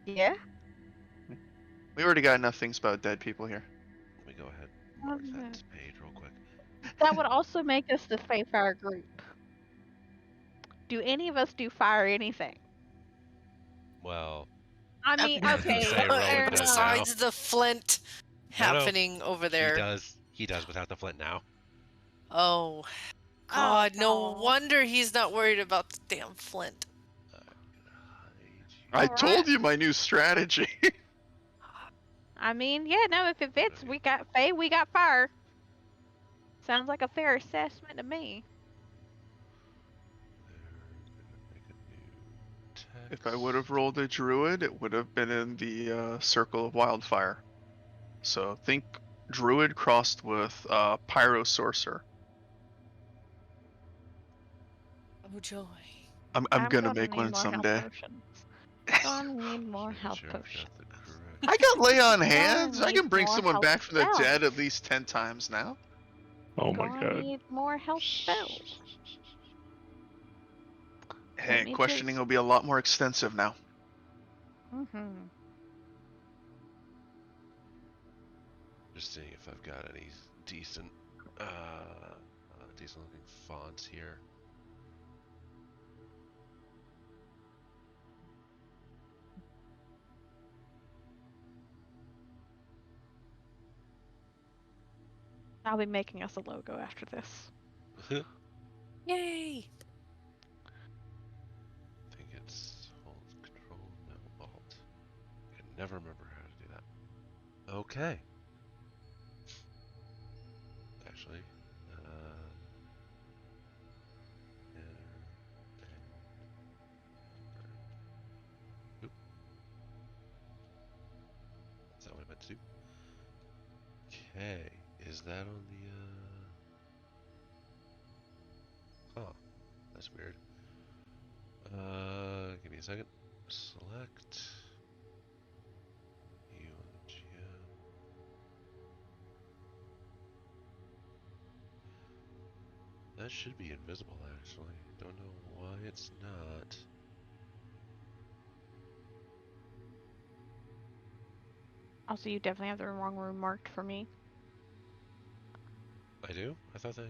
Speaker 4: Yeah.
Speaker 3: We already got enough things about dead people here.
Speaker 2: Let me go ahead and mark
Speaker 4: Um,
Speaker 2: that page real quick.
Speaker 4: That would also make us the Fae Fire group. Do any of us do fire anything?
Speaker 2: Well,
Speaker 4: I mean,
Speaker 2: I was gonna
Speaker 4: okay,
Speaker 2: say Rowan
Speaker 4: fair
Speaker 2: does
Speaker 4: enough.
Speaker 2: now.
Speaker 5: Besides the flint
Speaker 2: No, no,
Speaker 5: happening over there.
Speaker 2: He does without the flint now.
Speaker 5: Oh, God, no
Speaker 4: no.
Speaker 5: wonder he's not worried about the damn flint.
Speaker 3: I
Speaker 4: Alright.
Speaker 3: told you my new strategy.
Speaker 4: I mean, yeah, no, if it fits, we got Fae, we got fire. Sounds like a fair assessment to me.
Speaker 3: If I would have rolled a druid, it would have been in the circle of wildfire. So think druid crossed with pyro sorcerer.
Speaker 5: Oh, joy.
Speaker 3: I'm gonna make
Speaker 4: need
Speaker 3: one
Speaker 4: more health
Speaker 3: someday.
Speaker 4: potions. Gonna need more
Speaker 2: Making
Speaker 4: health
Speaker 2: sure I've
Speaker 4: potions.
Speaker 2: got the correct-
Speaker 3: I got lay on hands. I
Speaker 4: need
Speaker 3: can bring
Speaker 4: more
Speaker 3: someone
Speaker 4: health
Speaker 3: back from the
Speaker 4: spells.
Speaker 3: dead at least 10 times now.
Speaker 1: Oh my
Speaker 4: Gonna
Speaker 1: god.
Speaker 4: need more health spells.
Speaker 3: Hey,
Speaker 4: me
Speaker 3: questioning
Speaker 4: just-
Speaker 3: will be a lot more extensive now.
Speaker 4: Mm-hmm.
Speaker 2: Just seeing if I've got any decent, decent looking fonts here.
Speaker 4: I'll be making us a logo after this.
Speaker 5: Yay!
Speaker 2: I think it's hold control, no alt. I can never remember how to do that. Okay. Actually, oop. Is that what I meant to do? Okay, is that on the, huh, that's weird. Give me a second. Select. You on the GM. That should be invisible, actually. Don't know why it's not.
Speaker 4: Also, you definitely have the wrong room marked for me.
Speaker 2: I do? I thought they...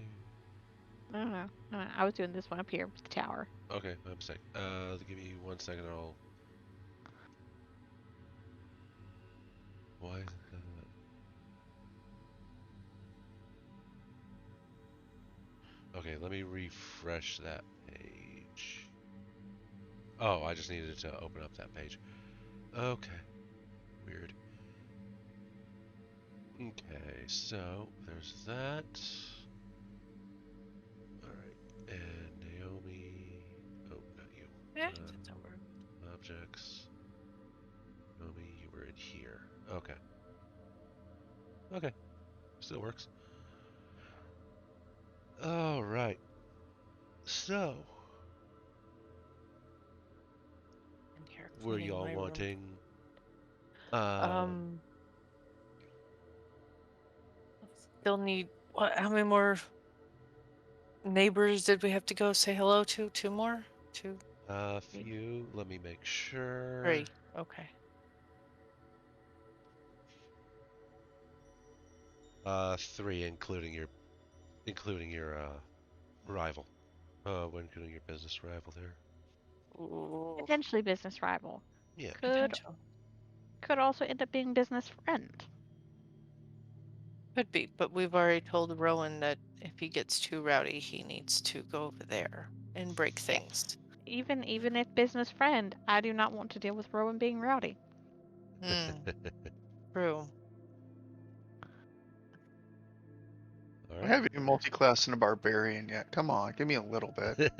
Speaker 4: No, no, no. I was doing this one up here with the tower.
Speaker 2: Okay, my mistake. Give me 1 second and I'll... Why is that? Okay, let me refresh that page. Oh, I just needed to open up that page. Okay. Weird. Okay, so there's that. Alright, and Naomi... Oh, not you.
Speaker 5: Yeah,
Speaker 2: Uh,
Speaker 5: that's over.
Speaker 2: Objects. Naomi, you were in here. Okay. Okay. Still works. Alright. So,
Speaker 5: And here,
Speaker 2: were
Speaker 5: cleaning
Speaker 2: y'all
Speaker 5: my room.
Speaker 2: wanting...
Speaker 5: Still need what? How many more neighbors did we have to go say hello to? 2 more? 2,
Speaker 2: A few. Let me make sure.
Speaker 5: 3. Okay.
Speaker 2: 3, including your rival. Including your business rival there.
Speaker 5: Ooh,
Speaker 4: Potentially business rival.
Speaker 2: Yeah.
Speaker 5: potential.
Speaker 4: Could also end up being business friend.
Speaker 5: Could be, but we've already told Rowan that if he gets too rowdy, he needs to go over there and break things.
Speaker 4: Even if business friend, I do not want to deal with Rowan being rowdy.
Speaker 5: True.
Speaker 3: I
Speaker 2: Alright.
Speaker 3: haven't even multi-classed in a barbarian yet. Come on, give me a little bit.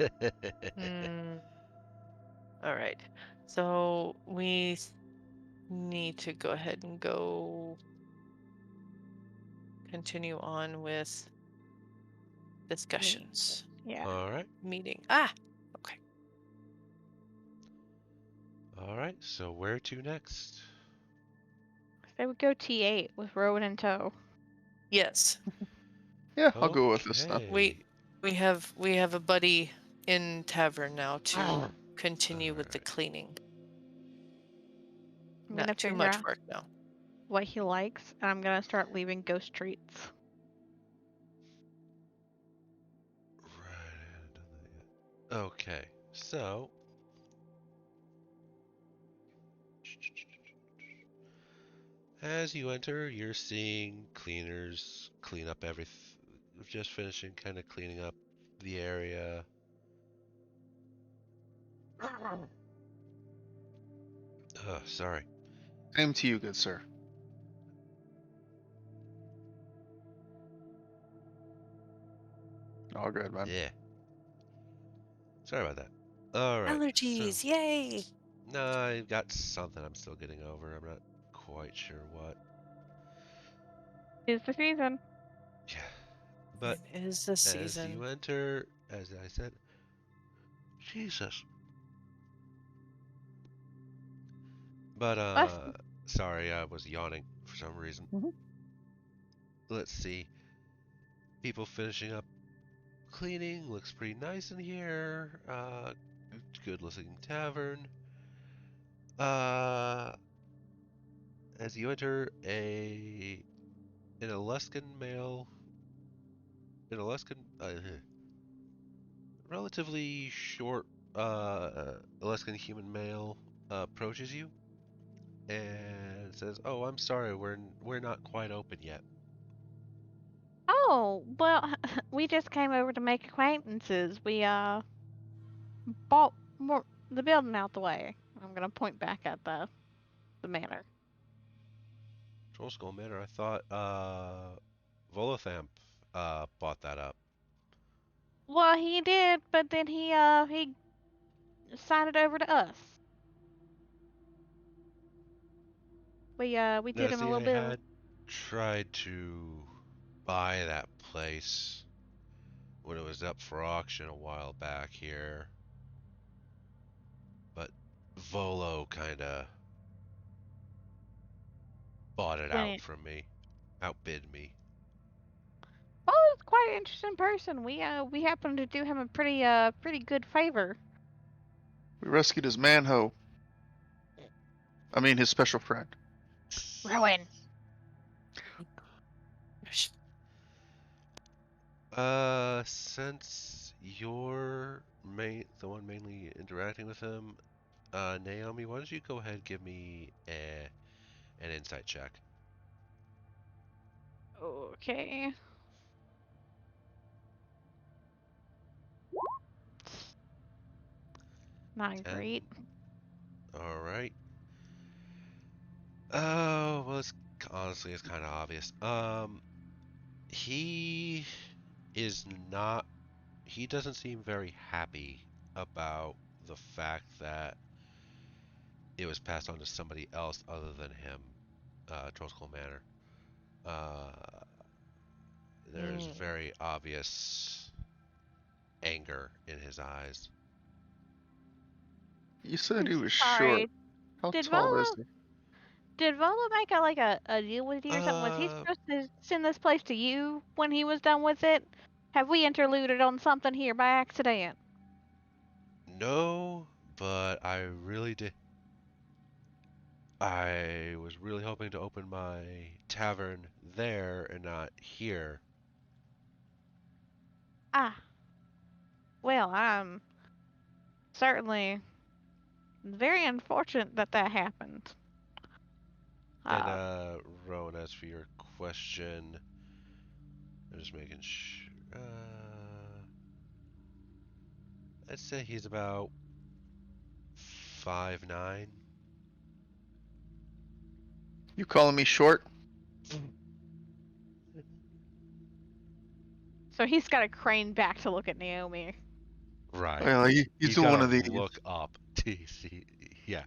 Speaker 5: All right. So we need to go ahead and go continue on with discussions.
Speaker 4: Yeah.
Speaker 2: Alright.
Speaker 5: Meeting. Ah,
Speaker 2: All All right. So where to next?
Speaker 4: Say we go T8 with Rowan in tow.
Speaker 5: Yes,
Speaker 3: Yeah, I'll go with this then.
Speaker 2: Okay.
Speaker 5: we have a buddy in tavern now to continue with the
Speaker 2: Alright.
Speaker 5: cleaning.
Speaker 4: I'm gonna
Speaker 5: Not too
Speaker 4: figure
Speaker 5: much
Speaker 4: out
Speaker 5: work now.
Speaker 4: what he likes, and I'm gonna start leaving ghost treats.
Speaker 2: Right. I haven't done that yet. Okay. So. As you enter, you're seeing cleaners clean up everything. Just finishing kind of cleaning up the area. Sorry.
Speaker 3: Same to you, good sir. All good, man.
Speaker 2: Yeah. Sorry about that. Alright.
Speaker 5: Allergies,
Speaker 2: So,
Speaker 5: yay!
Speaker 2: no, I've got something I'm still getting over. I'm not quite sure what.
Speaker 4: It's the season.
Speaker 2: Yeah. But
Speaker 5: It is the
Speaker 2: as
Speaker 5: season.
Speaker 2: you enter, as I said, Jesus. But,
Speaker 4: Bless
Speaker 2: sorry, I was yawning for some reason.
Speaker 4: Mhm.
Speaker 2: Let's see. People finishing up cleaning. Looks pretty nice in here. Good looking tavern. As you enter an Aluskan male, relatively short, Aluskan human male approaches you and says, "Oh, I'm sorry, we're not quite open yet."
Speaker 4: Oh, well, we just came over to make acquaintances. We bought more the building out the way. I'm gonna point back at the manor.
Speaker 2: Troll Skull Manor. I thought Volothamp bought that up.
Speaker 4: Well, he did, but then he signed it over to us. We
Speaker 2: Now,
Speaker 4: did him a
Speaker 2: see,
Speaker 4: little
Speaker 2: I
Speaker 4: bit of
Speaker 2: had tried to buy that place when it was up for auction a while back here, but Volo kind of bought it
Speaker 4: when
Speaker 2: out
Speaker 4: it.
Speaker 2: from me, outbid me.
Speaker 4: Well, it's quite an interesting person. We happened to do him a pretty good favor.
Speaker 3: We rescued his manho. I mean, his special friend.
Speaker 4: Rowan.
Speaker 2: Since you're the one mainly interacting with him, Naomi, why don't you go ahead and give me an insight check?
Speaker 4: Okay. Not
Speaker 2: 10.
Speaker 4: great.
Speaker 2: All right. Oh, well, honestly, it's kind of obvious. He is not. He doesn't seem very happy about the fact that it was passed on to somebody else other than him, Trollskull Manor. There's very obvious anger in his eyes.
Speaker 3: You said he was
Speaker 4: Sorry.
Speaker 3: short. How
Speaker 4: Did
Speaker 3: tall is
Speaker 4: Volo
Speaker 3: he?
Speaker 4: did Volo make a deal with you or something? Was he supposed to send this place to you when he was done with it? Have we interluded on something here by accident?
Speaker 2: No, but I really did. I was really hoping to open my tavern there and not here.
Speaker 4: Ah. Well, I'm certainly very unfortunate that that happened.
Speaker 2: And Rowan, as for your question, I'm just making sure. I'd say he's about 5'9".
Speaker 3: You calling me short?
Speaker 4: So he's got to crane back to look at Naomi.
Speaker 2: Right.
Speaker 3: Well, he's
Speaker 2: He's
Speaker 3: doing one
Speaker 2: gotta
Speaker 3: of these.
Speaker 2: look up to see. Yeah.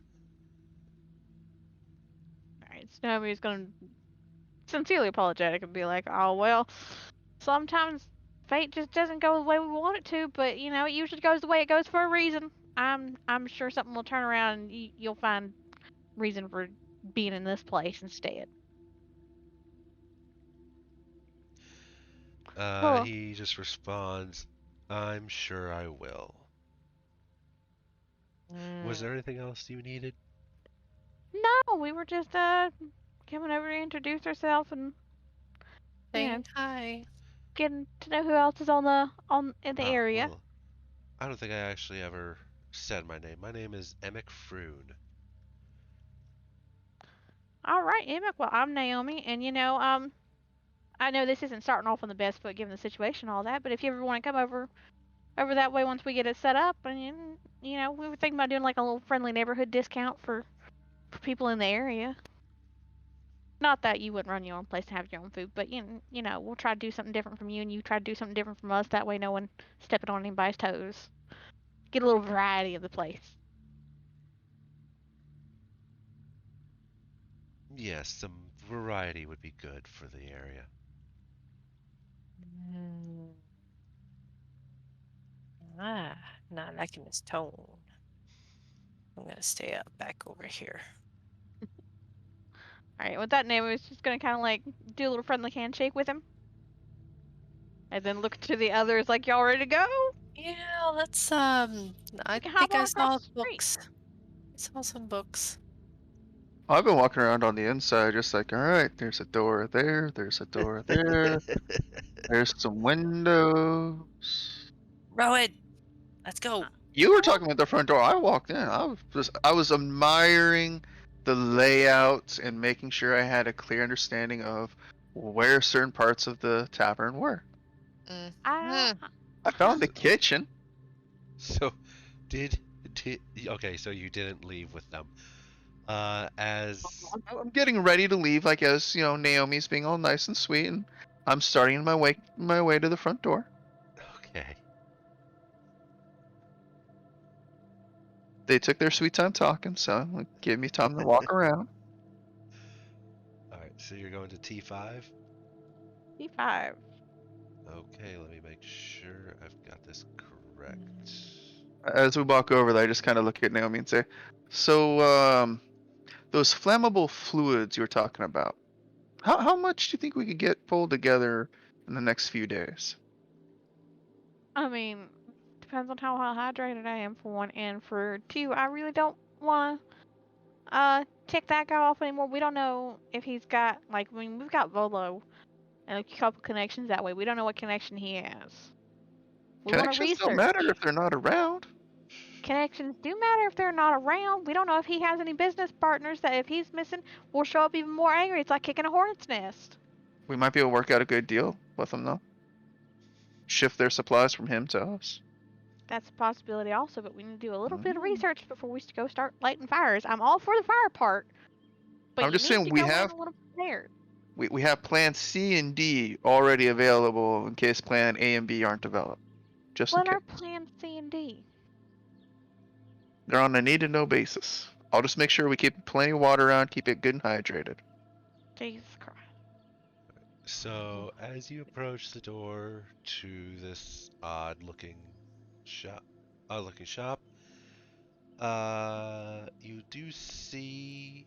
Speaker 4: Alright, so Naomi's gonna sincerely apologetic and be like, oh well, sometimes fate just doesn't go the way we want it to, but you know, it usually goes the way it goes for a reason. I'm sure something will turn around and you'll find reason for being in this place instead. Oh,
Speaker 2: He just responds, I'm sure I will. Was there anything else you needed?
Speaker 4: no, we were just coming over to introduce ourselves and you know,
Speaker 5: Saying hi.
Speaker 4: getting to know who else is in the
Speaker 2: Ah,
Speaker 4: area.
Speaker 2: well, I don't think I actually ever said my name. My name is Emic Froon.
Speaker 4: All right, Emmett. Well, I'm Naomi, and you know, I know this isn't starting off on the best foot given the situation and all that, but if you ever want to come over that way once we get it set up, and you know, we were thinking about doing like a little friendly neighborhood discount for people in the area. Not that you wouldn't run your own place and have your own food, but you know, we'll try to do something different from you, and you try to do something different from us. That way, no one stepping on anybody's toes. Get a little variety of the place.
Speaker 2: Yes, some variety would be good for the area.
Speaker 5: Ah, not liking his tone. I'm gonna stay up back over here.
Speaker 4: All right, with that name, I was just gonna kind of like do a little friendly handshake with him, and then look to the others like, y'all ready to go?
Speaker 5: Yeah, let's I
Speaker 4: can hop
Speaker 5: think I
Speaker 4: on across
Speaker 5: saw
Speaker 4: the street.
Speaker 5: books. I saw some books.
Speaker 3: I've been walking around on the inside, just like, all right, there's a door there, there's a door there, there's some windows.
Speaker 5: Rowan, let's go.
Speaker 3: You were talking about the front door. I walked in. I was admiring the layout and making sure I had a clear understanding of where certain parts of the tavern were.
Speaker 4: I
Speaker 3: I found the kitchen.
Speaker 2: So, did okay? So you didn't leave with them. As
Speaker 3: I'm getting ready to leave, like as Naomi's being all nice and sweet, and I'm starting my way to the front door.
Speaker 2: okay,
Speaker 3: They took their sweet time talking, so it gave me time to walk around.
Speaker 2: all right. So you're going to T5.
Speaker 4: P5.
Speaker 2: Okay, let me make sure I've got this correct.
Speaker 3: As we walk over there, I just kind of look at Naomi and say, "So, those flammable fluids you were talking about, how much do you think we could get pulled together in the next few days?"
Speaker 4: I mean, depends on how hydrated I am for one, and for two, I really don't want to tick that guy off anymore. We don't know if he's got like, I mean, we've got Volo and a couple connections that way. We don't know what connection he has. We want to
Speaker 3: Connections don't matter
Speaker 4: research.
Speaker 3: if they're not around.
Speaker 4: Connections do matter if they're not around. We don't know if he has any business partners that if he's missing, will show up even more angry. It's like kicking a hornet's nest.
Speaker 3: We might be able to work out a good deal with them, though. Shift their supplies from him to us.
Speaker 4: That's a possibility also, but we need to do a little bit of
Speaker 3: Mm.
Speaker 4: research before we go start lighting fires. I'm all for the fire part, but
Speaker 3: I'm
Speaker 4: you
Speaker 3: just
Speaker 4: need
Speaker 3: saying
Speaker 4: to
Speaker 3: we
Speaker 4: go in
Speaker 3: have
Speaker 4: a little prepared.
Speaker 3: we have Plan C and D already available in case Plan A and B aren't developed. Just in
Speaker 4: What
Speaker 3: case.
Speaker 4: are plans C and D?
Speaker 3: They're on a need-to-know basis. I'll just make sure we keep plenty of water around, keep it good and hydrated.
Speaker 4: Jesus Christ.
Speaker 2: So as you approach the door to this odd-looking shop, you do see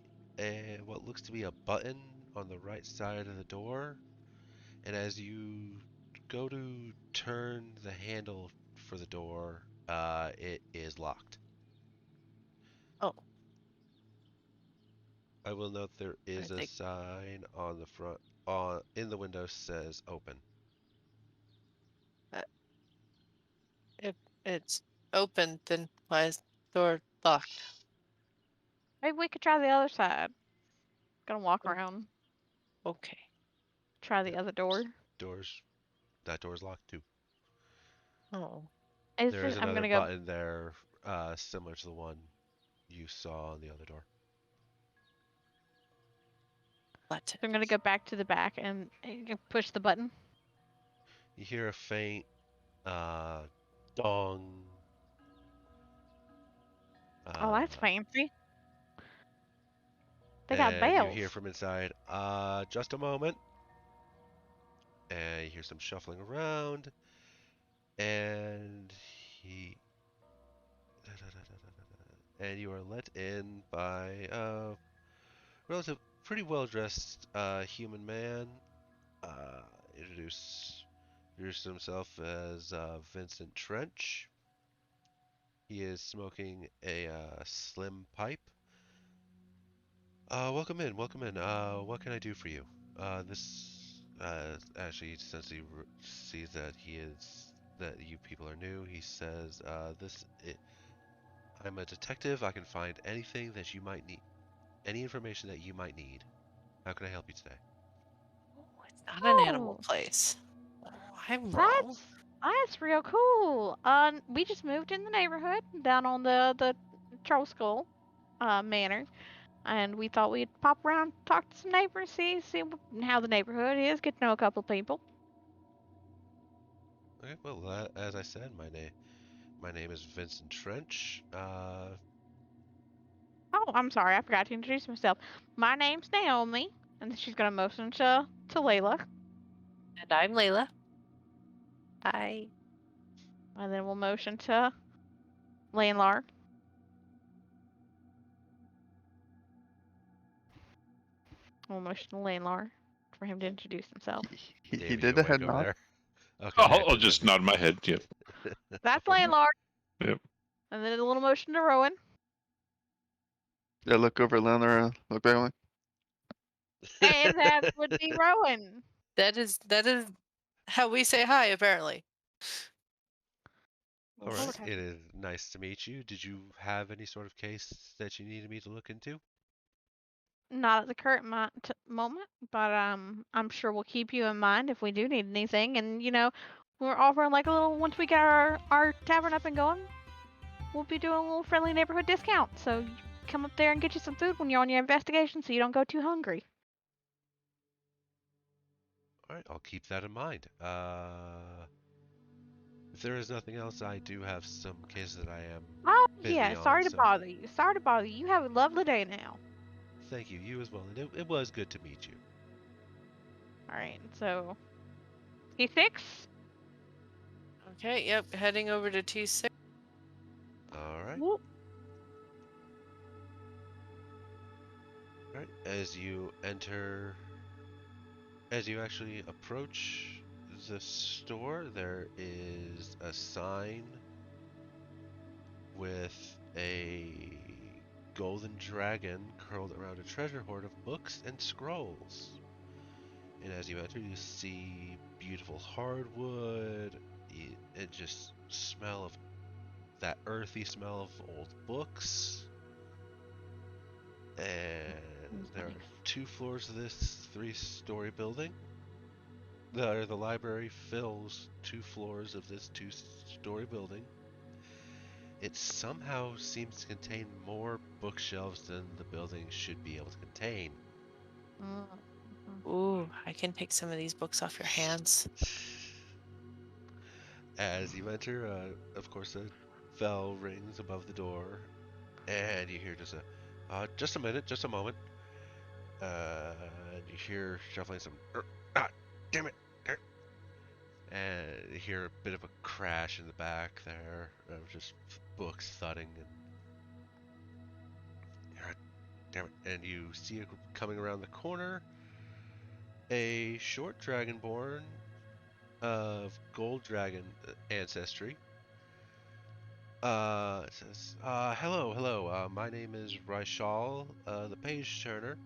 Speaker 2: what looks to be a button on the right side of the door, and as you go to turn the handle for the door, it is locked.
Speaker 5: Oh,
Speaker 2: I will note there
Speaker 5: I
Speaker 2: is a
Speaker 5: think
Speaker 2: sign on the front, in the window says open.
Speaker 5: if it's open, then why is the door locked?
Speaker 4: Maybe we could try the other side. Gonna walk around,
Speaker 5: Okay.
Speaker 4: try the
Speaker 2: Yep.
Speaker 4: other door.
Speaker 2: That door's locked too.
Speaker 5: Oh,
Speaker 2: There is
Speaker 4: I'm
Speaker 2: another
Speaker 4: gonna go.
Speaker 2: button there, similar to the one you saw on the other door.
Speaker 5: button.
Speaker 4: I'm gonna go back to the back and push the button.
Speaker 2: You hear a faint dong.
Speaker 4: Oh, that's
Speaker 2: Uh,
Speaker 4: fancy. They got
Speaker 2: and you
Speaker 4: bells.
Speaker 2: hear from inside, just a moment. And you hear some shuffling around. and he and you are let in by a relative, pretty well dressed human man. Uh, introduced himself as Vincent Trench. He is smoking a slim pipe. Welcome in, welcome in. What can I do for you? Actually, since he sees that that you people are new, he says, I'm a detective. I can find anything that you might need, any information that you might need. How can I help you today?
Speaker 5: Oh, it's not an animal
Speaker 4: Oh,
Speaker 5: place. Oh, I'm wrong.
Speaker 4: that's real cool. We just moved in the neighborhood down on the Troll Skull manor, and we thought we'd pop around, talk to some neighbors, see how the neighborhood is, get to know a couple of people.
Speaker 2: Okay, well, as I said, my name is Vincent Trench.
Speaker 4: Oh, I'm sorry, I forgot to introduce myself. My name's Naomi, and she's gonna motion to Layla,
Speaker 5: And I'm Layla. Hi.
Speaker 4: and then we'll motion to Landlar. We'll motion to Landlar for him to introduce himself.
Speaker 3: He
Speaker 2: Davey,
Speaker 3: did
Speaker 2: you
Speaker 3: a head
Speaker 2: awake over
Speaker 3: nod.
Speaker 2: there? Okay.
Speaker 1: I'll just nod my head. Yep.
Speaker 4: That's Landlar.
Speaker 1: Yep.
Speaker 4: And then a little motion to Rowan.
Speaker 3: Yeah, look over at Leonard, look back like,
Speaker 4: And that would be Rowan.
Speaker 5: That is how we say hi, apparently.
Speaker 2: All right.
Speaker 4: Lord,
Speaker 2: It is nice to meet you. Did you have any sort of case that you needed me to look into?
Speaker 4: not at the current moment, but I'm sure we'll keep you in mind if we do need anything. And we're offering like a little once we get our tavern up and going, we'll be doing a little friendly neighborhood discount. So you come up there and get you some food when you're on your investigation, so you don't go too hungry.
Speaker 2: All right, I'll keep that in mind. If there is nothing else, I do have some cases that I am
Speaker 4: Oh
Speaker 2: busy
Speaker 4: yeah,
Speaker 2: on.
Speaker 4: sorry to
Speaker 2: So
Speaker 4: bother you. Sorry to bother you. You have a lovely day now.
Speaker 2: thank you. You as well. And it was good to meet you.
Speaker 4: All right, so T6.
Speaker 5: Okay, yep, heading over to T6.
Speaker 2: All right.
Speaker 4: Whoop.
Speaker 2: All right. As you actually approach the store, there is a sign with a golden dragon curled around a treasure hoard of books and scrolls. And as you enter, you see beautiful hardwood, and just smell of that earthy smell of old books. And there are 2 floors of this 3-story building. The library fills 2 floors of this 2-story building. It somehow seems to contain more bookshelves than the building should be able to contain.
Speaker 5: Ooh, I can take some of these books off your hands.
Speaker 2: As you enter, of course, a bell rings above the door, and you hear just a minute, just a moment. And you hear shuffling some, damn it, and you hear a bit of a crash in the back there of just books thudding, and damn it, and you see it coming around the corner, a short dragonborn of gold dragon ancestry. It says, hello, my name is Raishal, the page turner.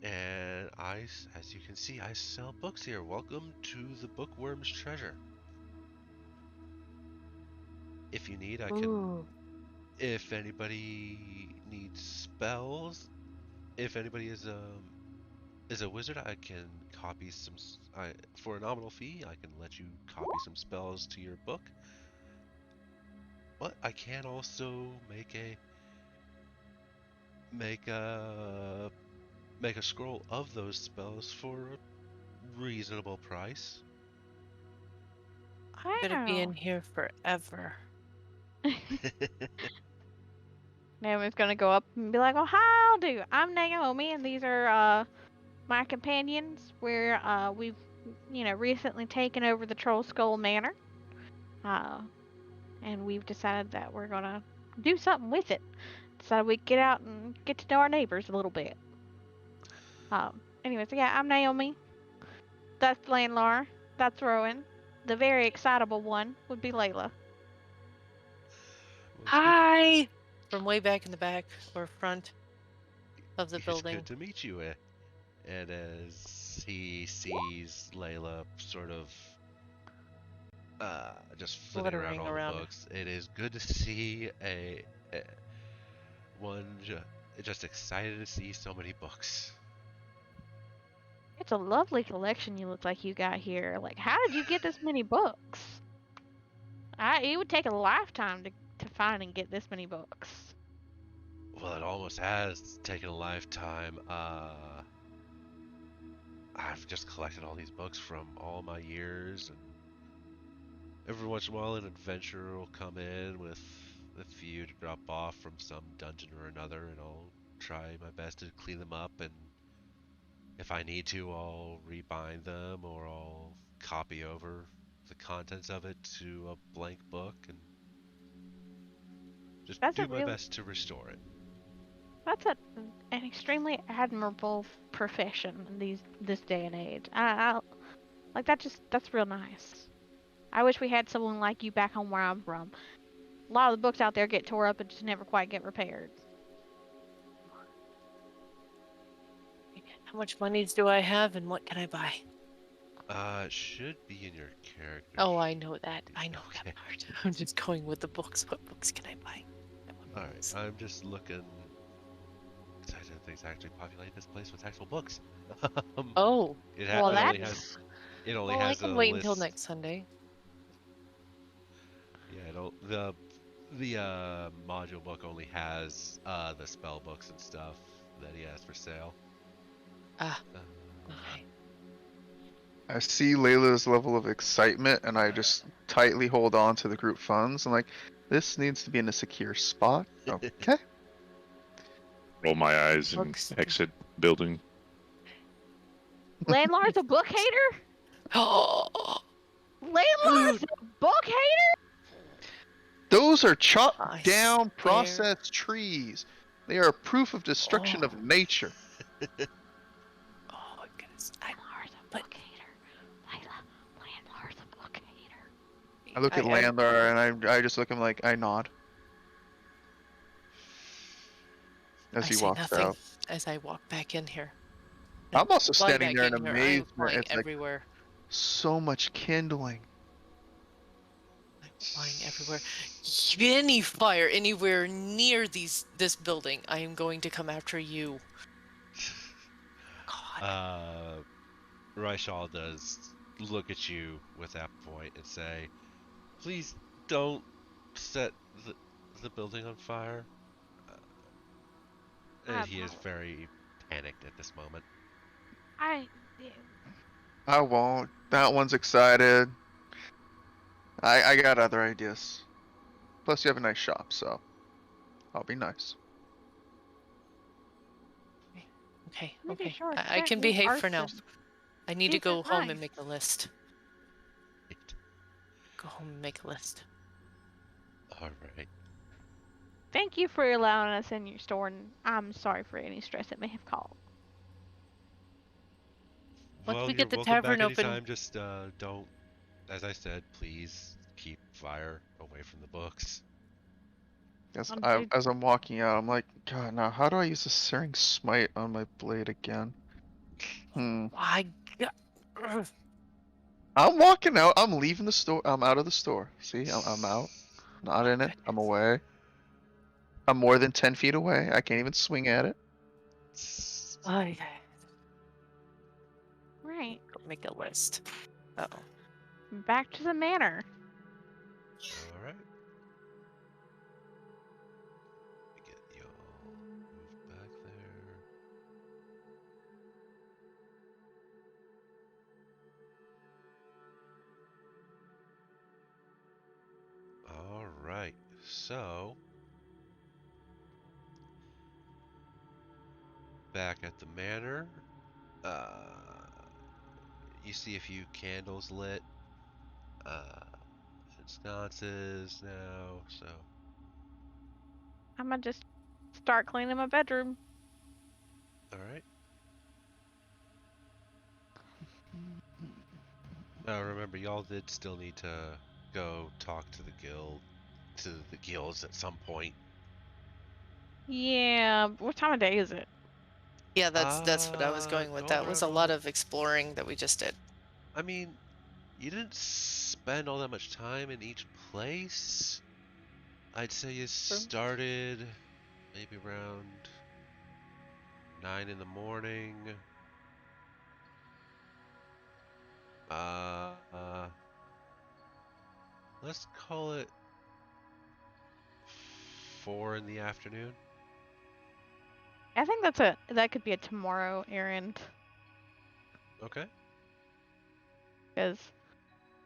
Speaker 2: And as you can see, I sell books here. Welcome to the Bookworm's Treasure. If you need, I can.
Speaker 5: Ooh.
Speaker 2: If anybody needs spells, if anybody is a wizard, I can copy some. For a nominal fee, I can let you copy some spells to your book. But I can also make a scroll of those spells for a reasonable price.
Speaker 5: Gonna be in here forever.
Speaker 4: Naomi's gonna go up and be like, "Oh, howdy! I'm Naomi, and these are my companions. We've recently taken over the Troll Skull Manor. And we've decided that we're gonna do something with it. Decided we'd get out and get to know our neighbors a little bit. Anyways, yeah, I'm Naomi. That's Landlar. That's Rowan. The very excitable one would be Layla.
Speaker 2: Well, it's good-
Speaker 5: Hi! From way back in the back or front of the
Speaker 2: It's
Speaker 5: building.
Speaker 2: good to meet you. And as he sees Layla sort of just flitting around
Speaker 5: Fluttering
Speaker 2: all
Speaker 5: around.
Speaker 2: the books, it is good to see one just excited to see so many books.
Speaker 4: It's a lovely collection you look like you got here. Like, how did you get this many books? It would take a lifetime to find and get this many books.
Speaker 2: Well, it almost has taken a lifetime. I've just collected all these books from all my years, and every once in a while an adventurer will come in with a few to drop off from some dungeon or another, and I'll try my best to clean them up, and if I need to, I'll rebind them, or I'll copy over the contents of it to a blank book, and just
Speaker 4: That's
Speaker 2: do
Speaker 4: a
Speaker 2: my
Speaker 4: real-
Speaker 2: best to restore it.
Speaker 4: That's an extremely admirable profession in this day and age. Like that's real nice. I wish we had someone like you back home where I'm from. A lot of the books out there get tore up and just never quite get repaired.
Speaker 5: How much monies do I have and what can I buy?
Speaker 2: It should be in your character.
Speaker 5: Oh, I know that. I know
Speaker 2: Okay.
Speaker 5: that part. I'm just going with the books. What books can I buy?
Speaker 2: Alright, I'm just looking. 'Cause I didn't think to actually populate this place with actual books.
Speaker 5: Oh,
Speaker 4: Well,
Speaker 2: it only
Speaker 4: that's
Speaker 2: has. It only
Speaker 5: well, I
Speaker 2: has
Speaker 5: can
Speaker 2: a
Speaker 5: wait
Speaker 2: list.
Speaker 5: until next Sunday.
Speaker 2: Yeah, the module book only has the spell books and stuff that he has for sale.
Speaker 5: Ah,
Speaker 2: Uh,
Speaker 5: okay.
Speaker 3: I see Layla's level of excitement, and I just tightly hold on to the group funds. I'm like, this needs to be in a secure spot. Okay.
Speaker 1: Roll my eyes and
Speaker 5: Books.
Speaker 1: exit building.
Speaker 4: Landlord's a book hater.
Speaker 5: Oh,
Speaker 4: Landlord's a book hater.
Speaker 3: Those are chopped
Speaker 5: I
Speaker 3: down
Speaker 5: swear.
Speaker 3: processed trees. They are proof of destruction
Speaker 5: Oh.
Speaker 3: of nature.
Speaker 5: oh goodness.
Speaker 4: Landlord's a book hater. Layla, Landlord's a book hater.
Speaker 3: I look at Landar and I just look at him like I nod as
Speaker 5: I
Speaker 3: he
Speaker 5: say
Speaker 3: walks
Speaker 5: nothing
Speaker 3: out.
Speaker 5: as I walk back in here.
Speaker 3: I'm also
Speaker 5: Flying
Speaker 3: standing
Speaker 5: back
Speaker 3: there in
Speaker 5: in here, I am
Speaker 3: amazement.
Speaker 5: flying
Speaker 3: It's like
Speaker 5: everywhere.
Speaker 3: so much kindling.
Speaker 5: I'm flying everywhere. Any fire anywhere near this building, I am going to come after you. God.
Speaker 2: Raishal does look at you with that point and say, "Please don't set the building on fire." And he is very panicked at this moment.
Speaker 3: I won't. That one's excited. I got other ideas. Plus, you have a nice shop, so I'll be nice.
Speaker 5: Okay,
Speaker 4: Pretty
Speaker 5: okay.
Speaker 4: sure
Speaker 5: I can
Speaker 4: certain
Speaker 5: behave for now.
Speaker 4: arson-
Speaker 5: I need to
Speaker 4: These
Speaker 5: go
Speaker 4: are
Speaker 5: home
Speaker 4: nice.
Speaker 5: and make a list. Go home and make a list.
Speaker 2: All right.
Speaker 4: Thank you for allowing us in your store, and I'm sorry for any stress it may have caused.
Speaker 5: Once
Speaker 2: Well,
Speaker 5: we
Speaker 2: you're
Speaker 5: get the
Speaker 2: welcome
Speaker 5: tavern
Speaker 2: back
Speaker 5: open-
Speaker 2: anytime. Just don't, as I said, please keep fire away from the books.
Speaker 3: As I'm walking out, I'm like, God, now how do I use the Searing Smite on my blade again?
Speaker 5: I got... Ugh.
Speaker 3: I'm walking out. I'm leaving the store. I'm out of the store. See, I'm out. Not in it. I'm away. I'm more than 10 feet away. I can't even swing at it.
Speaker 5: I
Speaker 4: Right.
Speaker 5: make a list. Uh-oh.
Speaker 4: Back to the manor.
Speaker 2: All right. Let me get y'all moved back there. All right. So, back at the manor, You see a few candles lit. Sconces now, so.
Speaker 4: I'm gonna just start cleaning my bedroom.
Speaker 2: Alright. Now remember, y'all did still need to go talk to the guilds at some point.
Speaker 4: Yeah, what time of day is it?
Speaker 5: Yeah, that's what I was going with.
Speaker 2: Going
Speaker 5: That was
Speaker 2: around
Speaker 5: a lot
Speaker 2: all.
Speaker 5: of exploring that we just did.
Speaker 2: I mean, you didn't spend all that much time in each place. I'd say you started maybe around 9 in the morning. Let's call it 4 in the afternoon.
Speaker 4: I think that could be a tomorrow errand.
Speaker 2: Okay.
Speaker 4: Because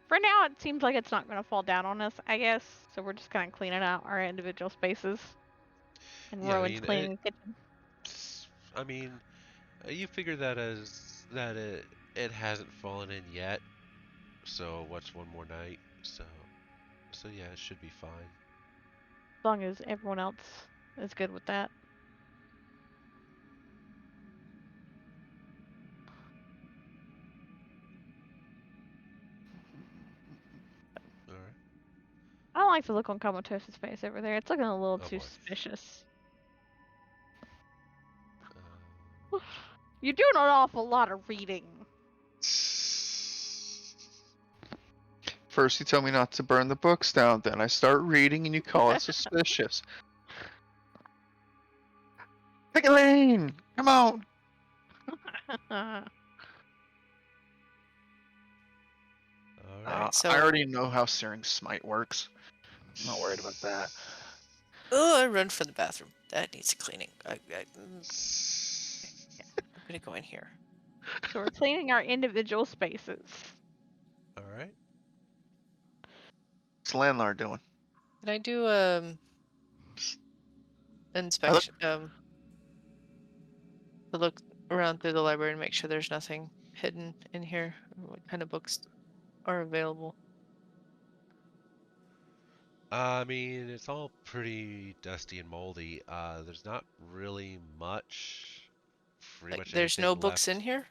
Speaker 4: for now, it seems like it's not going to fall down on us, I guess. So we're just kind of cleaning out our individual spaces. And
Speaker 2: Yeah, I
Speaker 4: Rowan's
Speaker 2: mean,
Speaker 4: cleaning the kitchen.
Speaker 2: I mean, you figure that as that it hasn't fallen in yet. So what's one more night? So yeah, it should be fine.
Speaker 4: As long as everyone else is good with that.
Speaker 2: All right.
Speaker 4: I don't like the look on Comatose' face over there. It's looking a little
Speaker 2: Oh
Speaker 4: too
Speaker 2: boy.
Speaker 4: suspicious.
Speaker 2: Um,
Speaker 4: You're doing an awful lot of reading.
Speaker 3: First, you tell me not to burn the books down, then I start reading, and you call it suspicious. Pick a lane! Come on!
Speaker 2: all
Speaker 5: Alright,
Speaker 2: right.
Speaker 5: so
Speaker 3: I already know how Searing Smite works. I'm not worried about that.
Speaker 5: oh, I run for the bathroom. That needs cleaning. I'm gonna go in here.
Speaker 4: So we're cleaning our individual spaces.
Speaker 2: All right.
Speaker 3: What's the landlord doing?
Speaker 5: Can I do
Speaker 3: I look,
Speaker 5: inspection to look around through the library and make sure there's nothing hidden in here? What kind of books are available?
Speaker 2: I mean, it's all pretty dusty and moldy. There's not really much. Pretty
Speaker 5: Like
Speaker 2: much
Speaker 5: there's
Speaker 2: anything
Speaker 5: no books in
Speaker 2: left.
Speaker 5: here?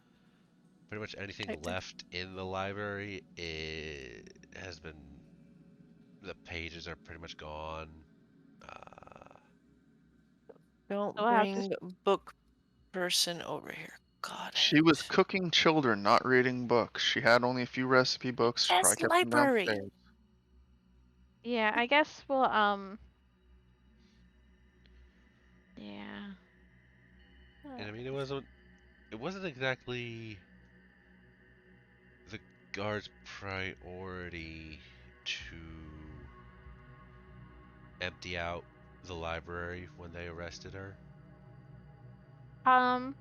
Speaker 2: Pretty much anything
Speaker 5: Type thing?
Speaker 2: left in the library has been. The pages are pretty much gone.
Speaker 5: Don't
Speaker 4: So I have to
Speaker 5: bring book person over here. Got
Speaker 3: she was
Speaker 5: it.
Speaker 3: cooking children, not reading books. She had only a few recipe books. She probably
Speaker 5: Yes,
Speaker 3: kept them
Speaker 5: library.
Speaker 3: downstairs.
Speaker 4: Yeah, I guess we'll yeah.
Speaker 2: And I mean, it wasn't exactly the guard's priority to empty out the library when they arrested her.
Speaker 4: Um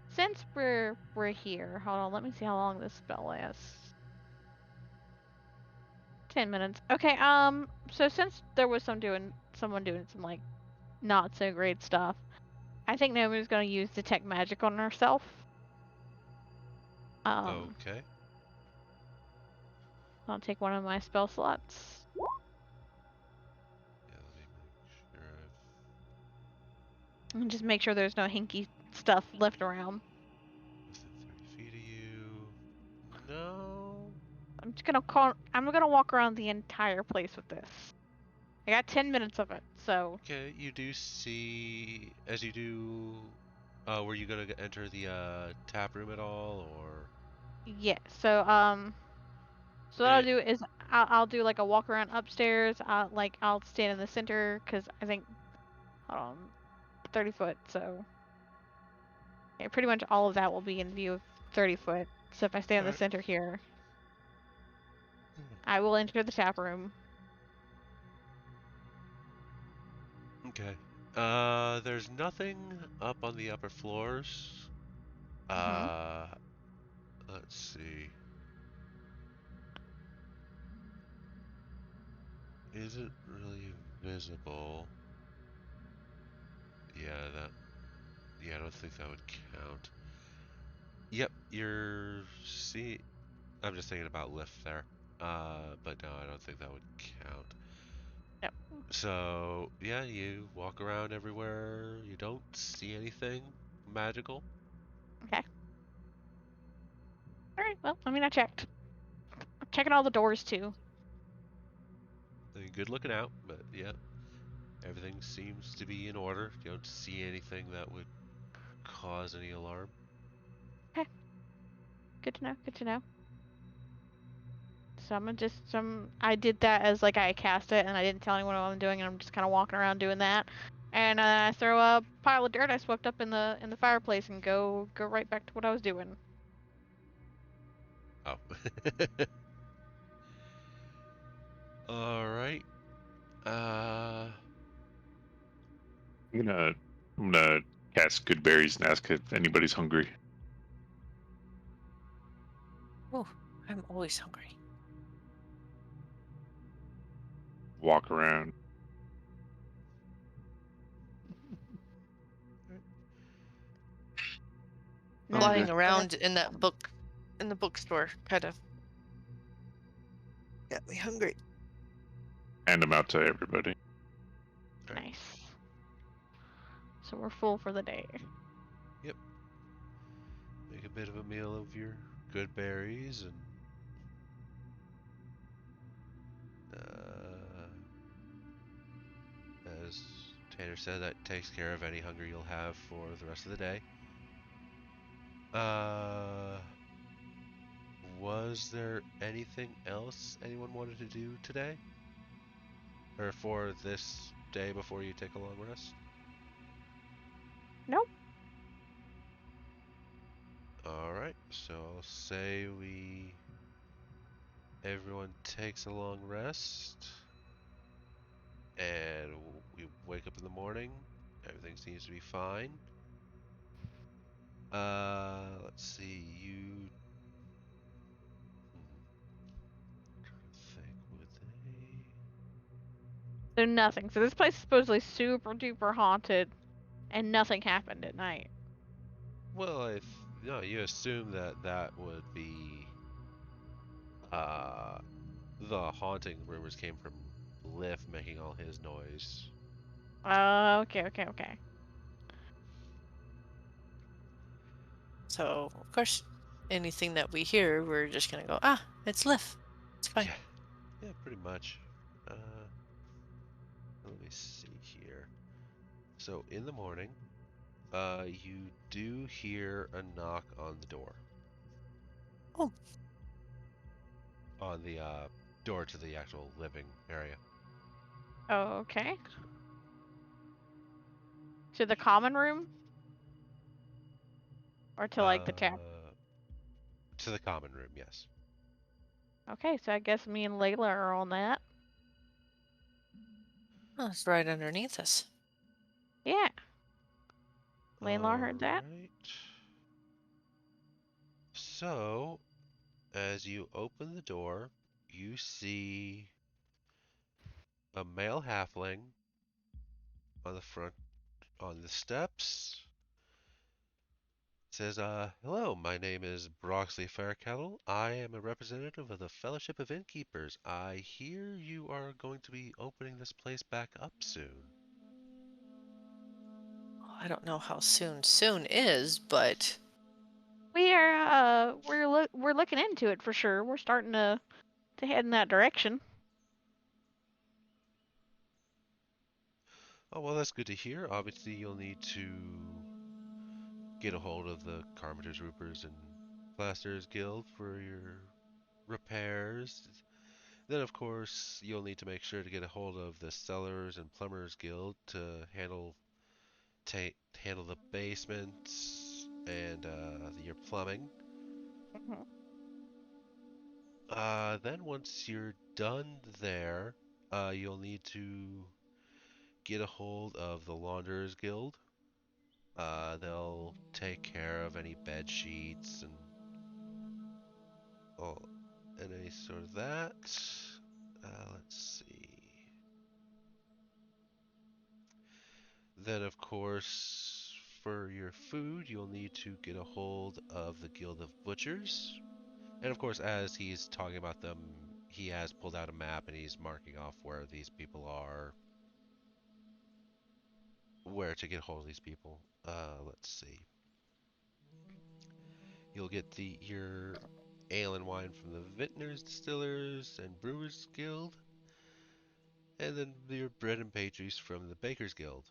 Speaker 4: since we're here, hold on, let me see how long this spell lasts. 10 minutes. Okay, so since there was someone doing some like not so great stuff, I think Naomi's gonna use detect magic on herself.
Speaker 2: Okay.
Speaker 4: I'll take one of my spell slots.
Speaker 2: Yeah, let me make sure
Speaker 4: And just make sure there's no hinky stuff left around.
Speaker 2: within 30 feet of you. No.
Speaker 4: I'm gonna walk around the entire place with this. I got 10 minutes of it, so
Speaker 2: Okay, you do see as you do. Were you gonna enter the tap room at all, or?
Speaker 4: yeah. So what I'll do is I'll do like a walk around upstairs. I'll stand in the center because I think, hold on, 30 foot. So yeah, pretty much all of that will be in view of 30 foot. So if I stay in the
Speaker 2: Alright.
Speaker 4: center here, I will enter the tap room.
Speaker 2: Okay. There's nothing up on the upper floors.
Speaker 4: Mhm.
Speaker 2: Uh, let's see. Isn't really visible. Yeah, I don't think that would count. Yep, you're see. I'm just thinking about lift there. But no, I don't think that would count.
Speaker 4: Yep.
Speaker 2: So yeah, you walk around everywhere. You don't see anything magical.
Speaker 4: Okay. All right. Well, I mean, I checked. I'm checking all the doors too.
Speaker 2: I mean, good looking out, but yeah, everything seems to be in order. You don't see anything that would cause any alarm.
Speaker 4: Okay. Good to know. Good to know. So I'm gonna just I did that as like I cast it and I didn't tell anyone what I'm doing and I'm just kind of walking around doing that. And I throw a pile of dirt I swept up in the fireplace and go right back to what I was doing.
Speaker 2: Oh. All right. Uh,
Speaker 1: I'm gonna cast good berries and ask if anybody's hungry.
Speaker 5: Oh, I'm always hungry.
Speaker 1: Walk around.
Speaker 4: No,
Speaker 5: Lying
Speaker 3: Okay.
Speaker 5: around in that book, in the bookstore, kind of got me hungry.
Speaker 1: Hand them out to everybody.
Speaker 4: Nice. So we're full for the day.
Speaker 2: yep. Make a bit of a meal of your good berries and as Tanner said, that takes care of any hunger you'll have for the rest of the day. Was there anything else anyone wanted to do today? Or for this day before you take a long rest?
Speaker 4: Nope.
Speaker 2: Alright, so I'll say everyone takes a long rest and we wake up in the morning. Everything seems to be fine. Let's see, trying to think, would they?
Speaker 4: So nothing. So this place is supposedly super duper haunted, and nothing happened at night.
Speaker 2: Well, no, you assume that that would be uh the haunting rumors came from Liff making all his noise.
Speaker 4: Okay.
Speaker 5: So, of course, anything that we hear, we're just gonna go, ah, it's Liff. It's fine.
Speaker 2: Yeah, pretty much. Let me see here. So in the morning, you do hear a knock on the door.
Speaker 5: Oh.
Speaker 2: On the door to the actual living area.
Speaker 4: Okay. To the common room? Or to like the tap?
Speaker 2: To the common room, yes.
Speaker 4: Okay, so I guess me and Layla are on that.
Speaker 5: Oh, it's right underneath us.
Speaker 4: Yeah. Layla heard that?
Speaker 2: Alright. So, as you open the door, you see a male halfling on the front, on the steps. It says, hello, my name is Broxley Fairkettle. I am a representative of the Fellowship of Innkeepers. I hear you are going to be opening this place back up soon.
Speaker 5: I don't know how soon is, but
Speaker 4: We're looking into it for sure. We're starting to head in that direction.
Speaker 2: Oh, well, that's good to hear. Obviously, you'll need to get a hold of the Carpenters, Roofers, and Plasterers Guild for your repairs. Then, of course, you'll need to make sure to get a hold of the Cellars and Plumbers Guild to handle the basements and your plumbing.
Speaker 4: Mhm.
Speaker 2: Then once you're done there, you'll need to get a hold of the Launderers Guild. They'll take care of any bed sheets and all and any sort of that. Let's see. Then, of course, for your food, you'll need to get a hold of the Guild of Butchers. And of course, as he's talking about them, he has pulled out a map and he's marking off where these people are, where to get a hold of these people. Let's see. You'll get your ale and wine from the Vintners, Distillers, and Brewers Guild, and then your bread and pastries from the Bakers Guild.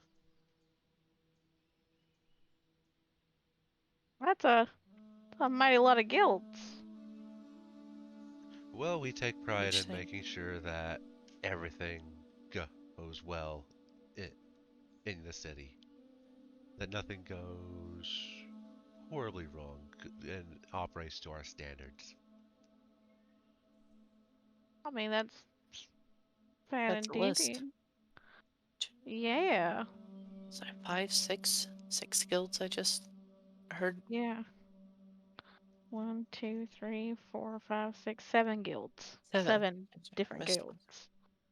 Speaker 4: That's a mighty lot of guilds.
Speaker 2: Well, we take pride in
Speaker 5: Interesting.
Speaker 2: making sure that everything goes well in the city. That nothing goes horribly wrong and operates to our standards.
Speaker 4: I mean, that's fair
Speaker 5: That's a list.
Speaker 4: indeed. Yeah.
Speaker 5: So 5, 6 guilds I just heard.
Speaker 4: Yeah. 1, 2, 3, 4, 5, 6, 7 guilds.
Speaker 5: 7.
Speaker 4: Seven different
Speaker 5: Missed one.
Speaker 4: guilds.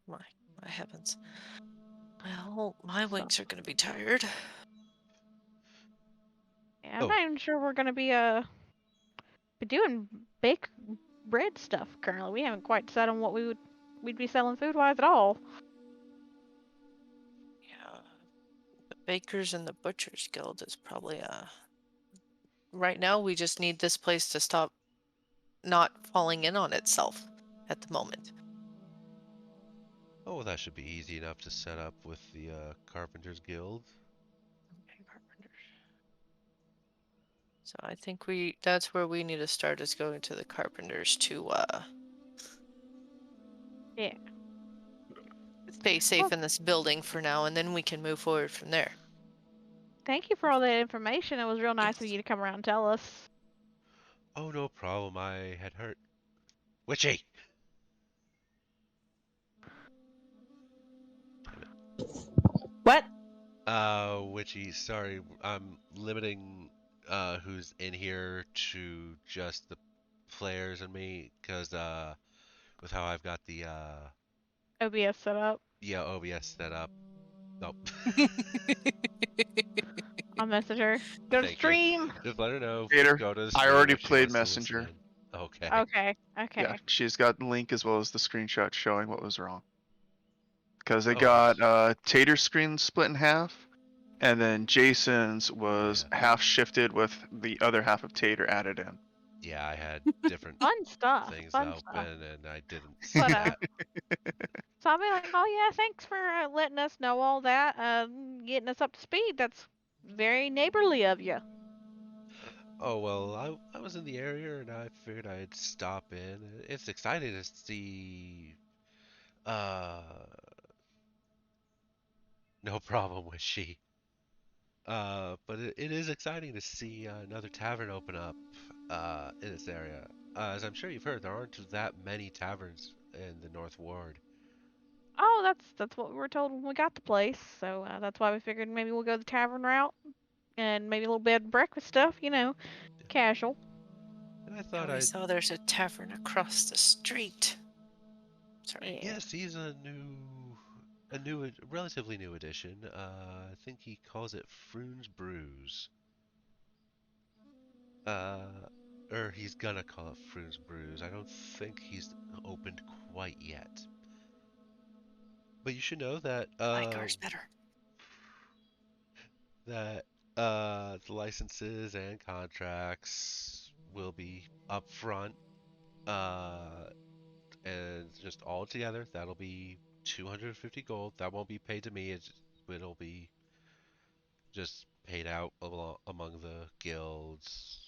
Speaker 5: My heavens. Well, my
Speaker 4: So-
Speaker 5: wings are gonna be tired.
Speaker 4: Yeah, I'm
Speaker 2: Oh.
Speaker 4: not even sure we're gonna be doing bake bread stuff currently. We haven't quite decided on what we'd be selling food wise at all.
Speaker 5: Yeah. The Bakers and the Butchers Guild is probably right now we just need this place to stop not falling in on itself at the moment.
Speaker 2: Oh, well, that should be easy enough to set up with the Carpenters Guild.
Speaker 5: Okay, Carpenters. So I think that's where we need to start, is going to the Carpenters to
Speaker 4: Yeah.
Speaker 5: stay safe
Speaker 4: Well-
Speaker 5: in this building for now, and then we can move forward from there.
Speaker 4: Thank you for all that information. It was real nice of
Speaker 5: Yes.
Speaker 4: you to come around and tell us.
Speaker 2: Oh, no problem. I had heard. Witchy!
Speaker 4: What?
Speaker 2: Witchy, sorry. I'm limiting who's in here to just the players and me, because with how I've got the
Speaker 4: OBS set up.
Speaker 2: OBS set up. Nope.
Speaker 4: I'll message her. Go to
Speaker 2: Thank you.
Speaker 4: stream.
Speaker 2: Just let her know.
Speaker 3: Gator,
Speaker 2: Go to the
Speaker 3: I
Speaker 2: stream
Speaker 3: already
Speaker 2: if she
Speaker 3: played
Speaker 2: wants to listen
Speaker 3: Messenger.
Speaker 2: in. Okay.
Speaker 4: Okay. Okay.
Speaker 3: Yeah, she's got the link as well as the screenshot showing what was wrong. Because they
Speaker 2: Oh,
Speaker 3: got
Speaker 2: nice.
Speaker 3: Tater's screen split in half, and then Jason's was
Speaker 2: Yeah.
Speaker 3: half shifted with the other half of Tater added in.
Speaker 2: Yeah, I had different
Speaker 4: Fun stuff.
Speaker 2: things
Speaker 4: Fun
Speaker 2: open
Speaker 4: stuff.
Speaker 2: and I didn't see
Speaker 4: But,
Speaker 2: that.
Speaker 4: So I'll be like, oh yeah, thanks for letting us know all that, getting us up to speed. That's very neighborly of you.
Speaker 2: Oh, well, I was in the area and I figured I'd stop in. It's exciting to see. No problem with she. But it is exciting to see another tavern open up in this area. As I'm sure you've heard, there aren't that many taverns in the North Ward.
Speaker 4: Oh, that's what we were told when we got the place. So that's why we figured maybe we'll go the tavern route, and maybe a little bed and breakfast stuff. Casual.
Speaker 2: And I
Speaker 5: Yeah,
Speaker 2: thought
Speaker 5: we
Speaker 2: I'd.
Speaker 5: saw there's a tavern across the street. Sorry.
Speaker 4: Yeah.
Speaker 2: Yes, he's a relatively new addition. I think he calls it Froon's Brews. Or he's gonna call it Froon's Brews. I don't think he's opened quite yet. But you should know that
Speaker 5: My car's better.
Speaker 2: that the licenses and contracts will be up front. And just all together, that'll be 250 gold. That won't be paid to me. It'll be just paid out among the guilds.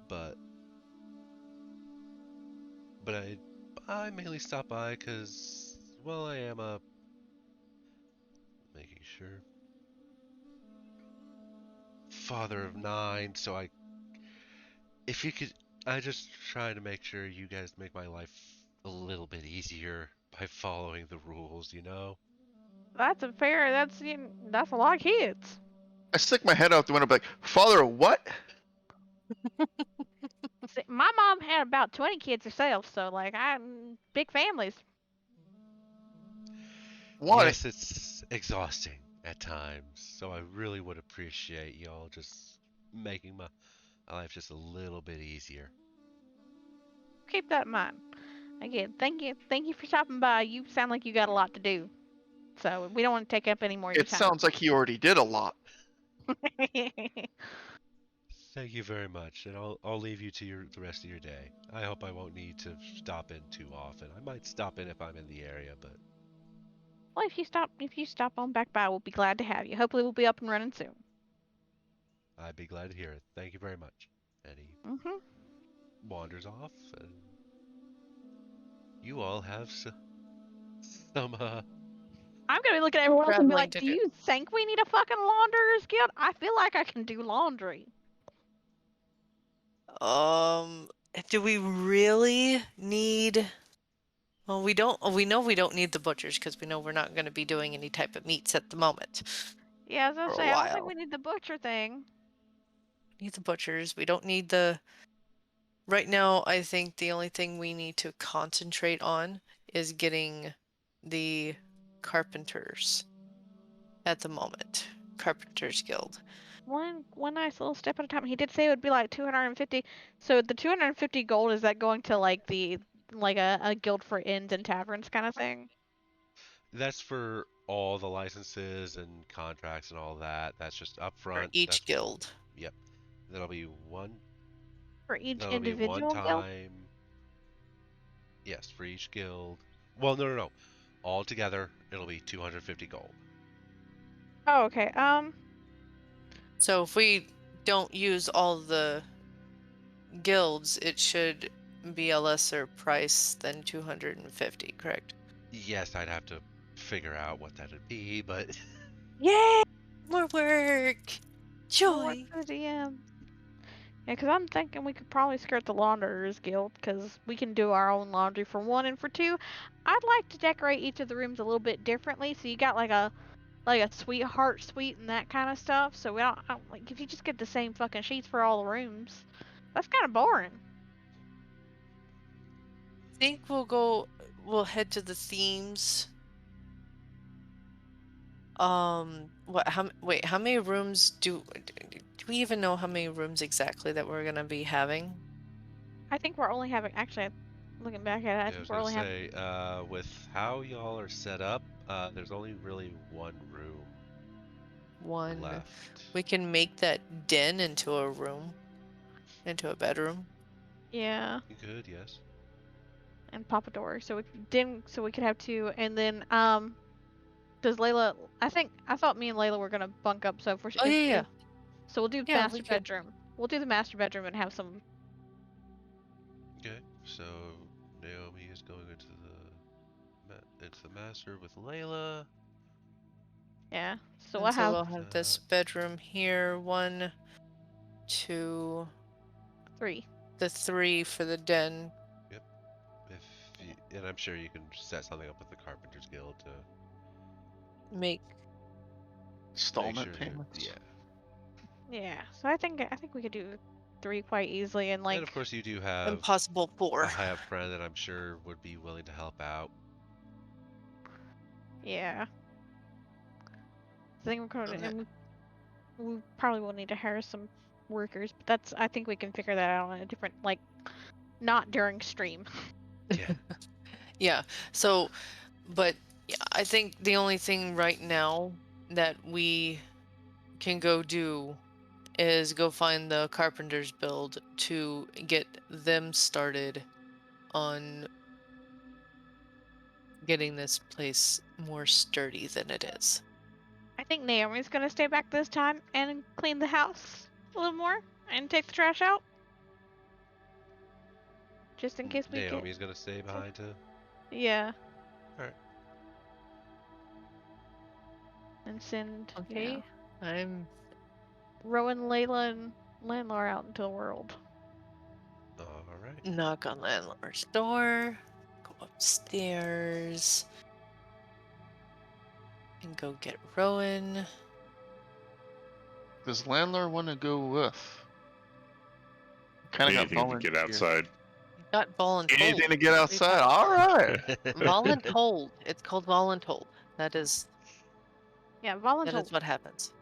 Speaker 2: But I mainly stop by because, well, I am making sure father of 9, so if you could, I just try to make sure you guys make my life a little bit easier by following the rules, you know?
Speaker 4: That's a fair. That's a lot of kids.
Speaker 3: I stick my head out the window, like, Father, what?
Speaker 4: See, my mom had about 20 kids herself, so like big families.
Speaker 3: What?
Speaker 2: Yes, it's exhausting. at times. So I really would appreciate y'all just making my life just a little bit easier.
Speaker 4: Keep that in mind. Again, thank you for stopping by. You sound like you got a lot to do, so we don't want to take up any more of your
Speaker 3: It
Speaker 4: time.
Speaker 3: sounds like he already did a lot.
Speaker 2: Thank you very much, and I'll leave you to the rest of your day. I hope I won't need to stop in too often. I might stop in if I'm in the area, but
Speaker 4: Well, if you stop on back by, we'll be glad to have you. Hopefully, we'll be up and running soon.
Speaker 2: I'd be glad to hear it. Thank you very much. And he
Speaker 4: Mhm.
Speaker 2: wanders off, and you all have some
Speaker 4: I'm gonna be looking at everyone else and be
Speaker 5: Traveling
Speaker 4: like,
Speaker 5: to
Speaker 4: "Do
Speaker 5: do.
Speaker 4: you think we need a fucking launderer's guild? I feel like I can do laundry."
Speaker 5: Do we really need? Well, we don't. We know we don't need the butchers because we know we're not going to be doing any type of meats at the moment.
Speaker 4: Yeah, as I
Speaker 5: For a
Speaker 4: say, I don't think
Speaker 5: while.
Speaker 4: we need the butcher thing.
Speaker 5: Need the butchers. We don't need the. Right now, I think the only thing we need to concentrate on is getting the carpenters at the moment. Carpenters Guild.
Speaker 4: One nice little step at a time. He did say it would be like 250. So the 250 gold, is that going to like a guild for inns and taverns kind of thing?
Speaker 2: That's for all the licenses and contracts and all that. That's just
Speaker 5: For
Speaker 2: upfront.
Speaker 5: each guild.
Speaker 2: Yep. That'll be one.
Speaker 4: For each
Speaker 2: That'll be one
Speaker 4: individual guild?
Speaker 2: time. Yes, for each guild. Well, no. All together, it'll be 250 gold.
Speaker 4: Oh, okay.
Speaker 5: So if we don't use all the guilds, it should be a lesser price than 250, correct?
Speaker 2: Yes, I'd have to figure out what that'd be, but
Speaker 5: Yay! More work!
Speaker 4: More work
Speaker 5: Joy!
Speaker 4: for the DM. Yeah, because I'm thinking we could probably skirt the Launderers Guild, because we can do our own laundry for one, and for two, I'd like to decorate each of the rooms a little bit differently. So you got like a sweetheart suite and that kind of stuff. So I don't like if you just get the same fucking sheets for all the rooms, that's kind of boring.
Speaker 5: I think we'll head to the themes. Wait, how many rooms do we even know how many rooms exactly that we're gonna be having?
Speaker 4: I think we're only having, actually, looking back at it, I
Speaker 2: I
Speaker 4: think
Speaker 2: was
Speaker 4: we're
Speaker 2: gonna
Speaker 4: only having.
Speaker 2: say, with how y'all are set up, there's only really one room
Speaker 5: One.
Speaker 2: left.
Speaker 5: We can make that den into a room, into a bedroom.
Speaker 4: Yeah,
Speaker 2: You could, yes.
Speaker 4: and Papador. So we could have two, and then does Layla? I thought me and Layla were gonna bunk up. So
Speaker 5: Oh yeah.
Speaker 4: So we'll do
Speaker 5: Yeah, we
Speaker 4: master
Speaker 5: could.
Speaker 4: bedroom. We'll do the master bedroom and have some.
Speaker 2: Okay, so Naomi is going into the master with Layla.
Speaker 4: Yeah. So
Speaker 5: And
Speaker 4: I
Speaker 5: so
Speaker 4: have
Speaker 5: we'll have this bedroom here. 1, 2,
Speaker 4: 3.
Speaker 5: the 3 for the den.
Speaker 2: And I'm sure you can set something up with the Carpenters Guild to
Speaker 5: Make
Speaker 3: Installment
Speaker 2: make sure
Speaker 3: payments.
Speaker 4: Yeah. So I think we could do 3 quite easily, and like.
Speaker 2: And of course, you do have
Speaker 5: impossible 4.
Speaker 2: a hive friend that I'm sure would be willing to help out.
Speaker 4: Yeah. I think we're gonna,
Speaker 5: Okay.
Speaker 4: and we probably will need to hire some workers, but I think we can figure that out on a different, like, not during stream.
Speaker 2: Yeah.
Speaker 5: Yeah. So, but yeah, I think the only thing right now that we can go do is go find the carpenter's build to get them started on getting this place more sturdy than it is.
Speaker 4: I think Naomi's gonna stay back this time and clean the house a little more and take the trash out. Just in case we get.
Speaker 2: Naomi's gonna stay behind to.
Speaker 4: Yeah.
Speaker 2: Alright.
Speaker 4: And send.
Speaker 5: Okay. I'm
Speaker 4: Rowan, Layla, and Landlord out into the world.
Speaker 2: Alright.
Speaker 5: knock on landlord's door, go upstairs, and go get Rowan.
Speaker 3: Does landlord want to go with? Kind of got
Speaker 1: Anything to get
Speaker 3: volunteer.
Speaker 1: outside.
Speaker 5: Got voluntold.
Speaker 3: Anything to get outside. All right.
Speaker 5: Voluntold. It's called voluntold. That is
Speaker 4: Yeah,
Speaker 5: That
Speaker 4: voluntold.
Speaker 5: is what happens.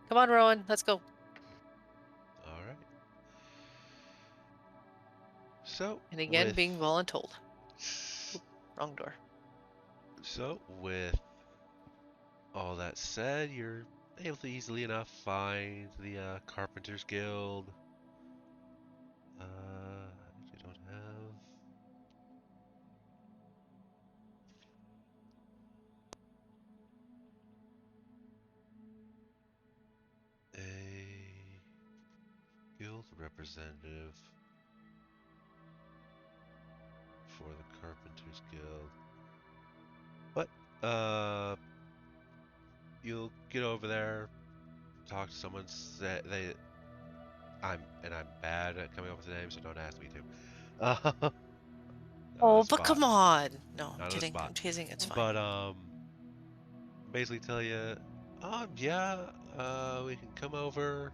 Speaker 5: Come on, Rowan, let's go.
Speaker 2: All right. So
Speaker 5: And again,
Speaker 2: with
Speaker 5: being voluntold. Wrong door.
Speaker 2: so with all that said, you're able to easily enough find the Carpenters Guild. We don't have. A guild representative for the Carpenters Guild. But you'll get over there, talk to someone. Say I'm bad at coming up with a name, so don't ask me to. Not on
Speaker 5: Oh,
Speaker 2: the
Speaker 5: but
Speaker 2: spot.
Speaker 5: come on. No, I'm
Speaker 2: Not on the
Speaker 5: kidding.
Speaker 2: spot.
Speaker 5: I'm teasing. It's fine.
Speaker 2: But basically tell you, yeah, we can come over.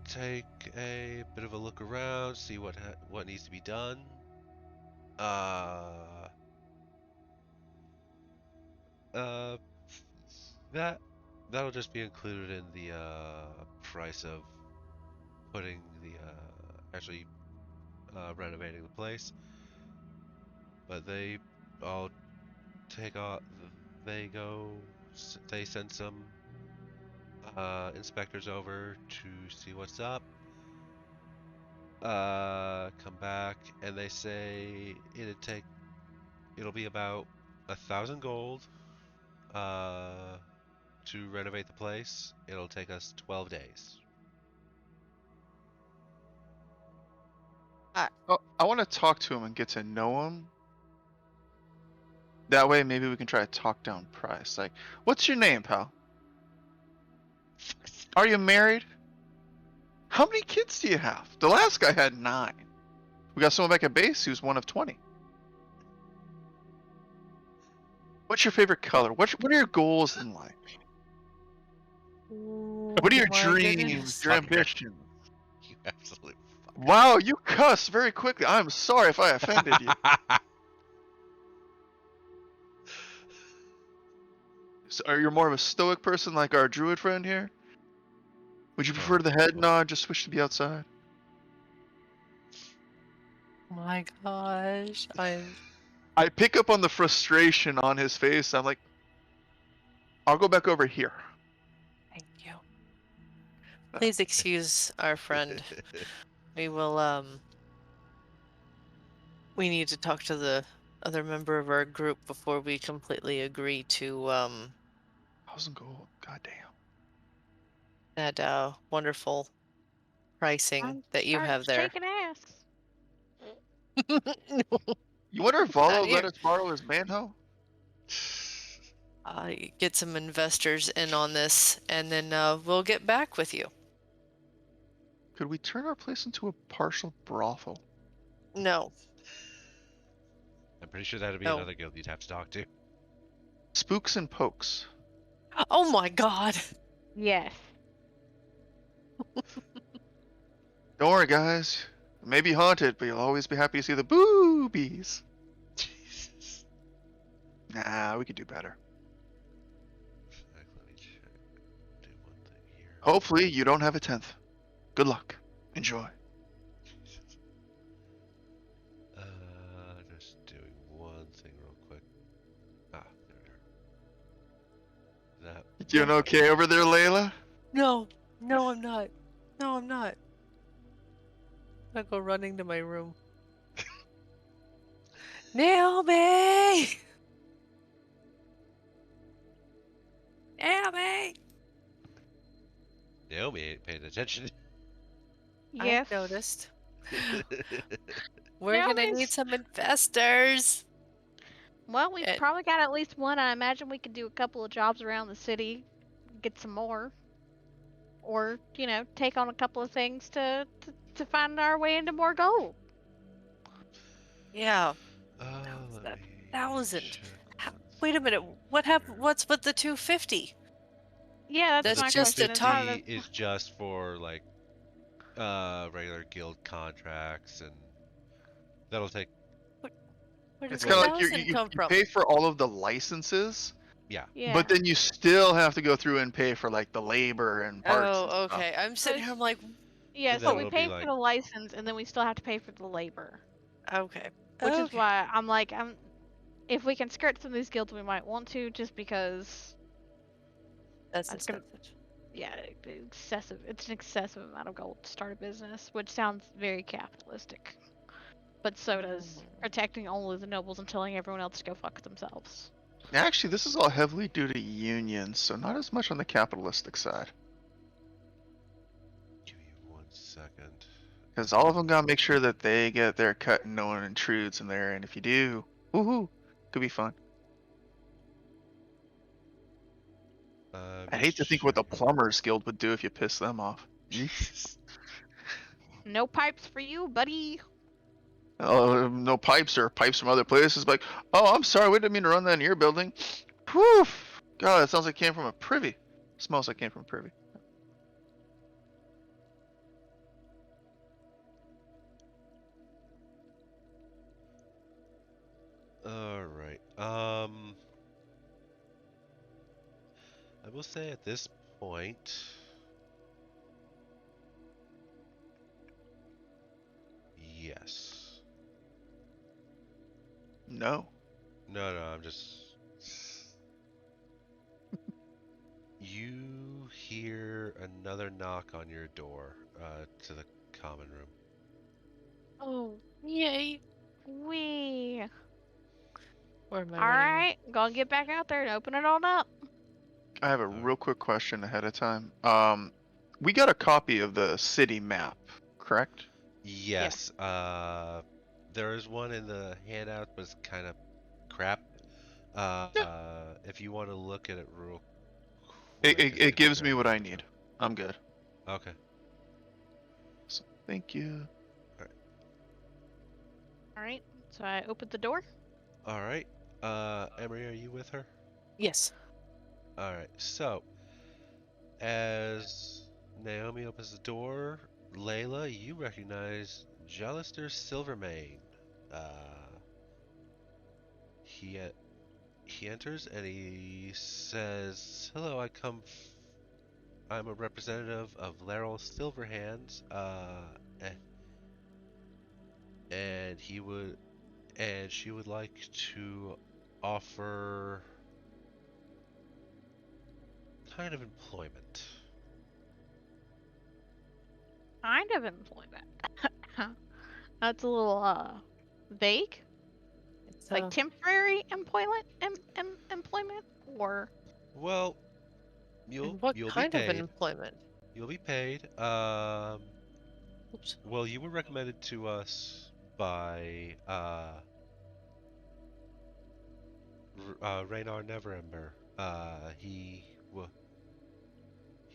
Speaker 2: Take a bit of a look around, see what needs to be done. Uh, uh, that'll just be included in the price of putting the actually renovating the place. But they all take off. They go. They send some inspectors over to see what's up. Come back and they say it'll be about 1,000 gold to renovate the place. It'll take us 12 days.
Speaker 3: Oh, I want to talk to him and get to know him. That way, maybe we can try to talk down price. Like, what's your name, pal? Are you married? How many kids do you have? The last guy had 9. We got someone back at base who's one of 20. What's your favorite color? What are your goals in life? What are your
Speaker 5: my
Speaker 3: dreams,
Speaker 5: goodness.
Speaker 3: your
Speaker 2: Fucker.
Speaker 3: ambitions?
Speaker 2: You absolute fuck.
Speaker 3: Wow, you cuss very quickly. I'm sorry if I offended you. So are you more of a stoic person like our druid friend here? Would you prefer the head nod, just switch to the outside?
Speaker 5: My gosh.
Speaker 3: I pick up on the frustration on his face. I'm like, I'll go back over here.
Speaker 5: Thank you. Please excuse our friend. We will, we need to talk to the other member of our group before we completely agree to,
Speaker 3: 1,000 gold. Goddamn.
Speaker 5: that, wonderful pricing
Speaker 4: I'm
Speaker 5: that you
Speaker 4: start
Speaker 5: have there.
Speaker 4: shaking ass.
Speaker 3: You wonder if Valo
Speaker 5: Not
Speaker 3: let
Speaker 5: here.
Speaker 3: us borrow his manho?
Speaker 5: Get some investors in on this, and then we'll get back with you.
Speaker 3: Could we turn our place into a partial brothel?
Speaker 5: No.
Speaker 2: I'm pretty sure that'd be
Speaker 5: No.
Speaker 2: another guild you'd have to talk to.
Speaker 3: Spooks and pokes.
Speaker 5: Oh my god.
Speaker 4: Yes.
Speaker 3: Don't worry, guys. It may be haunted, but you'll always be happy to see the boobies.
Speaker 2: Jesus.
Speaker 3: Nah, we could do better.
Speaker 2: Let me check. Do one thing here.
Speaker 3: Hopefully, you don't have a 10th. Good luck. Enjoy.
Speaker 2: Jesus. Just doing one thing real quick. There we are. That.
Speaker 3: You doing okay over there, Layla?
Speaker 5: No. No, I'm not. No, I'm not. I'll go running to my room. Naomi! Naomi!
Speaker 2: Naomi ain't paying attention.
Speaker 4: Yes.
Speaker 5: I noticed. We're gonna need
Speaker 4: Naomi's-
Speaker 5: some investors.
Speaker 4: Well, we've
Speaker 5: Eh.
Speaker 4: probably got at least one. I imagine we could do a couple of jobs around the city, get some more, or take on a couple of things to find our way into more gold.
Speaker 5: Yeah.
Speaker 2: Let
Speaker 5: that
Speaker 2: me
Speaker 5: 1,000.
Speaker 2: check
Speaker 5: How-
Speaker 2: one
Speaker 5: Wait a minute. What happened? What's with the 250?
Speaker 4: Yeah,
Speaker 5: That's
Speaker 4: that's, my
Speaker 5: just
Speaker 4: question.
Speaker 5: a
Speaker 4: is
Speaker 5: top-
Speaker 4: how
Speaker 2: $250
Speaker 4: does-
Speaker 2: is just for like regular guild contracts, and that'll take
Speaker 5: Where does
Speaker 3: It's
Speaker 5: the
Speaker 3: kind of like
Speaker 5: 1,000 come
Speaker 3: you
Speaker 5: from?
Speaker 3: pay for all of the licenses,
Speaker 2: Yeah.
Speaker 4: Yeah.
Speaker 3: but then you still have to go through and pay for like the labor and parts. and
Speaker 5: Oh,
Speaker 3: stuff.
Speaker 5: okay. I'm sitting here. I'm like,
Speaker 4: yeah,
Speaker 2: And
Speaker 4: so
Speaker 2: then
Speaker 4: we
Speaker 2: it'll
Speaker 4: pay
Speaker 2: be
Speaker 4: for
Speaker 2: like,
Speaker 4: the license, and then we still have to pay for the labor.
Speaker 5: okay.
Speaker 4: Which is
Speaker 5: Okay.
Speaker 4: why I'm like, if we can skirt some of these guilds, we might want to, just because,
Speaker 5: That's
Speaker 4: that's gonna-
Speaker 5: expensive.
Speaker 4: yeah, excessive. It's an excessive amount of gold to start a business, which sounds very capitalistic. But so does protecting only the nobles and telling everyone else to go fuck themselves.
Speaker 3: Actually, this is all heavily due to unions, so not as much on the capitalistic side.
Speaker 2: give me 1 second.
Speaker 3: Because all of them gotta make sure that they get their cut and no one intrudes in there. And if you do, woohoo, could be fun. I hate to think what the plumbers guild would do if you piss them off.
Speaker 2: Jesus.
Speaker 4: No pipes for you, buddy.
Speaker 3: Oh, no pipes or pipes from other places. Like, oh, I'm sorry, we didn't mean to run that in your building. Whew. God, that sounds like it came from a privy. Smells like it came from a privy.
Speaker 2: All right. I will say at this point, yes.
Speaker 3: No.
Speaker 2: No, I'm just. You hear another knock on your door to the common room.
Speaker 4: Oh,
Speaker 5: Yay.
Speaker 4: wee.
Speaker 5: Where am I
Speaker 4: All
Speaker 5: running?
Speaker 4: right, gonna get back out there and open it on up.
Speaker 3: I have a real quick question ahead of time. We got a copy of the city map, correct?
Speaker 2: Yes. There is one in the handout, but it's kind of crap. If you want to look at it real quick,
Speaker 3: It gives me what I need. I'm good.
Speaker 2: Okay.
Speaker 3: So, thank you.
Speaker 4: All right, so I opened the door.
Speaker 2: All right. Emery, are you with her?
Speaker 5: Yes.
Speaker 2: All right. So, as Naomi opens the door, Layla, you recognize Jalister Silvermane. He enters and he says, "Hello, I'm a representative of Laryl Silverhands. And she would like to offer kind of employment."
Speaker 4: Kind of employment. That's a little vague.
Speaker 5: It's
Speaker 4: Like temporary employment, employment, or
Speaker 2: Well, you'll
Speaker 5: and what
Speaker 2: you'll
Speaker 5: kind
Speaker 2: be
Speaker 5: of
Speaker 2: paid.
Speaker 5: employment?
Speaker 2: You'll be paid.
Speaker 5: Oops.
Speaker 2: Well, you were recommended to us by Raynar Neverember. He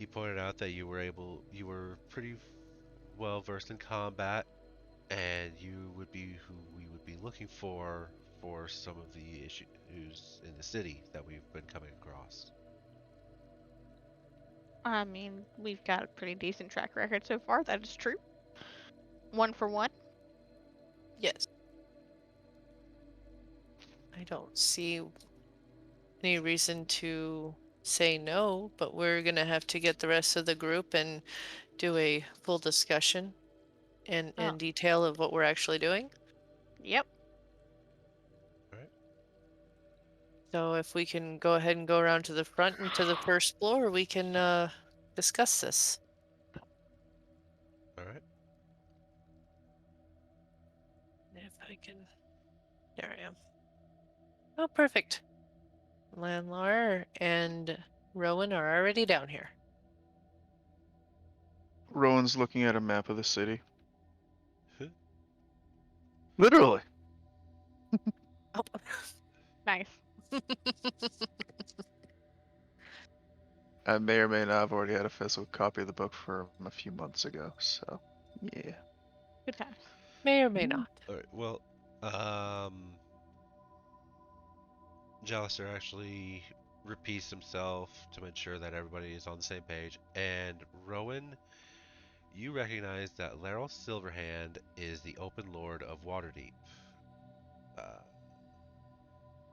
Speaker 2: pointed out that you were pretty well versed in combat, and you would be who we would be looking for some of the issues in the city that we've been coming across.
Speaker 4: I mean, we've got a pretty decent track record so far. That is true. 1 for 1.
Speaker 5: Yes. I don't see any reason to say no, but we're going to have to get the rest of the group and do a full discussion in
Speaker 4: Oh.
Speaker 5: detail of what we're actually doing.
Speaker 4: Yep.
Speaker 5: So if we can go ahead and go around to the front and to the first floor, we can discuss this.
Speaker 2: All right.
Speaker 5: If I can. There I am. Oh, perfect. Landlar and Rowan are already down here.
Speaker 3: Rowan's looking at a map of the city.
Speaker 2: Huh?
Speaker 3: Literally.
Speaker 5: Oh.
Speaker 4: Nice.
Speaker 3: I may or may not have already had a physical copy of the book from a few months ago, so yeah.
Speaker 4: Good times.
Speaker 5: May or may not.
Speaker 2: All right. Well, Jalister actually repeats himself to ensure that everybody is on the same page. And Rowan, you recognize that Laryl Silverhand is the Open Lord of Waterdeep.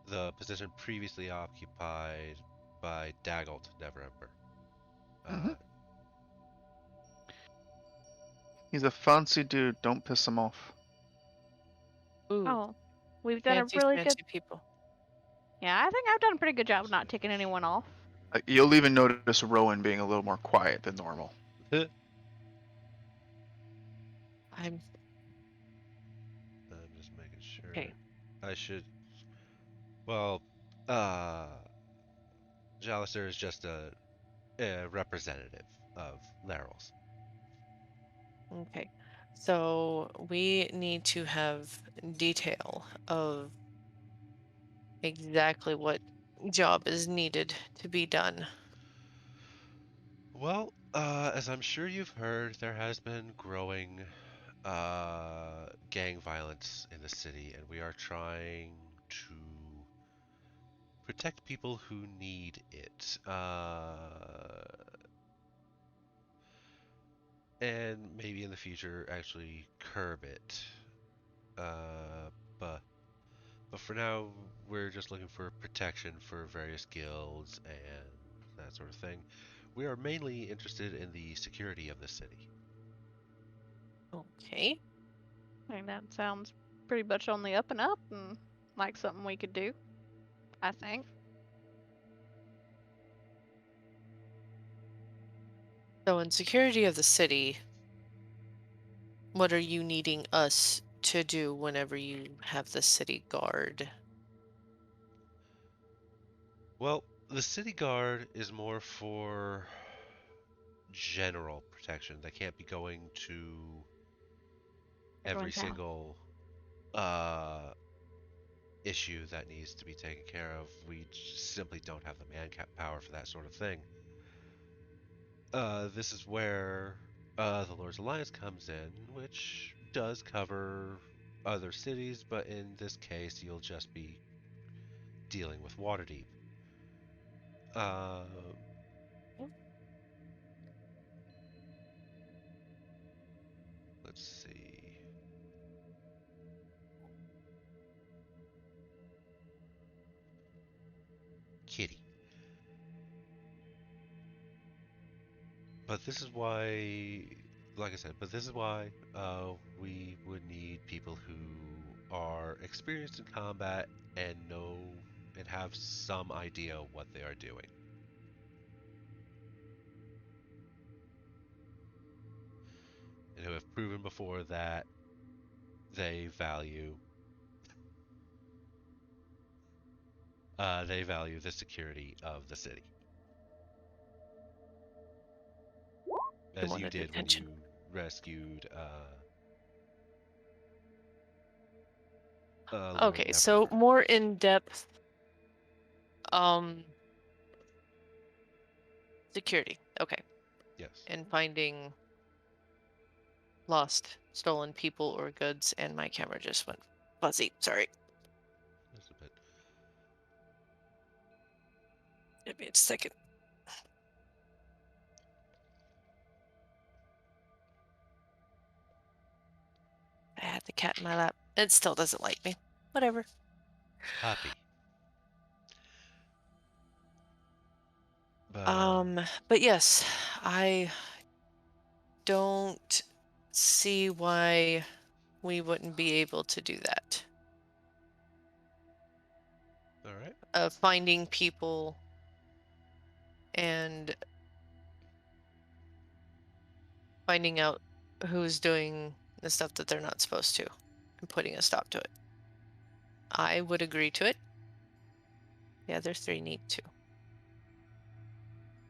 Speaker 2: the position previously occupied by Daggled Neverember.
Speaker 3: Mhm. He's a fancy dude. Don't piss him off.
Speaker 5: Ooh,
Speaker 4: Oh, we've done a
Speaker 5: fancy,
Speaker 4: really
Speaker 5: fancy
Speaker 4: good.
Speaker 5: people.
Speaker 4: Yeah, I think I've done a pretty good job of not ticking anyone off.
Speaker 3: You'll even notice Rowan being a little more quiet than normal.
Speaker 2: I'm
Speaker 5: I'm
Speaker 2: just making sure.
Speaker 5: okay.
Speaker 2: I should. Well, uh, Jalister is just a representative of Larrel's.
Speaker 5: Okay. So we need to have detail of exactly what job is needed to be done.
Speaker 2: Well, as I'm sure you've heard, there has been growing gang violence in the city, and we are trying to protect people who need it. And maybe in the future actually curb it. Uh, but for now, we're just looking for protection for various guilds and that sort of thing. We are mainly interested in the security of the city.
Speaker 5: Okay.
Speaker 4: I think that sounds pretty much on the up and up, and like something we could do. I think.
Speaker 5: So in security of the city, what are you needing us to do whenever you have the city guard?
Speaker 2: Well, the city guard is more for general protection. They can't be going to every
Speaker 4: Everyone's out.
Speaker 2: single issue that needs to be taken care of. We simply don't have the manpower for that sort of thing. This is where the Lord's Alliance comes in, which does cover other cities, but in this case, you'll just be dealing with Waterdeep. Uh, let's see. Kitty. But this is why, like I said, we would need people who are experienced in combat and know and have some idea what they are doing. And who have proven before that they value the security of the city,
Speaker 5: You
Speaker 2: as you
Speaker 5: wanted
Speaker 2: did when
Speaker 5: attention.
Speaker 2: you rescued Lord
Speaker 5: Okay, so
Speaker 2: Neverember.
Speaker 5: more in depth security. Okay.
Speaker 2: Yes.
Speaker 5: And finding lost, stolen people or goods, and my camera just went fuzzy. Sorry.
Speaker 2: Just a bit.
Speaker 5: Give me a second. I had the cat in my lap. It still doesn't like me. Whatever.
Speaker 2: Happy. But
Speaker 5: But yes, I don't see why we wouldn't be able to do that.
Speaker 2: all right.
Speaker 5: Finding people and finding out who's doing the stuff that they're not supposed to and putting a stop to it. I would agree to it. The other three need to.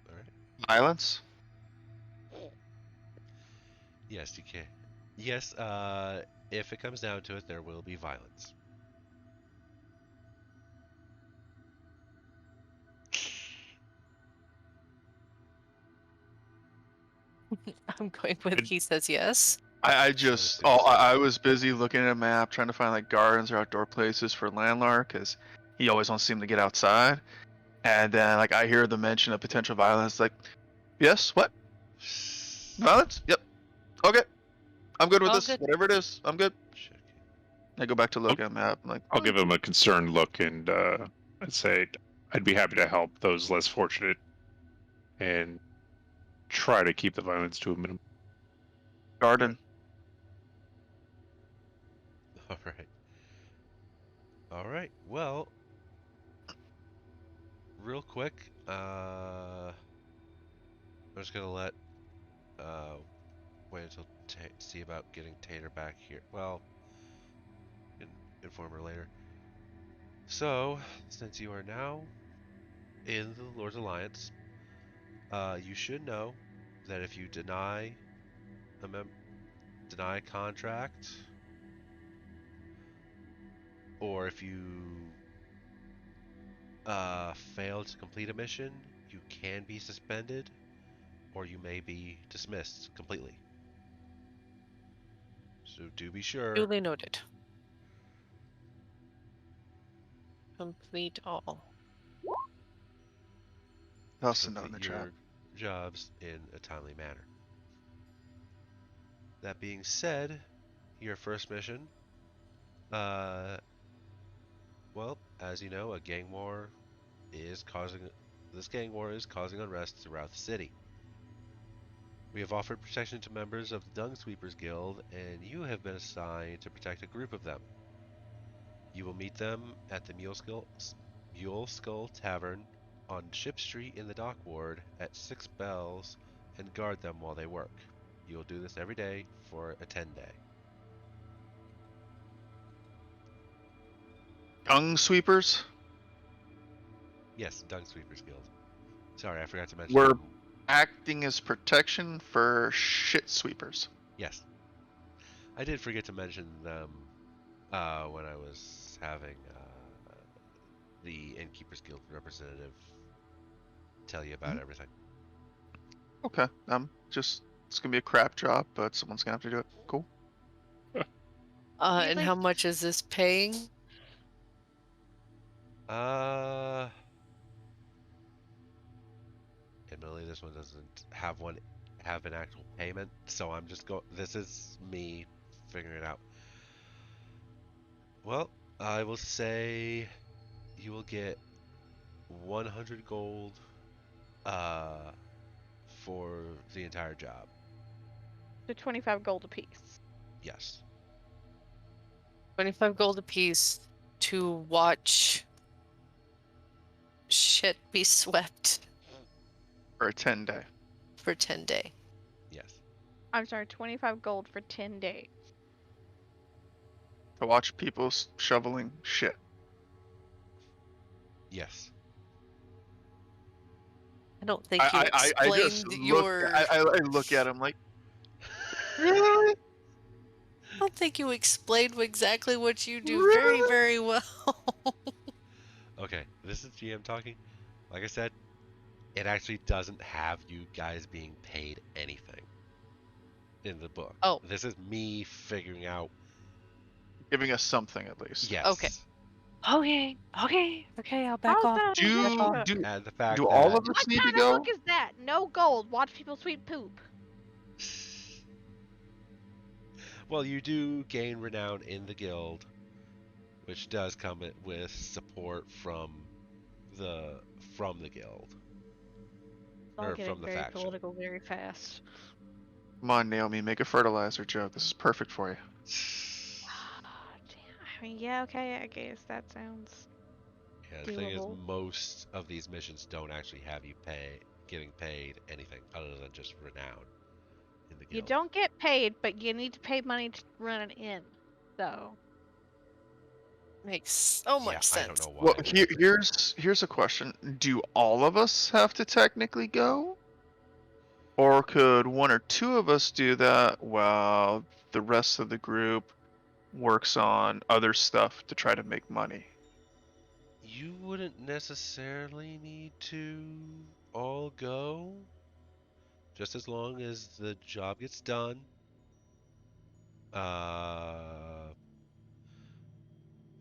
Speaker 2: All right.
Speaker 3: Violence?
Speaker 2: Yes, you can. Yes, if it comes down to it, there will be violence.
Speaker 5: I'm going with
Speaker 1: Good.
Speaker 5: he says yes.
Speaker 3: I
Speaker 2: So
Speaker 3: just,
Speaker 2: it's
Speaker 3: I was busy looking at a map trying to find like gardens or outdoor places for Landlar because he always wants to seem to get outside. And then like I hear the mention of potential violence, like, yes, what? Violence? Yep. Okay. I'm good with
Speaker 5: All
Speaker 3: this.
Speaker 5: good.
Speaker 3: Whatever it is, I'm good.
Speaker 2: Checking.
Speaker 3: I go back to look at the map. I'm like,
Speaker 1: I'll give him a concerned look and I'd say I'd be happy to help those less fortunate and try to keep the violence to a minimum.
Speaker 3: garden.
Speaker 2: All right. All right. Well, real quick, I'm just gonna let wait until see about getting Tater back here. Well, inform her later. So, since you are now in the Lord's Alliance, you should know that if you deny deny contract, or if you fail to complete a mission, you can be suspended, or you may be dismissed completely. So do be sure.
Speaker 5: Duly noted. Complete all.
Speaker 3: Toss a note in the
Speaker 2: complete
Speaker 3: chat.
Speaker 2: your jobs in a timely manner. That being said, your first mission, well, as you know, this gang war is causing unrest throughout the city. We have offered protection to members of the Dung Sweepers Guild, and you have been assigned to protect a group of them. You will meet them at the Mule Skull Tavern on Ship Street in the Dock Ward at 6 bells and guard them while they work. You will do this every day for a 10-day.
Speaker 3: Dung sweepers.
Speaker 2: Yes, Dung Sweepers Guild. Sorry, I forgot to mention.
Speaker 3: We're acting as protection for shit sweepers.
Speaker 2: Yes. I did forget to mention them when I was having the Innkeepers Guild representative tell you about everything.
Speaker 3: Okay. It's gonna be a crap job, but someone's gonna have to do it. Cool.
Speaker 5: And
Speaker 4: Usually-
Speaker 5: how much is this paying?
Speaker 2: Admittedly, this one doesn't have an actual payment, so I'm just this is me figuring it out. Well, I will say you will get 100 gold for the entire job.
Speaker 4: So 25 gold apiece.
Speaker 2: Yes.
Speaker 5: 25 gold apiece to watch shit be swept
Speaker 3: For a 10-day.
Speaker 5: for 10 day.
Speaker 2: Yes.
Speaker 4: I'm sorry, 25 gold for 10 days.
Speaker 3: To watch people shoveling shit.
Speaker 2: Yes.
Speaker 5: I don't think you explained your.
Speaker 3: I look at him like, really?
Speaker 5: I don't think you explained exactly what you do
Speaker 3: Really?
Speaker 5: very, very well.
Speaker 2: Okay, this is GM talking. Like I said, it actually doesn't have you guys being paid anything in the book.
Speaker 5: Oh.
Speaker 2: This is me figuring out.
Speaker 3: Giving us something at least.
Speaker 2: Yes.
Speaker 5: Okay. Okay, I'll back
Speaker 4: How's
Speaker 5: off.
Speaker 4: that
Speaker 3: Do
Speaker 4: a book?
Speaker 3: do
Speaker 2: And the fact
Speaker 3: do
Speaker 2: that
Speaker 3: all of us
Speaker 4: What
Speaker 3: need to
Speaker 4: kind of
Speaker 3: go?
Speaker 4: book is that? No gold. Watch people sweep poop.
Speaker 2: Well, you do gain renown in the guild, which does come with support from the guild.
Speaker 4: All
Speaker 2: Or
Speaker 4: getting
Speaker 2: from the
Speaker 4: very
Speaker 2: faction.
Speaker 4: political very fast.
Speaker 3: Come on, Naomi, make a fertilizer joke. This is perfect for you.
Speaker 4: Damn. I mean, yeah, okay. I guess that sounds.
Speaker 2: Yeah, the thing is,
Speaker 4: Doable.
Speaker 2: most of these missions don't actually have you getting paid anything other than just renown in the guild.
Speaker 4: You don't get paid, but you need to pay money to run an inn. So.
Speaker 5: Makes so much
Speaker 2: I
Speaker 5: sense.
Speaker 2: don't know why.
Speaker 3: Well,
Speaker 2: but-
Speaker 3: here's a question. Do all of us have to technically go? Or could one or two of us do that while the rest of the group works on other stuff to try to make money?
Speaker 2: You wouldn't necessarily need to all go, just as long as the job gets done.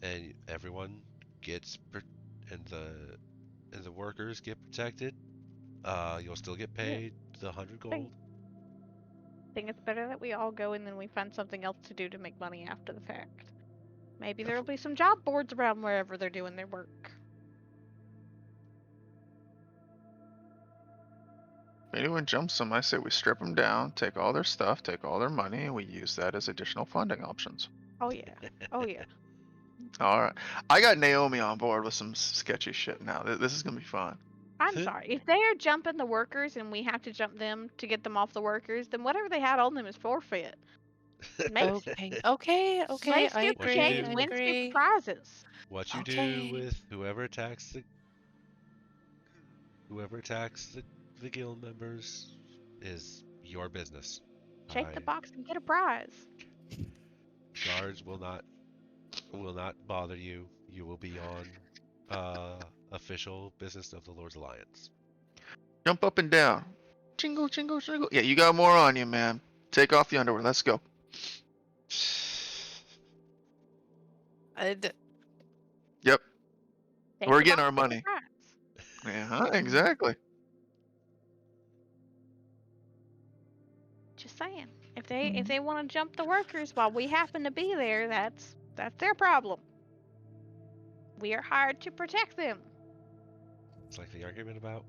Speaker 2: And everyone gets and the workers get protected. You'll still get paid the 100 gold.
Speaker 4: I think it's better that we all go and then we find something else to do to make money after the fact. Maybe there'll be some job boards around wherever they're doing their work.
Speaker 3: If anyone jumps them, I say we strip them down, take all their stuff, take all their money, and we use that as additional funding options.
Speaker 4: Oh yeah. Oh yeah.
Speaker 3: All right. I got Naomi on board with some sketchy shit now. This is gonna be fun.
Speaker 4: I'm sorry. If they are jumping the workers and we have to jump them to get them off the workers, then whatever they had on them is forfeit. Make
Speaker 5: Okay. Okay. Okay.
Speaker 4: make
Speaker 5: I
Speaker 4: stupid
Speaker 2: What you
Speaker 5: agree.
Speaker 4: changes,
Speaker 2: do-
Speaker 5: I
Speaker 4: win stupid
Speaker 5: agree.
Speaker 4: prizes.
Speaker 2: What you
Speaker 5: Okay.
Speaker 2: do with whoever attacks the guild members is your business.
Speaker 4: Shake the
Speaker 2: I-
Speaker 4: box and get a prize.
Speaker 2: Guards will not bother you. You will be on official business of the Lord's Alliance.
Speaker 3: Jump up and down. Jingle, jingle, jingle. Yeah, you got more on you, man. Take off the underwear. Let's go.
Speaker 5: I'd-
Speaker 3: Yep.
Speaker 4: Shake
Speaker 3: We're
Speaker 4: the
Speaker 3: getting
Speaker 4: box
Speaker 3: our
Speaker 4: and get a
Speaker 3: money.
Speaker 4: prize.
Speaker 3: Yeah, exactly.
Speaker 4: Just saying. If they want to jump the workers while we happen to be there, that's their problem. We are hired to protect them.
Speaker 2: It's like the argument about,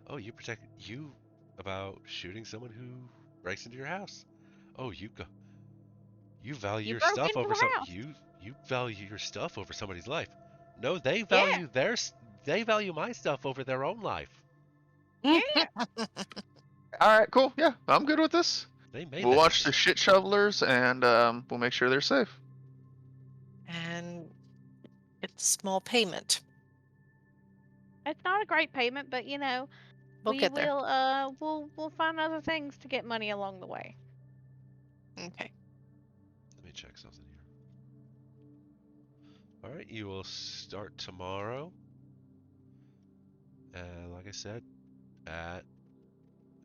Speaker 2: oh, about shooting someone who breaks into your house. Oh, you value
Speaker 4: You
Speaker 2: your
Speaker 4: broke
Speaker 2: stuff
Speaker 4: into
Speaker 2: over
Speaker 4: the
Speaker 2: some
Speaker 4: house.
Speaker 2: you value your stuff over somebody's life. No, they
Speaker 4: Yeah.
Speaker 2: value they value my stuff over their own life.
Speaker 4: Yeah.
Speaker 3: All right, cool. Yeah, I'm good with this.
Speaker 2: They made
Speaker 3: We'll
Speaker 2: that
Speaker 3: watch the
Speaker 2: decision.
Speaker 3: shit shovelers and we'll make sure they're safe.
Speaker 5: And it's a small payment.
Speaker 4: It's not a great payment, but you know,
Speaker 5: We'll get there.
Speaker 4: we'll find other things to get money along the way.
Speaker 5: Okay.
Speaker 2: Let me check something here. All right, you will start tomorrow. Like I said, at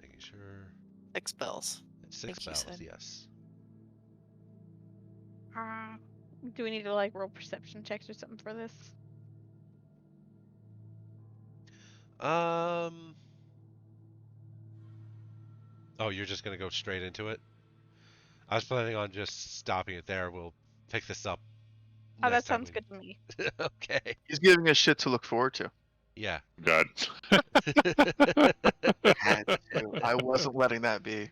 Speaker 2: making sure
Speaker 5: 6 bells.
Speaker 2: at 6
Speaker 5: Like you
Speaker 2: bells.
Speaker 5: said.
Speaker 2: Yes.
Speaker 4: Do we need to like roll perception checks or something for this?
Speaker 2: Oh, you're just gonna go straight into it? I was planning on just stopping it there. We'll pick this up.
Speaker 4: Oh, that
Speaker 2: next time
Speaker 4: sounds good to me.
Speaker 2: Okay.
Speaker 3: He's giving us shit to look forward to.
Speaker 2: Yeah.
Speaker 1: God.
Speaker 3: Had to. I wasn't letting that be.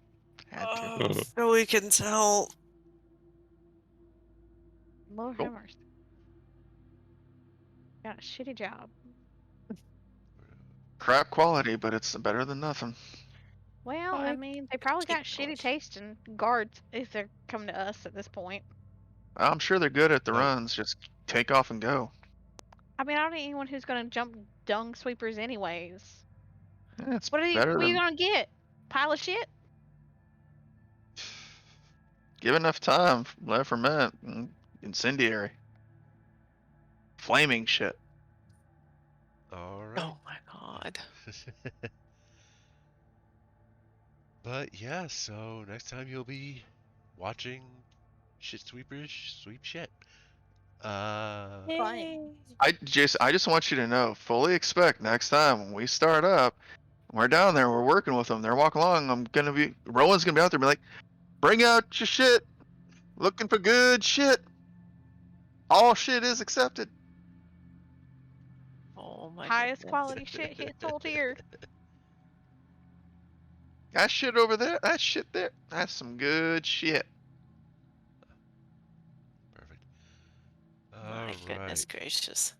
Speaker 3: Had to.
Speaker 5: So we can tell.
Speaker 4: Lord
Speaker 3: Cool.
Speaker 4: have mercy. Got a shitty job.
Speaker 3: Crap quality, but it's better than nothing.
Speaker 4: Well, I
Speaker 5: I
Speaker 4: mean, they probably got shitty
Speaker 5: ridiculous.
Speaker 4: taste in guards if they're coming to us at this point.
Speaker 3: I'm sure they're good at the
Speaker 2: No.
Speaker 3: runs. Just take off and go.
Speaker 4: I mean, I don't need anyone who's gonna jump dung sweepers anyways.
Speaker 3: Yeah, it's
Speaker 4: What are you
Speaker 3: better than
Speaker 4: gonna get? Pile of shit?
Speaker 3: give enough time. Let it ferment. Incendiary. Flaming shit.
Speaker 2: All right.
Speaker 5: Oh my god.
Speaker 2: But yeah, so next time you'll be watching shit sweepers sweep shit.
Speaker 4: Fine.
Speaker 3: Jason, I just want you to know, fully expect next time when we start up, we're down there, we're working with them, they're walking along, Rowan's gonna be out there and be like, bring out your shit, looking for good shit. All shit is accepted.
Speaker 5: Oh my
Speaker 4: Highest
Speaker 5: goodness.
Speaker 4: quality shit hits old here.
Speaker 3: That shit over there, that shit there, that's some good shit.
Speaker 2: Perfect.
Speaker 5: My goodness gracious.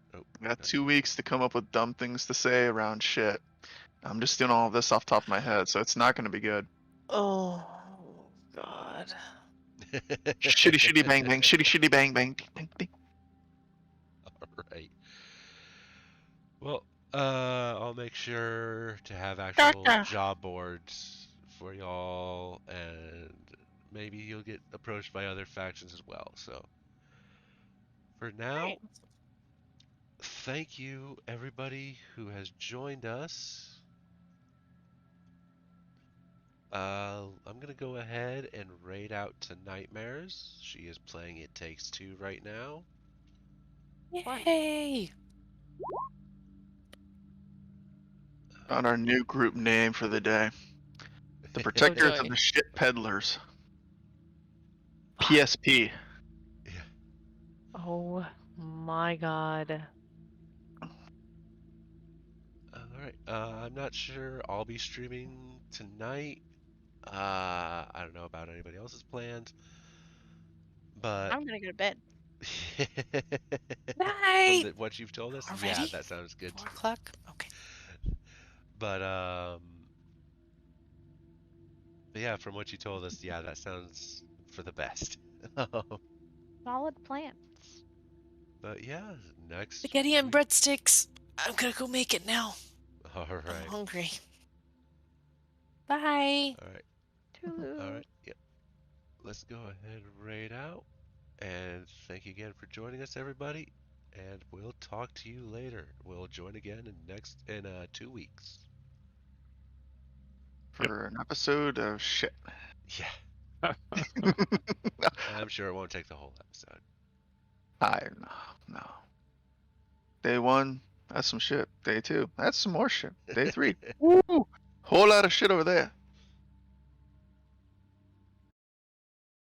Speaker 3: Got 2 weeks to come up with dumb things to say around shit. I'm just doing all of this off the top of my head, so it's not gonna be good.
Speaker 5: Oh god.
Speaker 3: Shitty, shitty, bang, bang, shitty, shitty, bang, bang, ding, ding, ding.
Speaker 2: Alright. Well, I'll make sure to have actual job boards for y'all, and maybe you'll get approached by other factions as well. So, for now,
Speaker 5: Right.
Speaker 2: thank you everybody who has joined us. I'm gonna go ahead and raid out to Nightmares. She is playing It Takes Two right now.
Speaker 5: Yay!
Speaker 3: Found our new group name for the day. The Protectors of
Speaker 5: joy.
Speaker 3: the Shit Peddlers. PSP.
Speaker 5: Oh my god.
Speaker 2: Alright, I'm not sure I'll be streaming tonight. I don't know about anybody else's plans, but
Speaker 4: I'm gonna go to bed.
Speaker 2: from
Speaker 5: Night!
Speaker 2: what you've told us, yeah,
Speaker 5: Already?
Speaker 2: that sounds good.
Speaker 5: 4 o'clock? Okay.
Speaker 2: But yeah, from what you told us, yeah, that sounds for the best.
Speaker 4: Solid plans.
Speaker 2: But yeah, next
Speaker 5: Spaghetti and
Speaker 2: week.
Speaker 5: breadsticks. I'm gonna go make it now.
Speaker 2: All
Speaker 5: I'm
Speaker 2: right,
Speaker 5: hungry. Bye.
Speaker 2: all right,
Speaker 4: Toodaloo.
Speaker 2: all right. Yep. Let's go ahead and raid out. And thank you again for joining us, everybody. And we'll talk to you later. We'll join again in 2 weeks.
Speaker 3: For an episode of shit.
Speaker 2: Yeah, I'm sure it won't take the whole episode.
Speaker 3: No. Day 1, that's some shit. Day 2, that's some more shit. Day 3, woo, whole lot of shit over there.